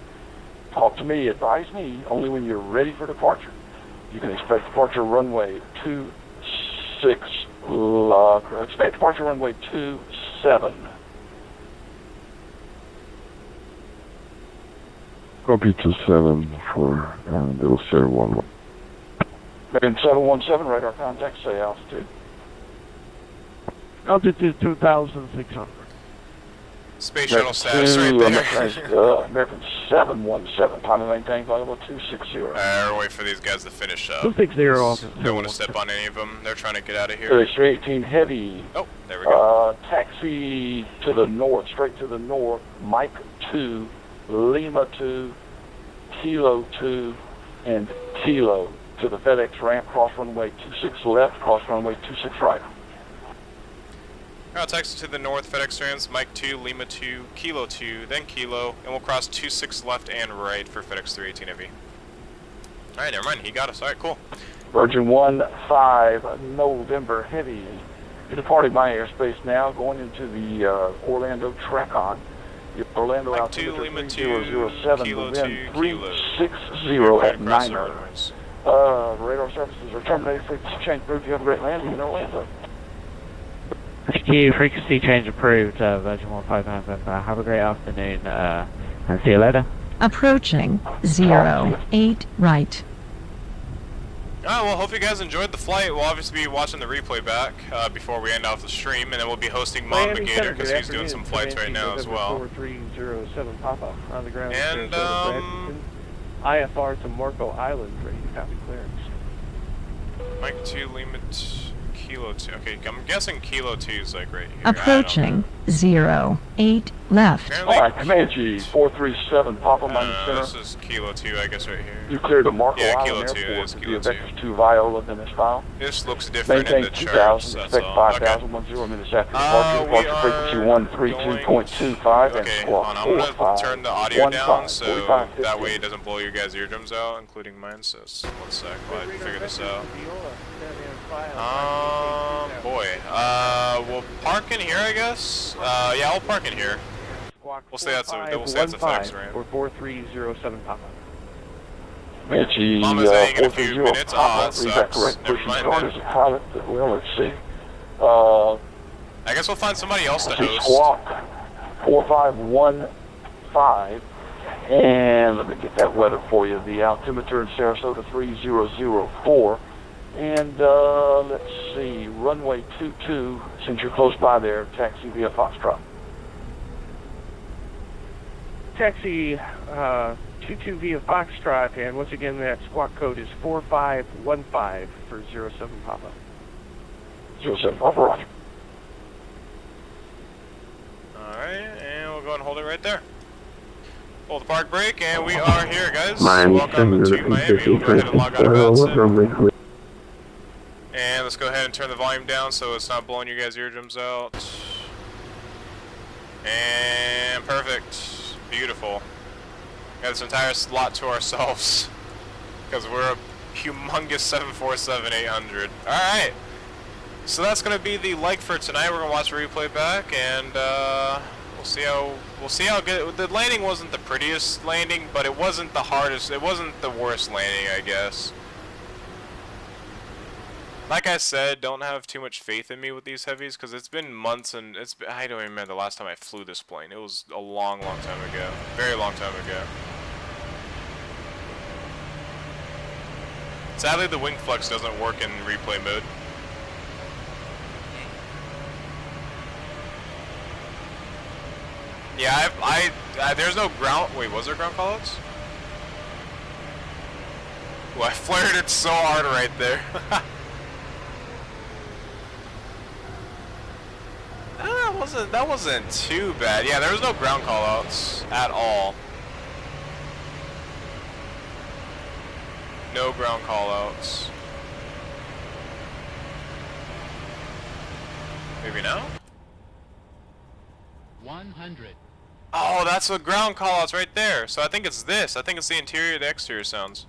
Talk to me, advise me, only when you're ready for departure. You can expect departure runway 26, expect departure runway 27. Copy 27 for Bill 711. American 717, radar contact, say altitude. Altitude 2,600. Space shuttle status right there. American 717, time to maintain flight level 260. We're waiting for these guys to finish up. 260 off. Don't want to step on any of them. They're trying to get out of here. 318 heavy. Oh, there we go. Taxi to the north, straight to the north. Mike 2, Lima 2, Kilo 2, and Kilo to the FedEx ramp, cross runway 26 left, cross runway 26 right. Taxi to the north, FedEx ramps, Mike 2, Lima 2, Kilo 2, then Kilo, and we'll cross 26 left and right for FedEx 318 Heavy. Alright, never mind, he got us. Alright, cool. Virgin 15 November heavy. You're departing my airspace now, going into the Orlando Track-On. Orlando Mike 2, altimeter Lima 2, 3007, Kilo the 2, wind Kilo. 360 at Across the 9er. runways. Radar services are terminated. Frequency change approved. You have a great landing in Orlando. SSG frequency change approved, Virgin 15 have a great afternoon, and see you later. Approaching 08 right. Alright, well, hope you guys enjoyed the flight. We'll obviously be watching the replay back before we end off the stream, and then we'll be hosting Miami Monbegator Center, because good he's doing some afternoon. flights right now as November well. 4307 Papa on the ground. And, Sarasota, IFR to Marco Island, ready to copy clearance. Mike 2, Lima Kilo 2. Okay, I'm guessing Kilo 2 is like right here. I don't know. Approaching 08 left. Apparently, Alright, Comanche 437 Papa Miami Center. this is Kilo 2, I guess, right here. You cleared the Marco Yeah, Island Kilo 2 Airport is to Kilo be 2. a Vector 2 Viola in this file. This looks different in Maintain the charts, 2000, that's expect all. Okay. 5010 minutes after departure. we Departure are frequency 132.25 and Okay, squawk hold on. I'm gonna 45, turn the audio down so 45, that way it doesn't blow your guys' eardrums out, including mine. So just 1 sec while I figure this out. Boy. We'll park in here, I guess. Yeah, we'll park in here. We'll say that's a FedEx ramp. Or 4307 Papa. Comanche Mama's saying in a 430 few minutes. Papa, Oh, that read that sucks. correct Never pushing mind start then. as a pilot. Well, let's see. I guess we'll find somebody else to Let's see, host. squawk 4515. And let me get that weather for you. The altimeter in Sarasota 3004. And let's see, runway 22, since you're close by there, taxi via Foxtrot. Taxi 22 via Foxtrot, and once again that squawk code is 4515 for 07 Papa. 07 Papa, roger. Alright, and we'll go and hold it right there. Hold the park brake, and we are here, guys. Miami Welcome Center, to Miami. We'll go ahead and log out of Vatsim. runway clear. And let's go ahead and turn the volume down so it's not blowing you guys' eardrums out. And perfect. Beautiful. Got this entire slot to ourselves. Because we're a humongous 747-800. Alright. So that's going to be the like for tonight. We're going to watch the replay back, and we'll see how good. The landing wasn't the prettiest landing, but it wasn't the hardest. It wasn't the worst landing, I guess. Like I said, don't have too much faith in me with these heavies because it's been months, and I don't even remember the last time I flew this plane. It was a long, long time ago. Very long time ago. Sadly, the wing flex doesn't work in replay mode. Yeah, there's no ground. Wait, was there ground callouts? Well, I flared it so hard right there. That wasn't too bad. Yeah, there was no ground callouts at all. No ground callouts. Maybe now? 100. Oh, that's the ground callouts right there. So I think it's this. I think it's the interior, the exterior sounds.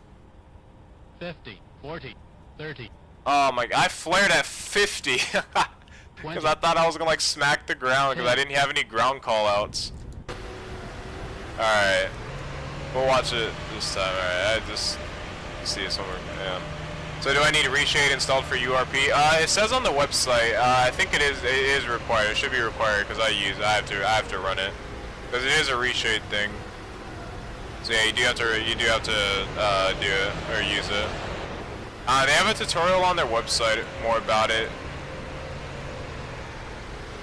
50, 40, 30. Oh my! I flared at 50 because I thought I was gonna like smack the ground because I didn't have any ground callouts. All right, we'll watch it this time. All right, I just see it somewhere. Yeah. So do I need a reshade installed for URP? It says on the website. I think it is required. It should be required because I have to run it because it is a reshade thing. So yeah, you do have to do it or use it. They have a tutorial on their website more about it.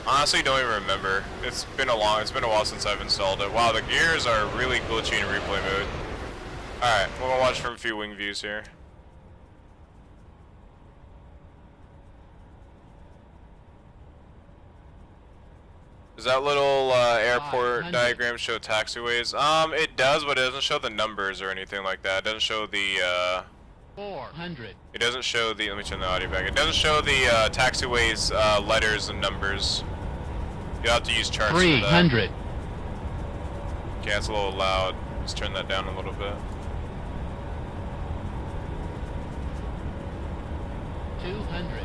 Honestly, don't even remember. It's been a while since I've installed it. Wow, the gears are really glitchy in replay mode. All right, we're gonna watch from a few wing views here. Does that little airport diagram show taxiways? It does, but it doesn't show the numbers or anything like that. It doesn't show the 400. It doesn't show the. Let me turn the audio back. It doesn't show the taxiways letters and numbers. You'll have to use charts for that. 300. Okay, it's a little loud. Let's turn that down a little bit. 200.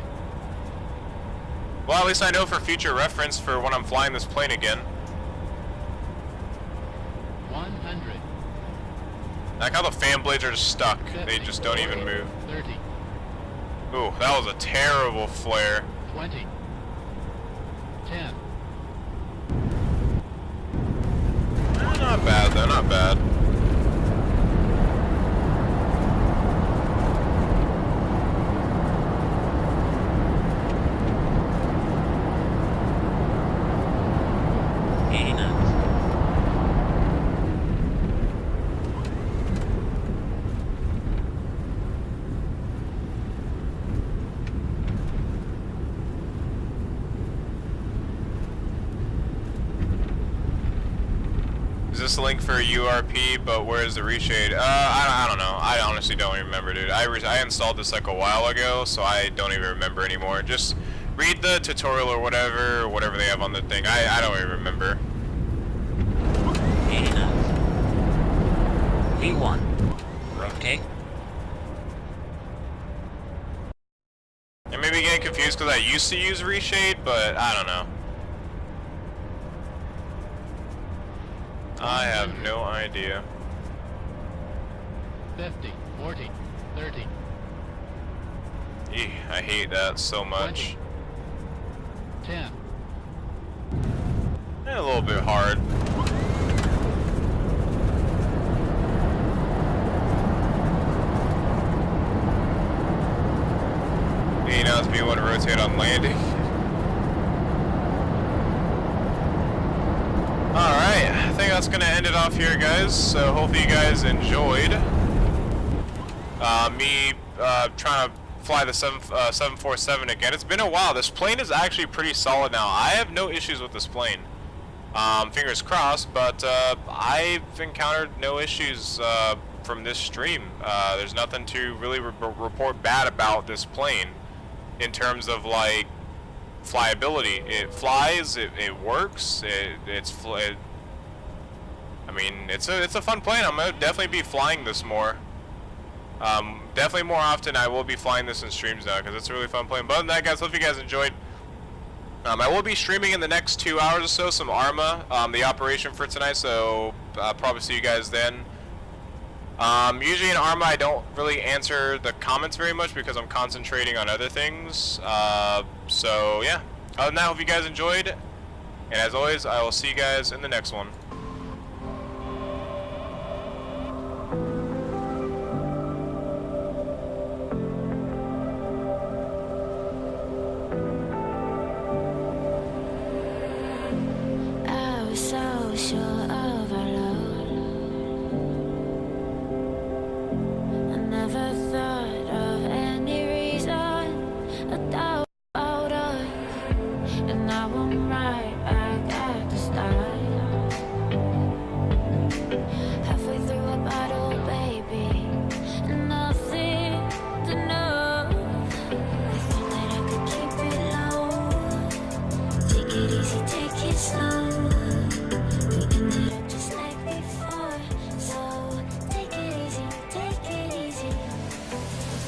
Well, at least I know for future reference for when I'm flying this plane again. 100. I like how the fan blades are just stuck. They just don't even move. 30. Ooh, that was a terrible flare. 20. 10. Not bad though, not bad. this a link for URP, but where's the reshade? I don't know. I honestly don't even remember, dude. I installed this like a while ago, so I don't even remember anymore. Just read the tutorial or whatever they have on the thing. I don't even remember. V1. Rotate. I may be getting confused because I used to use reshade, but I don't know. I have no idea. 50, 40, 30. Eeh, I hate that so much. 10. And a little bit hard. You know, it's me want to rotate on landing. Alright, I think that's gonna end it off here, guys. So hopefully you guys enjoyed me trying to fly the 747 again. It's been a while. This plane is actually pretty solid now. I have no issues with this plane. Fingers crossed, but I've encountered no issues from this stream. There's nothing to really report bad about this plane in terms of like flyability. It flies, it works, I mean, it's a fun plane. I'm gonna definitely be flying this more. Definitely more often. I will be flying this in streams now because it's a really fun plane. But other than that, guys, hope you guys enjoyed. I will be streaming in the next 2 hours or so some ARMA, the operation for tonight, so I'll probably see you guys then. Usually in ARMA I don't really answer the comments very much because I'm concentrating on other things. So yeah, other than that, hope you guys enjoyed, and as always, I will see you guys in the next one. I was so sure of our love. I never thought of any reason I doubt us, and now I'm right back at the start. Halfway through a bottle, baby, and nothing to know. I thought that I could keep it low. Take it easy, take it slow. We ended up just like before, so take it easy, take it easy. I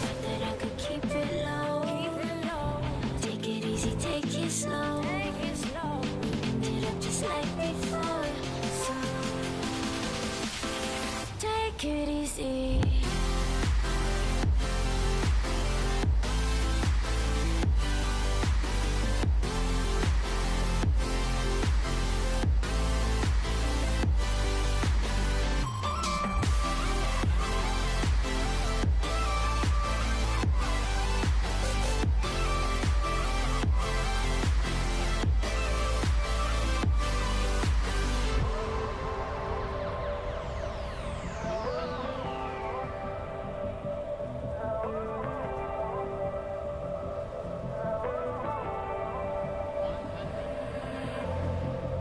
thought that I could keep it low. Take it easy, take it slow. We ended up just like before, so take it easy.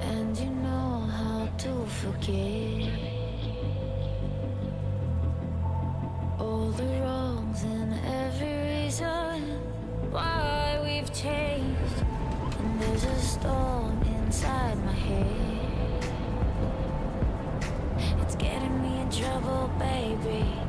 And you know how to forget all the wrongs and every reason why we've changed. And there's a storm inside my head. It's getting me in trouble, baby.